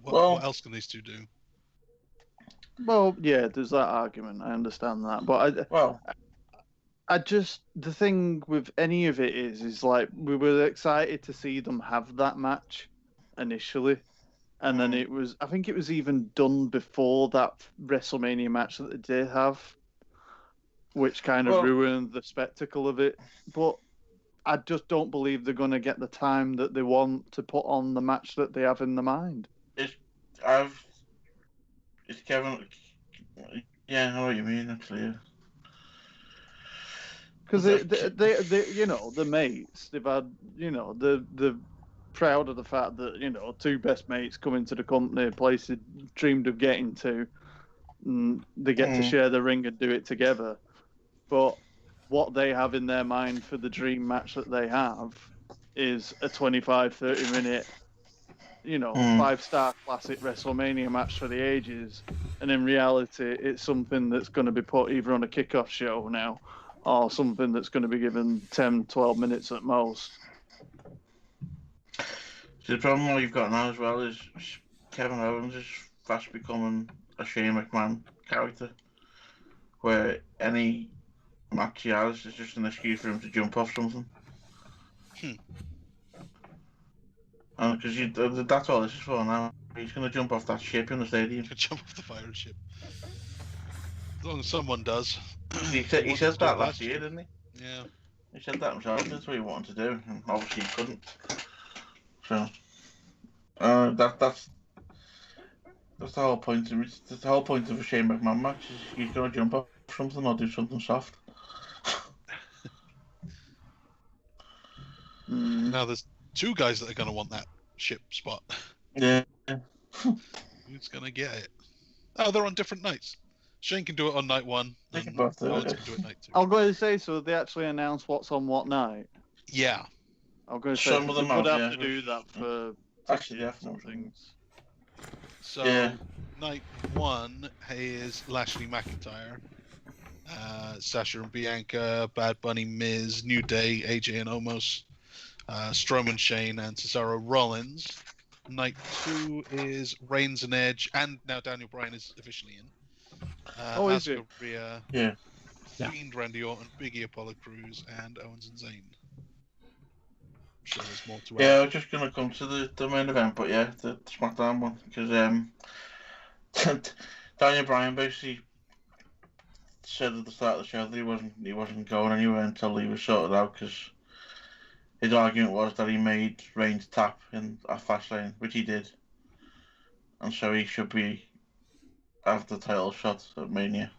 Well- What else can these two do? Well, yeah, there's that argument. I understand that. But I just, the thing with any of it is like, we were excited to see them have that match initially. And then I think it was even done before that WrestleMania match that they did have, which kind of ruined the spectacle of it. But I just don't believe they're going to get the time that they want to put on the match that they have in their mind. It's Kevin. Yeah, I know what you mean, actually. Yeah. Because they, you know, the mates, they've had, you know, the proud of the fact that, two best mates come into the company, a place they dreamed of getting to, and they get to share the ring and do it together. But what they have in their mind for the dream match that they have is a 25-30 minute, 5-star classic WrestleMania match for the ages. And in reality, it's something that's going to be put either on a kickoff show now or something that's going to be given 10, 12 minutes at most. The problem you've got now as well is Kevin Owens is fast becoming a Shane McMahon character, where any match he has is just an excuse for him to jump off something. And because that's all this is for now. He's going to jump off that ship in the stadium. Jump off the pirate ship. As long as someone does. He said that last year, didn't he? Yeah. He said that himself. That's what he wanted to do, and obviously he couldn't. So, that's the whole point. The whole point of a Shane McMahon match is he's going to jump off something or do something soft. Now there's two guys that are going to want that ship spot. Yeah. Who's going to get it? Oh, they're on different nights. Shane can do it on night one. They And can both do Owens it. can do it night two. I'm going to say, so they actually announce what's on what night? Yeah. I'm going to say, Some of they them would have, have yeah. to do that for Actually, yeah. things. So Yeah. night one is Lashley McIntyre, Sasha and Bianca, Bad Bunny, Miz, New Day, AJ and Omos, Strowman, Shane, and Cesaro Rollins. Night two is Reigns and Edge, and now Daniel Bryan is officially in. Is he? Asuka, Rhea, Yeah. Yeah. Fiend, Randy Orton, Big E, Apollo Crews, and Owens and Zayn. So there's more to Yeah, I add. was just going to come to the main event, but yeah, the SmackDown one, because Daniel Bryan basically said at the start of the show that he wasn't going anywhere until he was sorted out, because his argument was that he made Reigns tap at Fastlane, which he did, and so he should be after the title shot at Mania.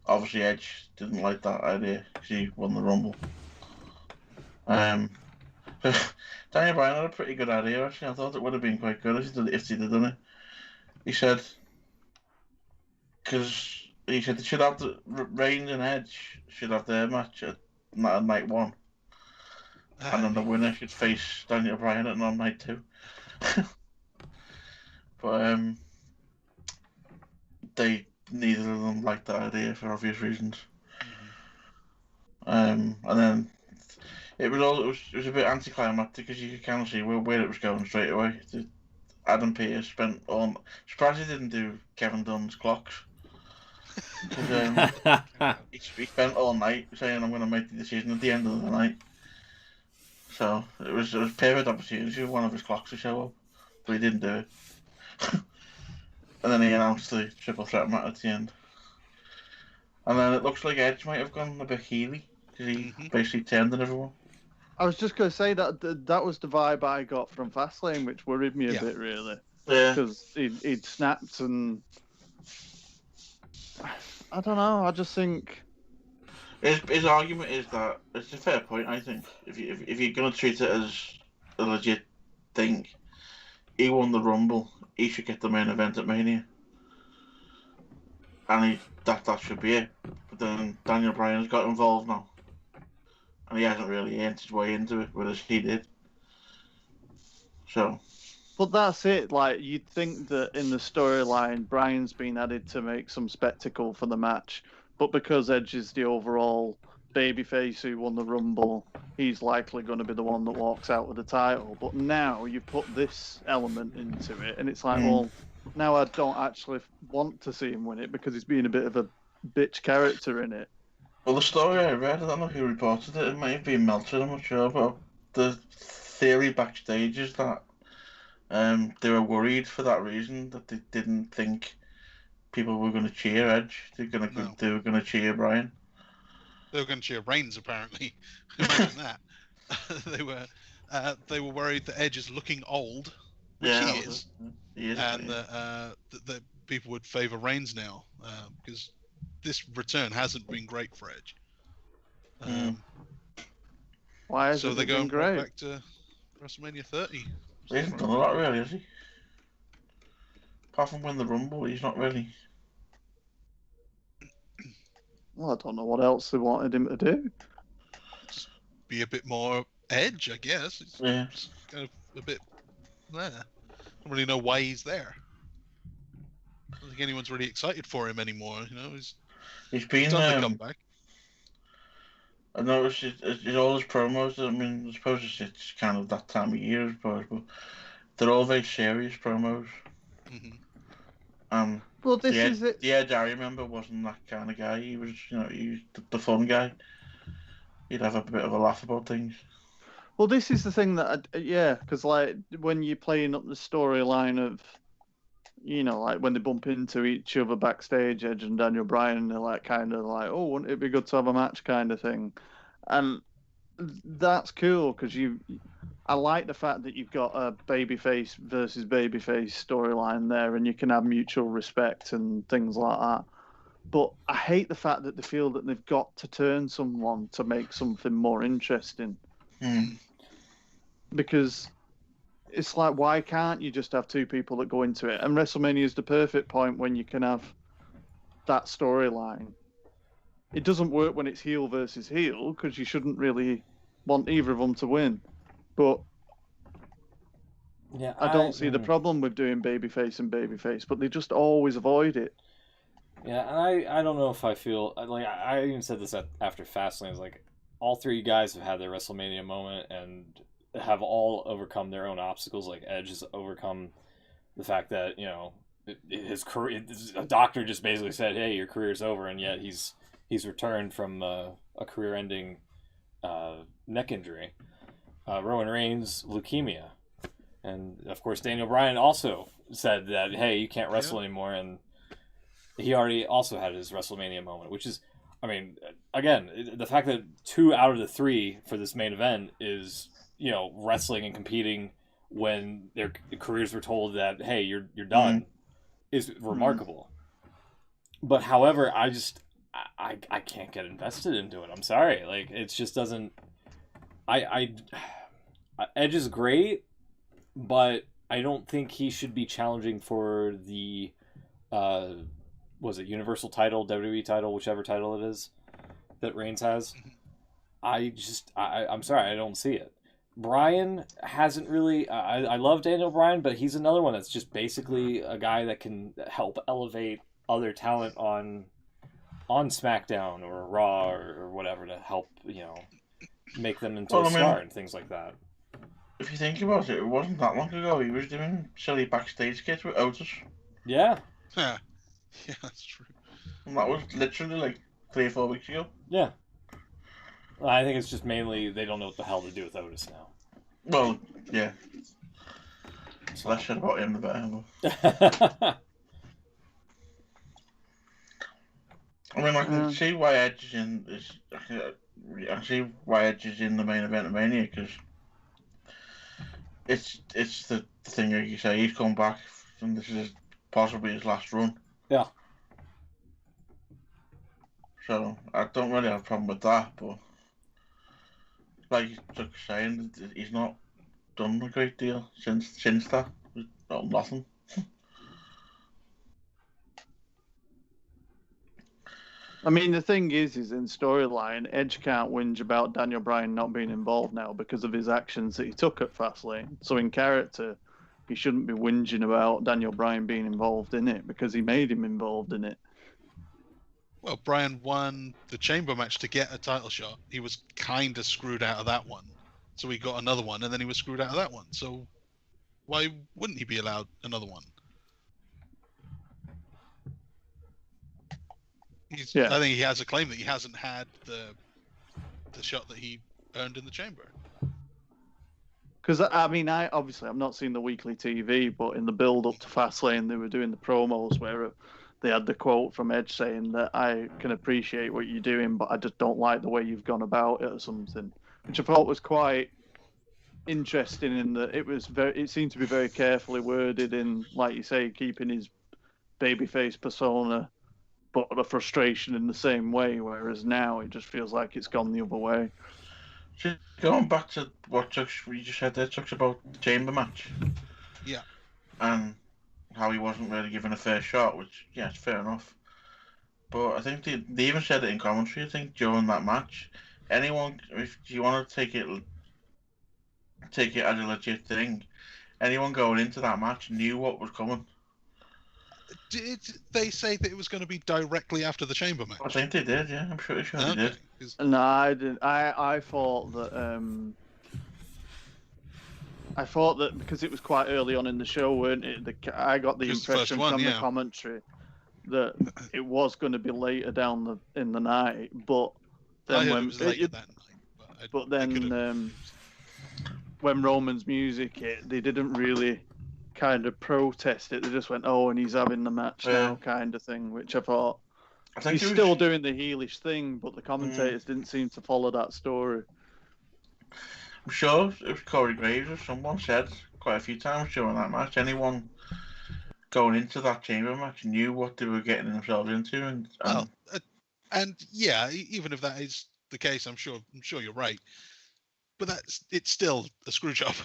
Obviously, Edge didn't like that idea because he won the Rumble. Daniel Bryan had a pretty good idea, actually. I thought it would have been quite good if he'd have done it. He said, because he said they should have Reigns and Edge should have their match at night one, and then the winner should face Daniel Bryan on night two. But neither of them liked that idea for obvious reasons. And then it was a bit anticlimactic because you could kind of see where it was going straight away. Adam Pearce surprised he didn't do Kevin Dunn's clocks. He spent all night saying I'm going to make the decision at the end of the night. So it was a perfect opportunity for one of his clocks to show up, but he didn't do it. And then he announced the triple threat match at the end. And then it looks like Edge might have gone a bit heely because he basically turned on everyone. I was just going to say that was the vibe I got from Fastlane, which worried me a bit, really. Yeah. Because he'd snapped and... I don't know, I just think... His argument is that it's a fair point, I think. If you're going to treat it as a legit thing, he won the Rumble, he should get the main event at Mania. And that should be it. But then Daniel Bryan's got involved now. And he hasn't really earned his way into it, whereas he did. So... But that's it, like, you'd think that in the storyline, Bryan's been added to make some spectacle for the match, but because Edge is the overall babyface who won the Rumble, he's likely going to be the one that walks out with the title. But now you've put this element into it, and it's like, well, now I don't actually want to see him win it because he's being a bit of a bitch character in it. Well, the story I read, I don't know who reported it, it might have been Meltzer, I'm not sure, but the theory backstage is that they were worried for that reason, that they didn't think people were going to cheer Edge. They were going to cheer Bryan. They were going to cheer Reigns, apparently. Imagine that. They were worried that Edge is looking old, which he is. He is, and that people would favour Reigns now, because this return hasn't been great for Edge. Why has so it they're been going great? back to WrestleMania 30. He hasn't done a lot, really, has he? Apart from win the Rumble, he's not really... Well, I don't know what else they wanted him to do. Just be a bit more Edge, I guess. It's just kind of a bit there. Don't really know why he's there. I don't think anyone's really excited for him anymore. You know, he's been done the comeback. I noticed all his promos. I mean, I suppose it's kind of that time of year, I suppose, but they're all very serious promos. Well, this is it. The Edge I remember wasn't that kind of guy. He was, he was the fun guy. He'd have a bit of a laugh about things. Well, this is the thing that, because like when you're playing up the storyline of, like when they bump into each other backstage, Edge and Daniel Bryan, they're like kind of like, oh, wouldn't it be good to have a match kind of thing, and that's cool because I like the fact that you've got a babyface versus babyface storyline there, and you can have mutual respect and things like that. But I hate the fact that they feel that they've got to turn someone to make something more interesting. Because it's like, why can't you just have two people that go into it? And WrestleMania is the perfect point when you can have that storyline. It doesn't work when it's heel versus heel because you shouldn't really want either of them to win. But yeah, I don't see the problem with doing babyface and babyface, but they just always avoid it. Yeah, and I don't know if I feel like I even said this after Fastlane. It's like all three guys have had their WrestleMania moment and have all overcome their own obstacles. Like Edge has overcome the fact that his career. A doctor just basically said, "Hey, your career's over," and yet he's returned from a career-ending neck injury. Roman Reigns, leukemia. And, of course, Daniel Bryan also said that, hey, you can't wrestle anymore, and he already also had his WrestleMania moment, which is, I mean, again, the fact that 2 out of the 3 for this main event is, wrestling and competing when their careers were told that, hey, you're done, is remarkable. But, however, I can't get invested into it. I'm sorry. Like, it just doesn't... Edge is great, but I don't think he should be challenging for the was it Universal title, WWE title, whichever title it is that Reigns has. I'm sorry, I don't see it. Bryan hasn't really... I love Daniel Bryan, but he's another one that's just basically a guy that can help elevate other talent on SmackDown or Raw or whatever to help, make them into a star and things like that. If you think about it, it wasn't that long ago he was doing silly backstage skits with Otis. Yeah, that's true. And that was literally like 3 or 4 weeks ago. Yeah. I think it's just mainly they don't know what the hell to do with Otis now. Well, yeah. So. Less shit about him, the better. I mean, I can see why Edge is in this. I see why Edge is in the main event of Mania because it's the thing like you say. He's come back, and this is possibly his last run. Yeah. So I don't really have a problem with that, but like you're saying, he's not done a great deal since that. Not nothing. I mean, the thing is in storyline, Edge can't whinge about Daniel Bryan not being involved now because of his actions that he took at Fastlane. So in character, he shouldn't be whinging about Daniel Bryan being involved in it because he made him involved in it. Well, Bryan won the chamber match to get a title shot. He was kind of screwed out of that one. So he got another one, and then he was screwed out of that one. So why wouldn't he be allowed another one? I think he has a claim that he hasn't had the shot that he earned in the chamber. Because, I mean, I'm not seeing the weekly TV, but in the build-up to Fastlane, they were doing the promos where they had the quote from Edge saying that I can appreciate what you're doing, but I just don't like the way you've gone about it or something, which I thought was quite interesting in that it seemed to be very carefully worded in, like you say, keeping his babyface persona but the frustration in the same way, whereas now it just feels like it's gone the other way. So going back to what we just said there, talks about the chamber match. Yeah. And how he wasn't really given a fair shot, which, yeah, it's fair enough. But I think they even said it in commentary, I think, during that match. Anyone, if you want to take it as a legit thing, anyone going into that match knew what was coming. Did they say that it was going to be directly after the chamber match? I think they did, yeah. I'm pretty sure they did. No, I didn't. I thought that because it was quite early on in the show, weren't it? I got the impression from the commentary that it was going to be later down in the night, but then I heard when it was later that night. but then when Roman's music hit, they didn't really kind of protest it. They just went, "Oh, and he's having the match now," kind of thing, which I thought he's still doing the heelish thing, but the commentators didn't seem to follow that story. I'm sure it was Corey Graves or someone said quite a few times during that match, anyone going into that chamber match knew what they were getting themselves into, and yeah, even if that is the case, I'm sure you're right. But it's still a screw job.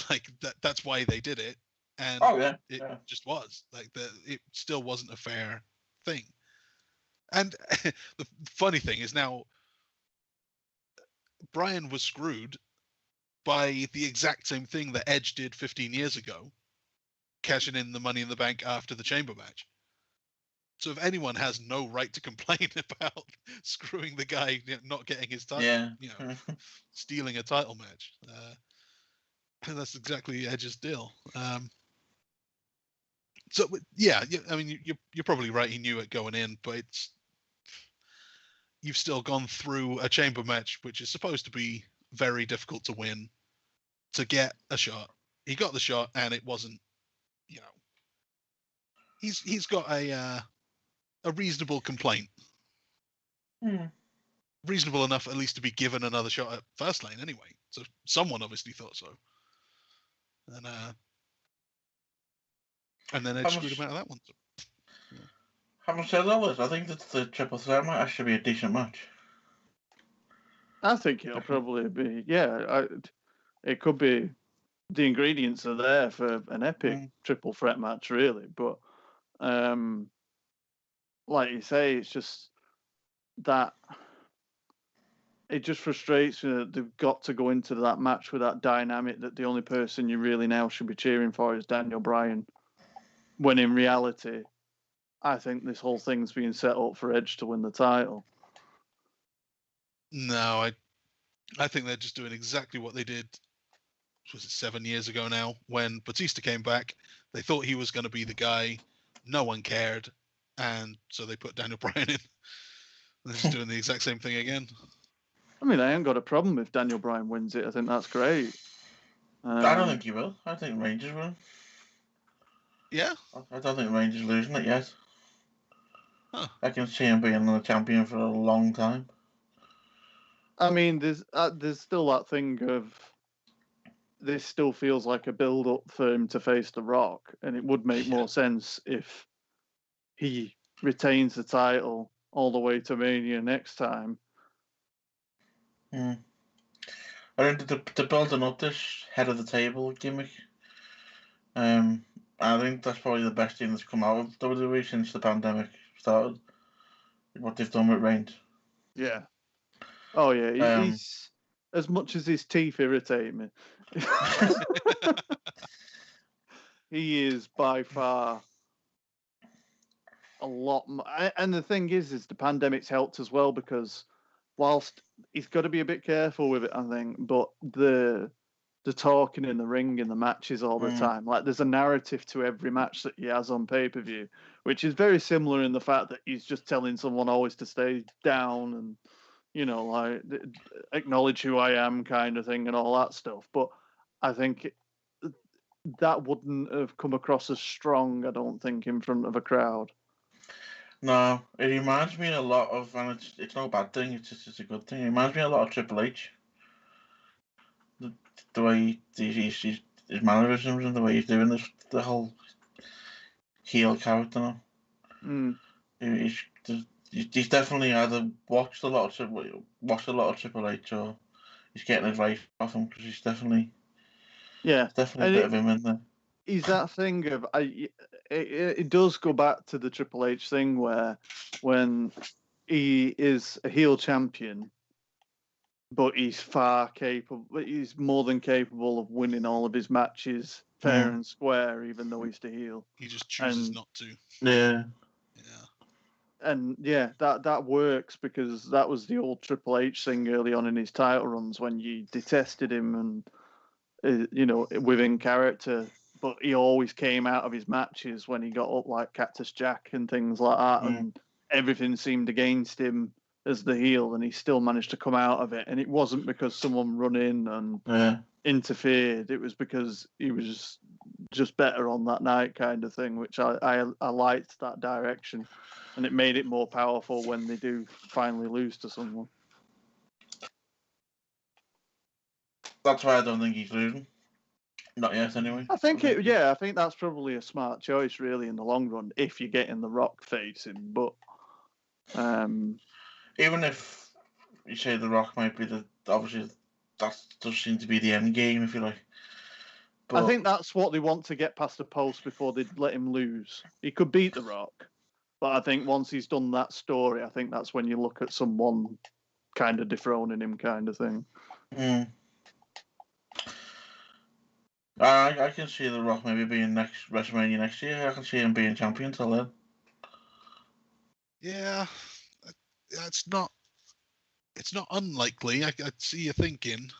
Like that's why they did it, and it just was like it still wasn't a fair thing. And the funny thing is now Bryan was screwed by the exact same thing that Edge did 15 years ago, cashing in the Money in the Bank after the Chamber match. So if anyone has no right to complain about screwing the guy, not getting his title, stealing a title match, and that's exactly Edge's deal. So yeah, I mean, you're probably right. He knew it going in, but you've still gone through a chamber match, which is supposed to be very difficult to win, to get a shot. He got the shot, and it wasn't. He's got a reasonable complaint. Reasonable enough, at least, to be given another shot at Fastlane anyway. So someone obviously thought so. And then Edge screwed him out of that one. Having said all this, I think that the triple threat match should be a decent match. I think it'll probably be, it could be, the ingredients are there for an epic triple threat match, really. But, like you say, it's just that it just frustrates me that they've got to go into that match with that dynamic that the only person you really now should be cheering for is Daniel Bryan. When in reality, I think this whole thing's being set up for Edge to win the title. No, I think they're just doing exactly what they did, was it 7 years ago now, when Batista came back. They thought he was going to be the guy. No one cared. And so they put Daniel Bryan in. They're just doing the exact same thing again. I mean, I ain't got a problem if Daniel Bryan wins it. I think that's great. I don't think he will. I think Rangers will. Yeah? I don't think Rangers losing it yet. Huh. I can see him being another champion for a long time. I mean, there's still that thing of this still feels like a build-up for him to face The Rock, and it would make more sense if he retains the title all the way to Mania next time. I think they're building up this head of the table gimmick. I think that's probably the best thing that's come out of WWE since the pandemic started. What they've done with Reigns. Yeah. Oh yeah, he's as much as his teeth irritate me. He is by far a lot more. And the thing is the pandemic's helped as well, because whilst he's got to be a bit careful with it, I think, but the talking in the ring in the matches all the time, like there's a narrative to every match that he has on pay-per-view, which is very similar in the fact that he's just telling someone always to stay down and, like acknowledge who I am kind of thing and all that stuff. But I think that wouldn't have come across as strong, I don't think, in front of a crowd. No, it reminds me a lot of, and it's no bad thing, it's a good thing. It reminds me a lot of Triple H. The way his mannerisms and the way he's doing this, the whole heel character. He's definitely either watched a lot of Triple H, or he's getting advice off him, because he's definitely a bit of him in there. He's that thing of it does go back to the Triple H thing where when he is a heel champion, but he's he's more than capable of winning all of his matches fair and square, even though he's the heel. He just chooses not to. Yeah. And that works, because that was the old Triple H thing early on in his title runs, when you detested him and, within character, but he always came out of his matches when he got up like Cactus Jack and things like that, and everything seemed against him as the heel, and he still managed to come out of it. And it wasn't because someone run in and interfered; it was because he was just better on that night, kind of thing. Which I liked that direction, and it made it more powerful when they do finally lose to someone. That's why I don't think he's losing. Not yet, anyway. I think that's probably a smart choice, really, in the long run, if you're getting the Rock facing. But even if you say the Rock might be obviously that does seem to be the end game, if you like. But I think that's what they want to get past the post before they let him lose. He could beat the Rock, but I think once he's done that story, I think that's when you look at someone kind of dethroning him, kind of thing. I can see the Rock maybe being next WrestleMania next year. I can see him being champion till then. Yeah, it's not unlikely. I see you thinking.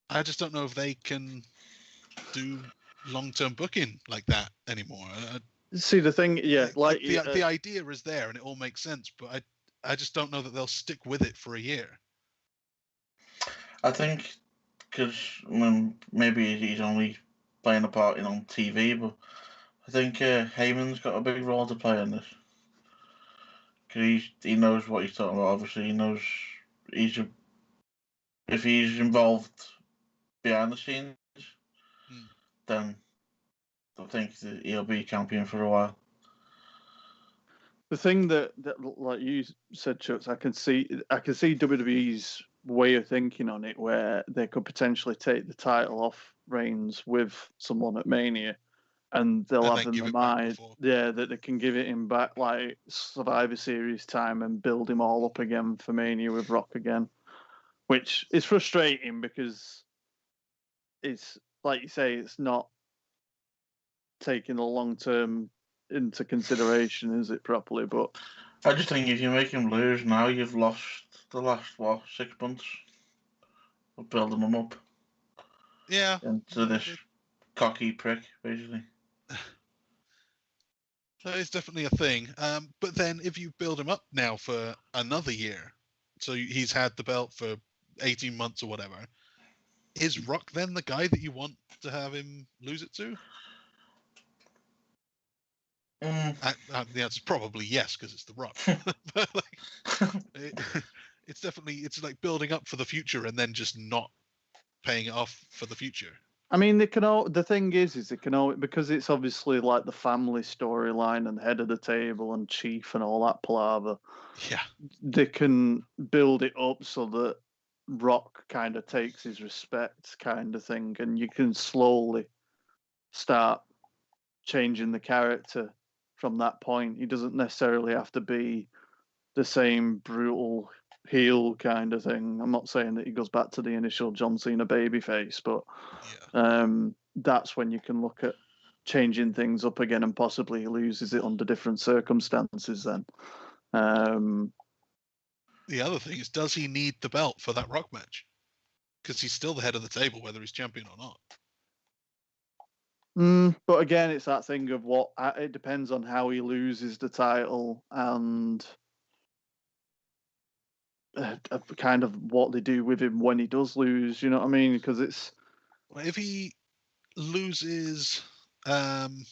I just don't know if they can do long-term booking like that anymore. See, the thing, like the idea is there and it all makes sense, but I just don't know that they'll stick with it for a year. I think because maybe he's only playing a part on TV, but I think Heyman's got a big role to play in this. Because he knows what he's talking about. Obviously, he knows if he's involved behind the scenes, then I think that he'll be champion for a while. The thing that like you said, Chucks, I can see WWE's way of thinking on it, where they could potentially take the title off Reigns with someone at Mania, and they'll have in their mind, that they can give it him back like Survivor Series time and build him all up again for Mania with Rock again, which is frustrating because it's like you say, it's not taking the long term into consideration, is it, properly? But I just think if you make him lose now, you've lost the last 6 months of building him up. Yeah. Into this cocky prick, basically. That is definitely a thing. But then if you build him up now for another year, so he's had the belt for 18 months or whatever, is Rock then the guy that you want to have him lose it to? The answer is probably yes, because it's the Rock. But it's like building up for the future and then just not paying it off for the future. I mean, the thing is they can all, because it's obviously like the family storyline and head of the table and chief and all that palaver. Yeah, they can build it up so that Rock kind of takes his respect, kind of thing, and you can slowly start changing the character from that point. He doesn't necessarily have to be the same brutal heel kind of thing. I'm not saying that he goes back to the initial John Cena babyface, but that's when you can look at changing things up again, and possibly he loses it under different circumstances then. The other thing is, does he need the belt for that Rock match? Because he's still the head of the table, whether he's champion or not. But again, it's that thing of it depends on how he loses the title and kind of what they do with him when he does lose. You know what I mean? Because it's if he loses, it'd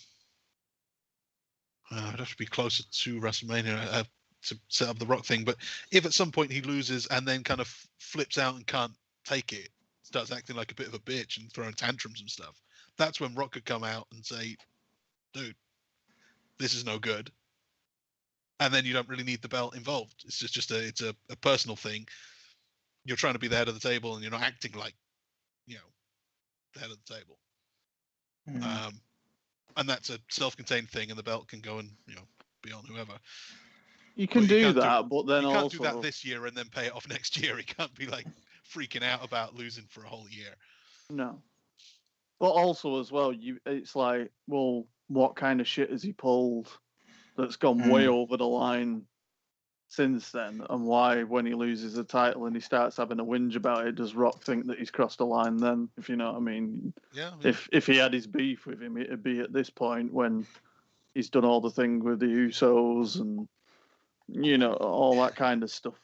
have to be closer to WrestleMania to set up the Rock thing. But if at some point he loses and then kind of flips out and can't take it, starts acting like a bit of a bitch and throwing tantrums and stuff, that's when Rock could come out and say, dude, this is no good. And then you don't really need the belt involved. It's just a personal thing. You're trying to be the head of the table and you're not acting like, the head of the table. And that's a self-contained thing, and the belt can go and, be on whoever. You can do that, but then you can't also do that this year and then pay it off next year. He can't be like freaking out about losing for a whole year. No. But also as well, it's like, well, what kind of shit has he pulled that's gone way over the line since then, and why when he loses the title and he starts having a whinge about it, does Rock think that he's crossed a line then, if you know what I mean? Yeah. If he had his beef with him, it'd be at this point when he's done all the thing with the Usos and, all that kind of stuff.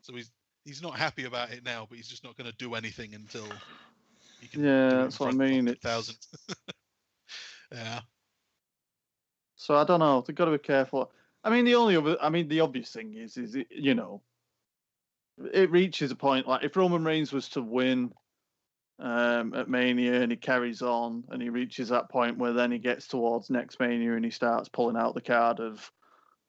So he's not happy about it now, but he's just not going to do anything until he can. Yeah, do it in that's what I front of mean. 100,000. Yeah. So I don't know. They've got to be careful. I mean, the obvious thing is it reaches a point like if Roman Reigns was to win at Mania and he carries on and he reaches that point where then he gets towards next Mania and he starts pulling out the card of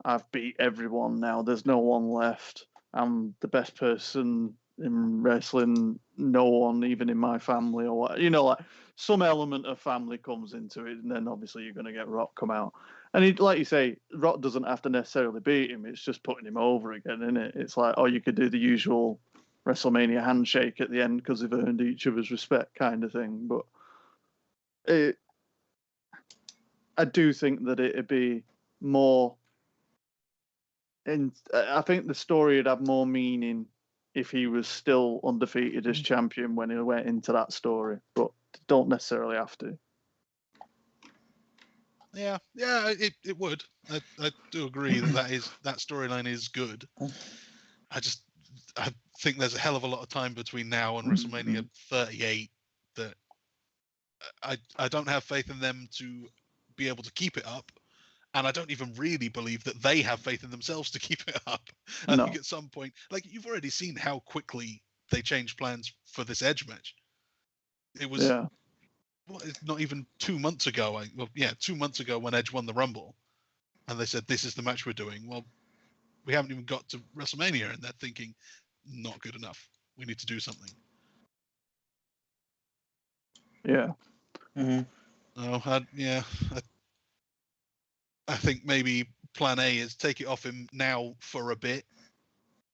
I've beat everyone now. There's no one left. I'm the best person in wrestling. No one, even in my family or what. Like some element of family comes into it, and then obviously you're going to get Rock come out. And like you say, Rock doesn't have to necessarily beat him. It's just putting him over again, isn't it? It's like, you could do the usual WrestleMania handshake at the end because they've earned each other's respect kind of thing. But I do think that it'd be more... And I think the story would have more meaning if he was still undefeated as champion when he went into that story, but don't necessarily have to. Yeah, it would. I do agree that storyline is good. I think there's a hell of a lot of time between now and WrestleMania 38 that I don't have faith in them to be able to keep it up. And I don't even really believe that they have faith in themselves to keep it up. I think at some point, like you've already seen how quickly they changed plans for this Edge match. It was not even 2 months ago. 2 months ago when Edge won the Rumble, and they said this is the match we're doing. Well, we haven't even got to WrestleMania, and they're thinking not good enough. We need to do something. Yeah. Mm-hmm. I think maybe plan A is take it off him now for a bit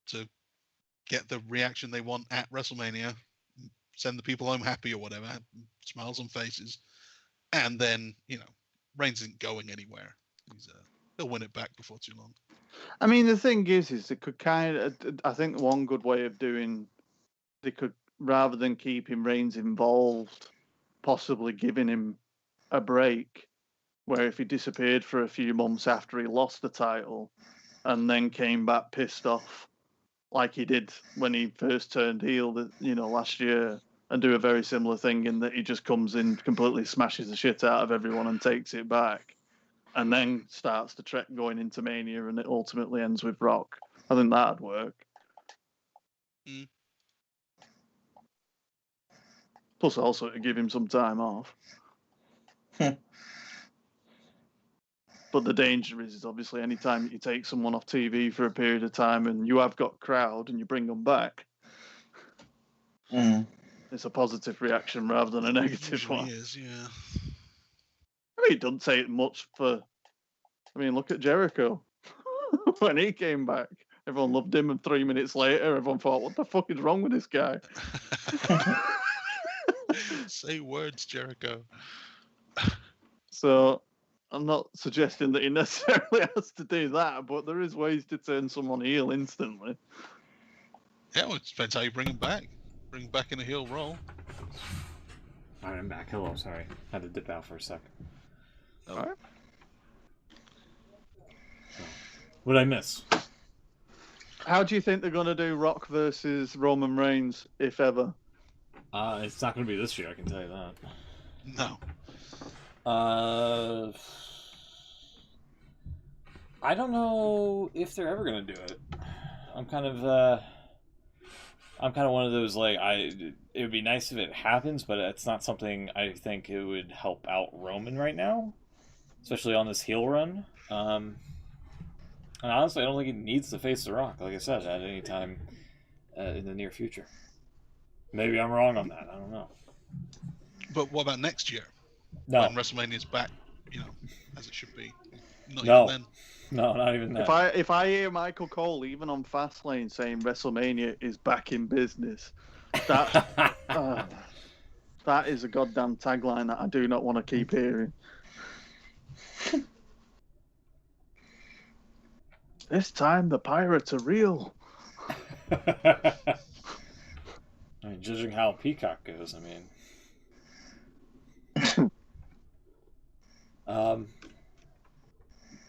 to get the reaction they want at WrestleMania, send the people home happy or whatever, smiles on faces, and then, Reigns isn't going anywhere. He'll win it back before too long. I mean, the thing is it could I think one good way of they could, rather than keeping Reigns involved, possibly giving him a break, where if he disappeared for a few months after he lost the title and then came back pissed off like he did when he first turned heel, last year, and do a very similar thing in that he just comes in, completely smashes the shit out of everyone and takes it back, and then starts the trek going into Mania, and it ultimately ends with Rock. I think that'd work. Plus also to give him some time off. But the danger is obviously any time you take someone off TV for a period of time and you have got crowd and you bring them back, it's a positive reaction rather than a negative one. It is, yeah. I mean, it doesn't take much look at Jericho. When he came back, everyone loved him, and 3 minutes later, everyone thought, what the fuck is wrong with this guy? Say words, Jericho. So... I'm not suggesting that he necessarily has to do that, but there is ways to turn someone heel instantly. Yeah, well, it depends how you bring him back. Bring him back in a heel role. Alright, I'm back. Hello, sorry. Had to dip out for a sec. Alright. What'd I miss? How do you think they're going to do Rock versus Roman Reigns, if ever? It's not going to be this year, I can tell you that. No. I don't know if they're ever gonna do it. I'm kind of one of those it would be nice if it happens, but it's not something I think it would help out Roman right now, especially on this heel run. And honestly, I don't think he needs to face The Rock, like I said, at any time in the near future. Maybe I'm wrong on that. I don't know. But what about next year? No. When WrestleMania's back, as it should be. Not no. even then. No, not even that. If I hear Michael Cole, even on Fastlane, saying WrestleMania is back in business, that that is a goddamn tagline that I do not want to keep hearing. This time the pirates are real. I mean, judging how Peacock goes, I mean,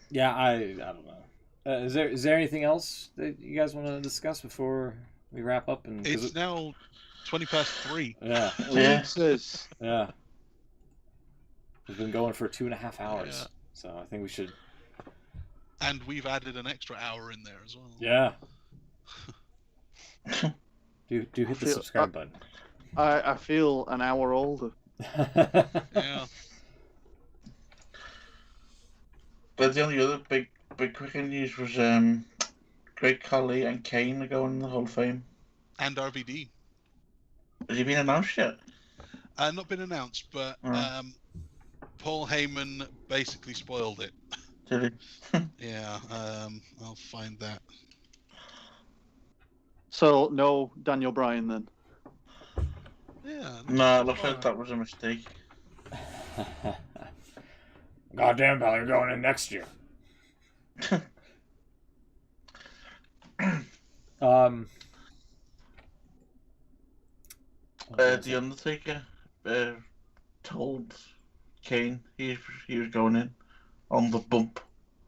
yeah, I don't know. Is there anything else that you guys want to discuss before we wrap up? And It's now 3:20. Yeah. Jesus. Yeah. We've been going for 2.5 hours, Yeah. so I think we should. And we've added an extra hour in there as well. Yeah. do hit the subscribe button. I feel an hour older. Yeah. But the only other big quick news was Great Khali and Kane are going in the Hall of Fame. And RVD. Has he been announced yet? Not been announced, but Paul Heyman basically spoiled it. Did he? Yeah, I'll find that. So, no Daniel Bryan then? Yeah. No, it looks like that was a mistake. Goddamn, pal, you're going in next year. The Undertaker told Kane he was going in on the bump.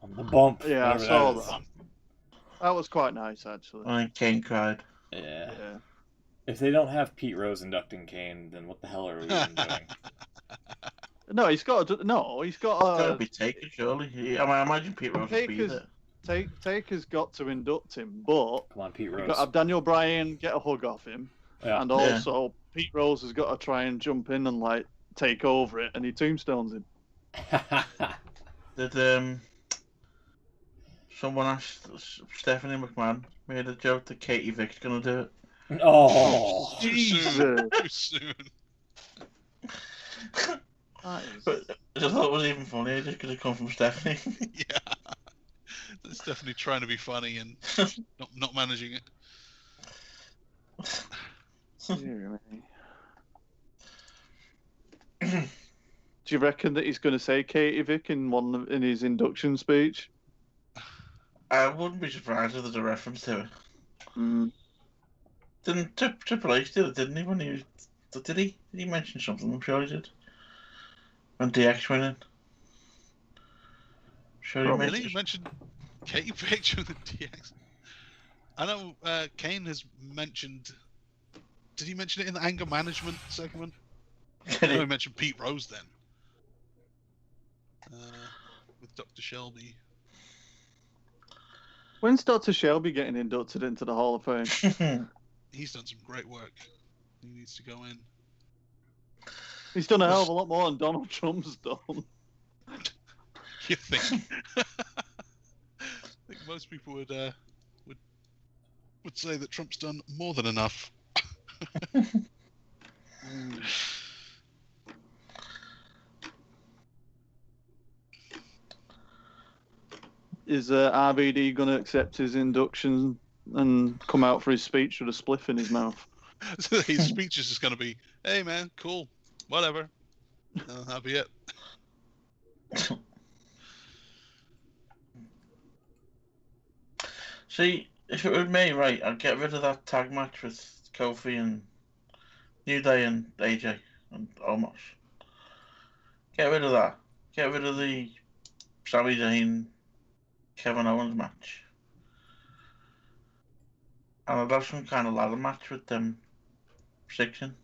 On the bump. Yeah, I whatever saw is. that. That was quite nice, actually. And Kane cried. Yeah. Yeah. If they don't have Pete Rose inducting Kane, then what the hell are we even doing? No, he's got to. No, he's got That'll be Taker, surely. I imagine Pete Rose would be there. Taker's got to induct him, but Come on, Pete you've Rose. got to have Daniel Bryan get a hug off him, Yeah. and also Pete Rose has got to try and jump in and like take over it, and he tombstones him. Did someone asked Stephanie McMahon made a joke that Katie Vick's gonna do it? Oh. Too Jesus. soon. Too soon. But I just thought it was even funnier just because it come from Stephanie. Yeah. It's definitely trying to be funny and not managing it. Dear me. Do you reckon that he's going to say Katie Vick in his induction speech? I wouldn't be surprised if there's a reference to it. Mm. Didn't Triple H do it, didn't he? When he was, did he? Did he mention something? I'm sure he did. When DX went in. Sure he Really? mentioned. You mentioned Katie Vick during the DX. I know Kane has mentioned. Did he mention it in the anger management segment? I know he mentioned Pete Rose then. With Dr. Shelby. When's Dr. Shelby getting inducted into the Hall of Fame? He's done some great work. He needs to go in. He's done a hell of a lot more than Donald Trump's done. You think? I think most people would say that Trump's done more than enough. Is RVD going to accept his induction and come out for his speech with a spliff in his mouth? So his speech is just going to be, "Hey man, cool, whatever." That'll be it. See, if it were me, right, I'd get rid of that tag match with Kofi and New Day and AJ and Omos. Get rid of that. Get rid of the Sami Zayn, Kevin Owens match. And I'd have some kind of ladder match with them six in.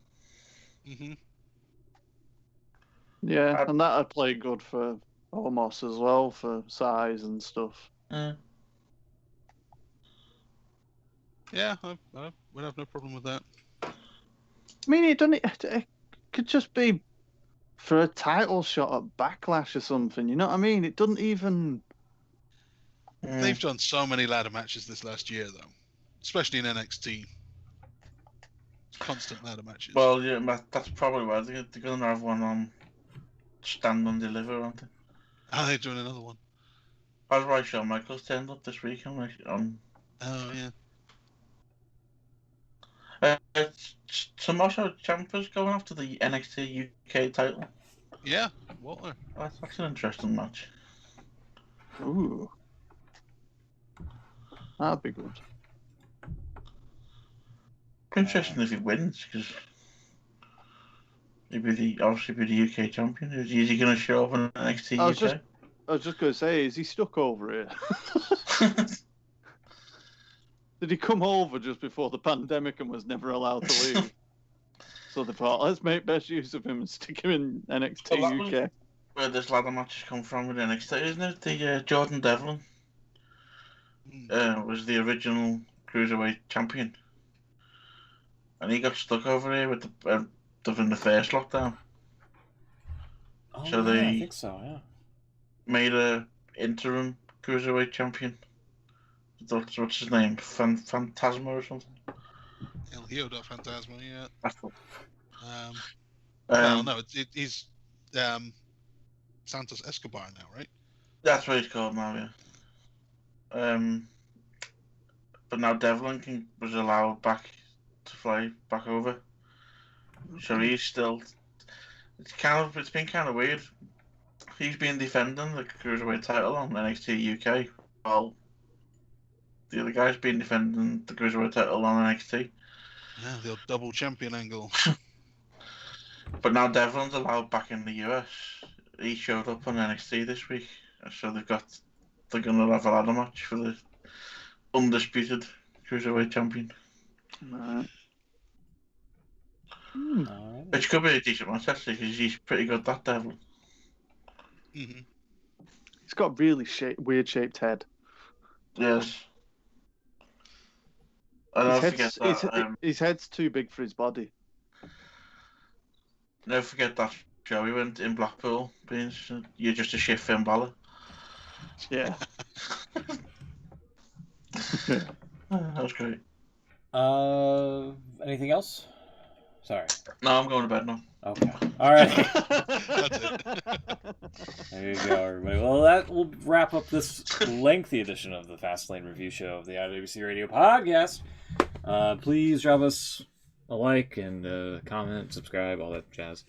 Mm-hmm. Yeah, and that'd play good for Omos as well, for size and stuff. Yeah, I would have no problem with that. I mean, it could just be for a title shot at Backlash or something, you know what I mean? It doesn't even... They've done so many ladder matches this last year, though. Especially in NXT. Constant ladder matches. Well, yeah, that's probably why they're going to have one on Stand and Deliver, aren't they? Oh, they're doing another one. That's why Shawn Michaels turned up this week on Oh, yeah. Tommaso Ciampa's going after the NXT UK title. Yeah, Walter. That's an interesting match. Ooh. That'd be good. Interesting if he wins, because he'd be obviously be the UK champion. Is he going to show up in NXT UK? I was just going to say, is he stuck over here? Did he come over just before the pandemic and was never allowed to leave? So they thought, let's make best use of him and stick him in NXT UK. Where this ladder match has come from with NXT, isn't it? The Jordan Devlin was the original Cruiserweight champion. And he got stuck over here with in the first lockdown. Oh, So yeah, they I think so, yeah. made a interim Cruiserweight champion. What's his name? Phantasma or something? El Hijo del Fantasma, yeah. That's the... Well, no, he's Santos Escobar now, right? That's what he's called now, yeah. But now Devlin was allowed back to fly back over. So he's still... It's been kind of weird. He's been defending the Cruiserweight title on NXT UK, while the other guy's been defending the Cruiserweight title on NXT. Yeah, the double champion angle. But now Devlin's allowed back in the US. He showed up on NXT this week, so they're gonna have a ladder match for the undisputed Cruiserweight champion. Right. Which could be a decent match actually, because he's pretty good, that Devlin. Mm-hmm. He's got a really weird shaped head. Yes. I don't forget that. His head's too big for his body. Never forget that show he went in Blackpool, being you're just a shit Finn Balor. Yeah. That was great. Anything else? Sorry. No, I'm going to bed now. Okay. All right. That's it. There you go, everybody. Well, that will wrap up this lengthy edition of the Fastlane review show of the IWC Radio podcast. Please drop us a like and comment, subscribe, all that jazz.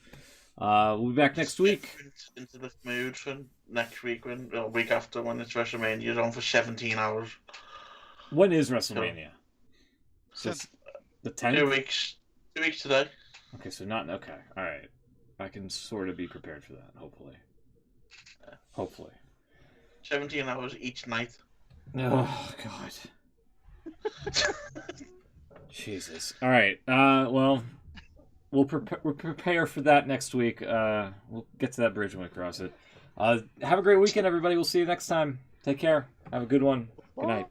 We'll be back next week. Into the mood for next week, week after, when it's WrestleMania, is on for 17 hours. When is WrestleMania? So it's the 10th? 2 weeks. 2 weeks today. Okay, so not... Okay, all right. I can sort of be prepared for that, hopefully. Hopefully. 17 hours each night. Oh, God. Jesus. All right. Well, we'll prepare for that next week. We'll get to that bridge when we cross it. Have a great weekend, everybody. We'll see you next time. Take care. Have a good one. Good night.